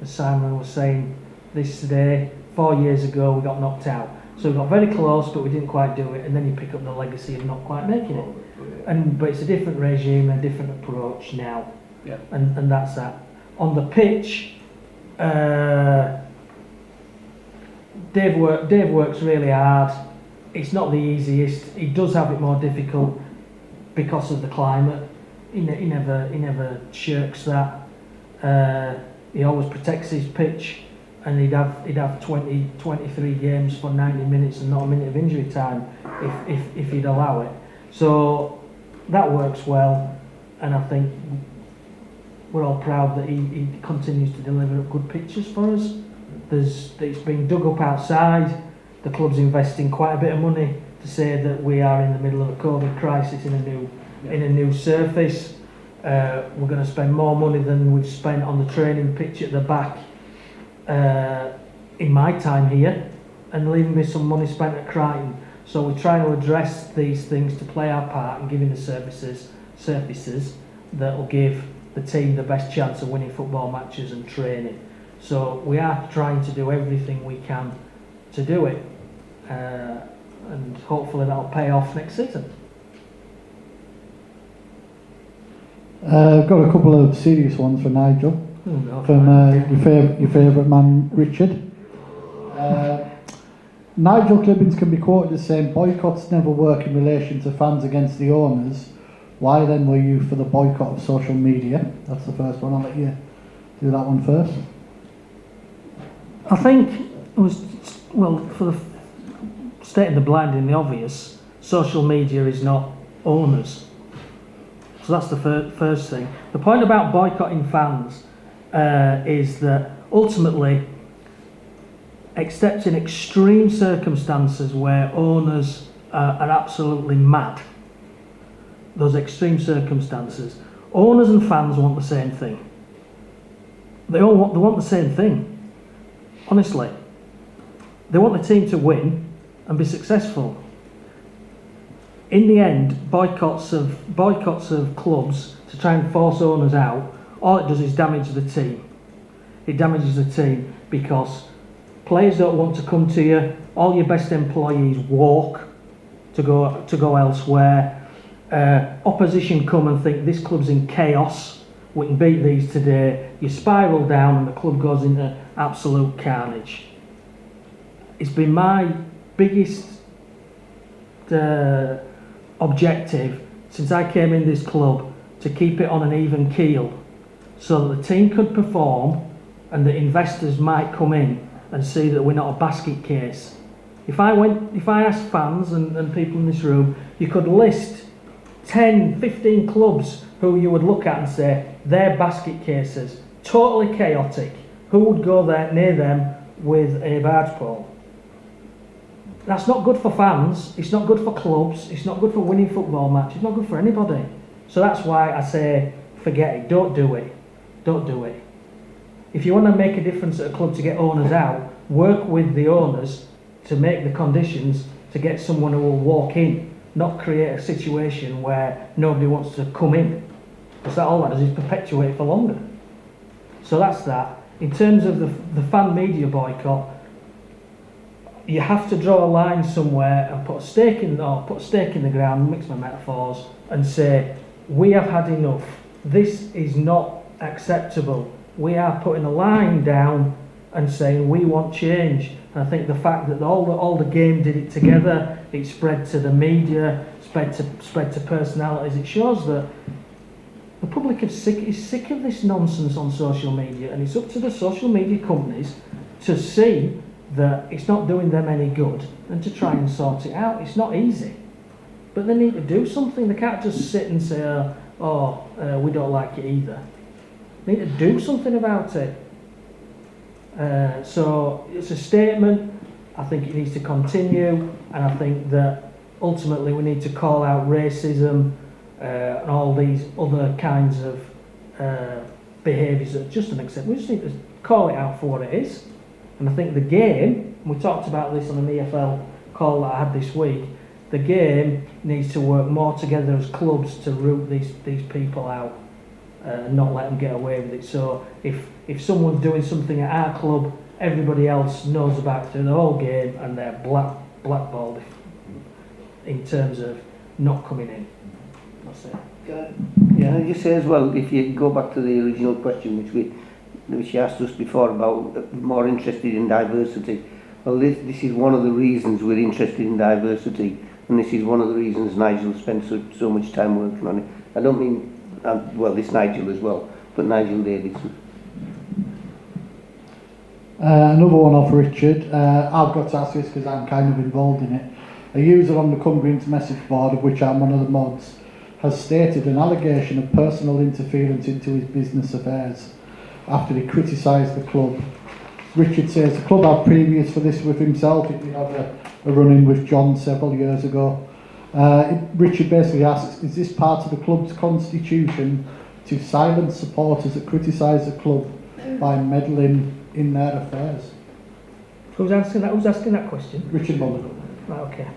as Simon was saying, this day, 4 years ago, we got knocked out. So we got very close, but we didn't quite do it, and then you pick up the legacy of not quite making it. But it's a different regime and a different approach now. Yeah. And that's that. On the pitch, Dave works really hard. It's not the easiest. He does have it more difficult because of the climate. He never shirks that. He always protects his pitch, and he'd have 23 games for 90 minutes and not a minute of injury time if he'd allow it. So that works well, and I think we're all proud that he continues to deliver good pictures for us. It's been dug up outside. The club's investing quite a bit of money to say that we are in the middle of a COVID crisis in a new surface. We're going to spend more money than we've spent on the training pitch at the back in my time here, and leaving me some money spent at Crichton. So we're trying to address these things to play our part in giving the surfaces that will give the team the best chance of winning football matches and training. So we are trying to do everything we can to do it, and hopefully that'll pay off next season. I've got a couple of serious ones for Nigel. From your favourite man, Richard. Nigel Clibbins can be quoted as saying boycotts never work in relation to fans against the owners. Why then were you for the boycott of social media? That's the first one. I'll let you do that one first. I think it was, well, for the stating the blind and the obvious, social media is not owners. So that's the first thing. The point about boycotting fans is that ultimately, except in extreme circumstances where owners are absolutely mad, those extreme circumstances, owners and fans want the same thing. They want the same thing. Honestly, they want the team to win and be successful. In the end, boycotts of clubs to try and force owners out, all it does is damage the team. It damages the team because players don't want to come to you. All your best employees walk to go elsewhere. Opposition come and think this club's in chaos. We can beat these today. You spiral down and the club goes into absolute carnage. It's been my biggest objective since I came in this club to keep it on an even keel so that the team could perform and the investors might come in and see that we're not a basket case. If I asked fans and people in this room, you could list 10, 15 clubs who you would look at and say, they're basket cases, totally chaotic. Who would go there near them with a barge pole? That's not good for fans, it's not good for clubs, it's not good for winning football matches, it's not good for anybody. So that's why I say, forget it, don't do it. Don't do it. If you want to make a difference at a club to get owners out, work with the owners to make the conditions to get someone who will walk in, not create a situation where nobody wants to come in. Because all that does is perpetuate it for longer. So that's that. In terms of the fan media boycott, you have to draw a line somewhere and put a stake in the ground, mix my metaphors, and say, we have had enough. This is not acceptable. We are putting a line down and saying we want change. And I think the fact that all the game did it together, it spread to the media, spread to personalities. It shows that the public is sick of this nonsense on social media, and it's up to the social media companies to see that it's not doing them any good and to try and sort it out. It's not easy, but they need to do something. They can't just sit and say, we don't like it either. They need to do something about it. So it's a statement. I think it needs to continue, and I think that ultimately we need to call out racism and all these other kinds of behaviours that are just unacceptable. We just need to call it out for what it is. And I think the game, and we talked about this on an EFL call that I had this week, the game needs to work more together as clubs to root these people out and not let them get away with it. So if someone's doing something at our club, everybody else knows about it through the whole game and they're blackballed in terms of not coming in. That's it. Yeah, I just say as well, if you go back to the original question which you asked us before about more interested in diversity, well, this is one of the reasons we're interested in diversity, and this is one of the reasons Nigel spent so much time working on it. I don't mean, well, this Nigel as well, but Nigel Davidson. Another one off Richard. I've got to ask this because I'm kind of involved in it. A user on the Cumbrian's message board, of which I'm one of the mods, has stated an allegation of personal interference into his business affairs after he criticised the club. Richard says the club had previous for this with himself. He had a run-in with John several years ago. Richard basically asks, is this part of the club's constitution to silence supporters that criticise the club by meddling in their affairs? Who's asking that question? Richard Mulligan. Right, okay.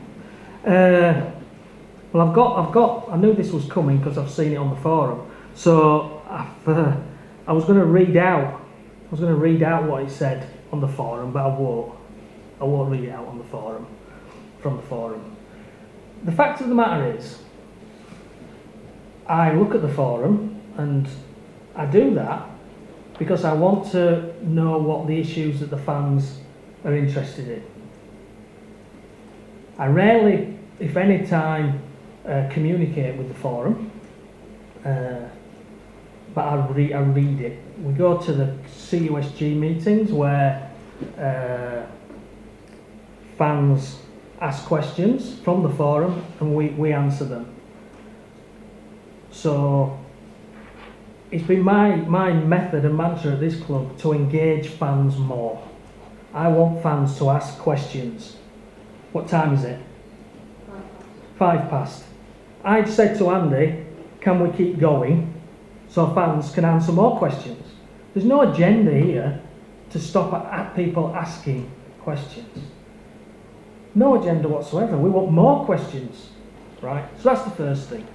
Well, I knew this was coming because I've seen it on the forum. So I was going to read out what it said on the forum, but I won't read it out on the forum, from the forum. The fact of the matter is, I look at the forum and I do that because I want to know what the issues that the fans are interested in. I rarely, if any time, communicate with the forum, but I read it. We go to the CUSG meetings where fans ask questions from the forum and we answer them. So it's been my method and mantra at this club to engage fans more. I want fans to ask questions. What time is it? 5 past. I'd said to Andy, can we keep going so fans can answer more questions? There's no agenda here to stop at people asking questions. No agenda whatsoever. We want more questions, right? So that's the first thing.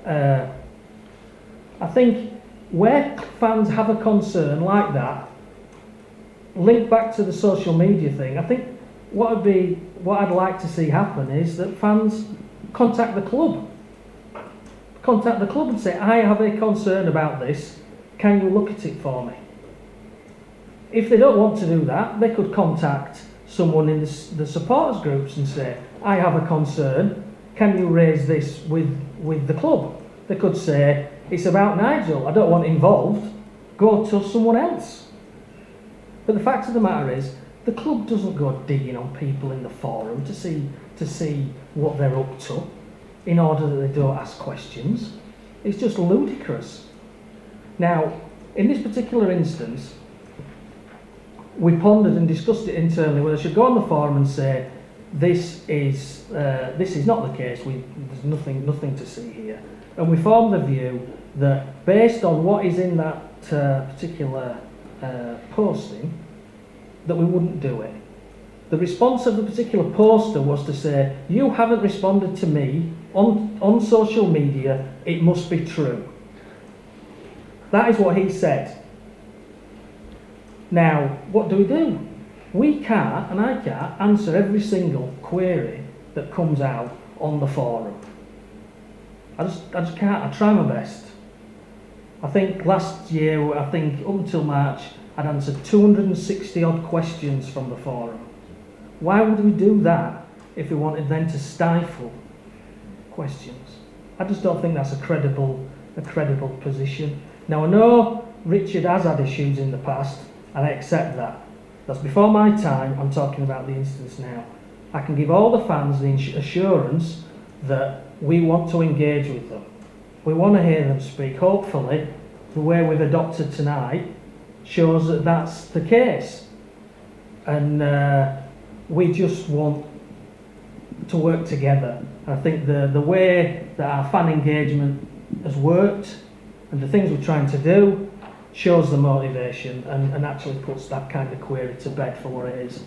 I think where fans have a concern like that, link back to the social media thing, I think what I'd like to see happen is that fans contact the club. Contact the club and say, I have a concern about this, can you look at it for me? If they don't want to do that, they could contact someone in the supporters groups and say, I have a concern, can you raise this with the club? They could say, it's about Nigel, I don't want involved, go to someone else. But the fact of the matter is, the club doesn't go digging on people in the forum to see what they're up to in order that they don't ask questions. It's just ludicrous. Now, in this particular instance, we pondered and discussed it internally whether I should go on the forum and say, this is not the case, there's nothing to see here. And we formed the view that based on what is in that particular posting, that we wouldn't do it. The response of the particular poster was to say, you haven't responded to me on social media, it must be true. That is what he said. Now, what do? We can't, and I can't, answer every single query that comes out on the forum. I just can't. I try my best. I think last year, up until March, I'd answered 260 odd questions from the forum. Why would we do that if we wanted then to stifle questions? I just don't think that's a credible position. Now I know Richard has had issues in the past, and I accept that. That's before my time. I'm talking about the instance now. I can give all the fans the assurance that we want to engage with them. We want to hear them speak. Hopefully, the way we've adopted tonight shows that that's the case. And we just want to work together. I think the way that our fan engagement has worked and the things we're trying to do shows the motivation and actually puts that kind of query to bed for what it is.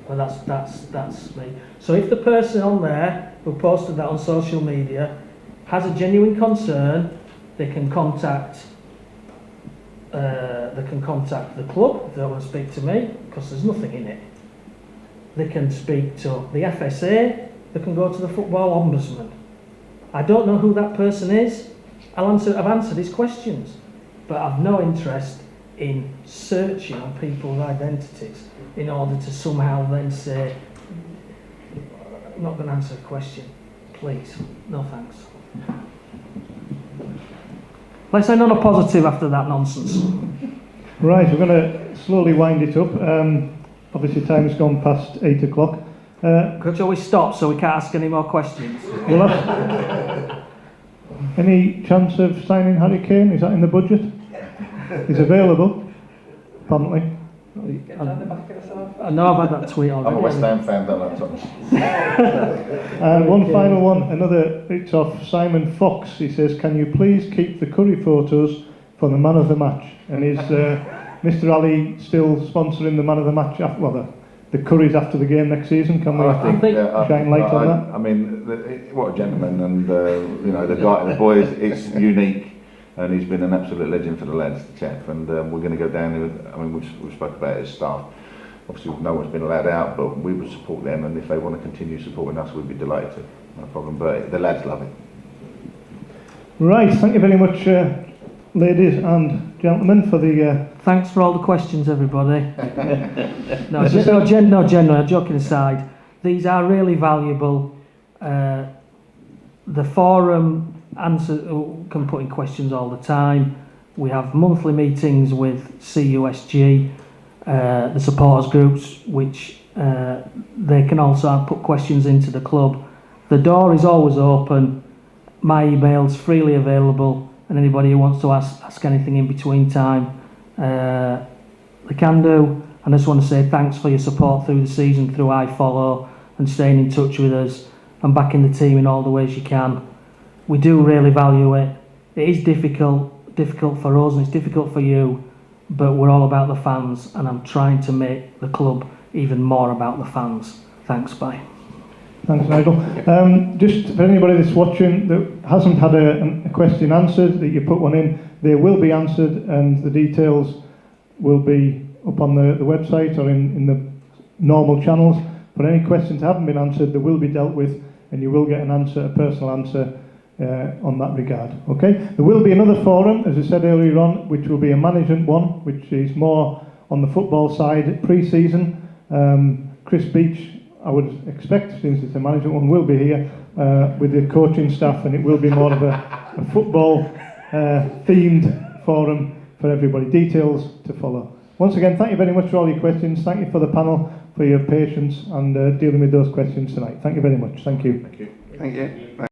And that's me. So if the person on there who posted that on social media has a genuine concern, they can contact the club if they don't want to speak to me, because there's nothing in it. They can speak to the FSA, they can go to the Football Ombudsman. I don't know who that person is. I've answered his questions, but I've no interest in searching on people's identities in order to somehow then say, I'm not going to answer a question. Please, no thanks. Let's end on a positive after that nonsense. Right, we're going to slowly wind it up. Obviously time has gone past 8 o'clock. Shall we stop so we can't ask any more questions? We'll any chance of signing Harry Kane? Is that in the budget? He's available, apparently. I know I've had that tweet already. I'm a West Ham fan, don't I, Thomas? And one final one, it's off Simon Fox. He says, can you please keep the curry photos for the man of the match? And is Mr. Ali still sponsoring the man of the match? The curries after the game next season? Can we shine light on that? I mean, what a gentleman, and the guy, the boy is unique. And he's been an absolute legend for the lads, the chap. And we're going to go down there. I mean, we've spoken about his staff. Obviously, no one's been allowed out, but we would support them. And if they want to continue supporting us, we'd be delighted to. No problem. But the lads love it. Right. Thank you very much, ladies and gentlemen, for the... Thanks for all the questions, everybody. No, generally, joking aside, these are really valuable. The forum can put in questions all the time. We have monthly meetings with CUSG, the supporters groups, which they can also put questions into the club. The door is always open. My email's freely available, and anybody who wants to ask anything in between time, they can do. And I just want to say thanks for your support through the season, through iFollow, and staying in touch with us and backing the team in all the ways you can. We do really value it. It is difficult for us and it's difficult for you, but we're all about the fans, and I'm trying to make the club even more about the fans. Thanks, bye. Thanks, Nigel. Just for anybody that's watching that hasn't had a question answered, that you put one in, they will be answered, and the details will be up on the website or in the normal channels. But any questions that haven't been answered, they will be dealt with, and you will get an answer, a personal answer on that regard. Okay? There will be another forum, as I said earlier on, which will be a management one, which is more on the football side, pre-season. Chris Beach, I would expect, since it's a management one, will be here with the coaching staff, and it will be more of a football themed forum for everybody. Details to follow. Once again, thank you very much for all your questions. Thank you for the panel, for your patience and dealing with those questions tonight. Thank you very much. Thank you. Thank you.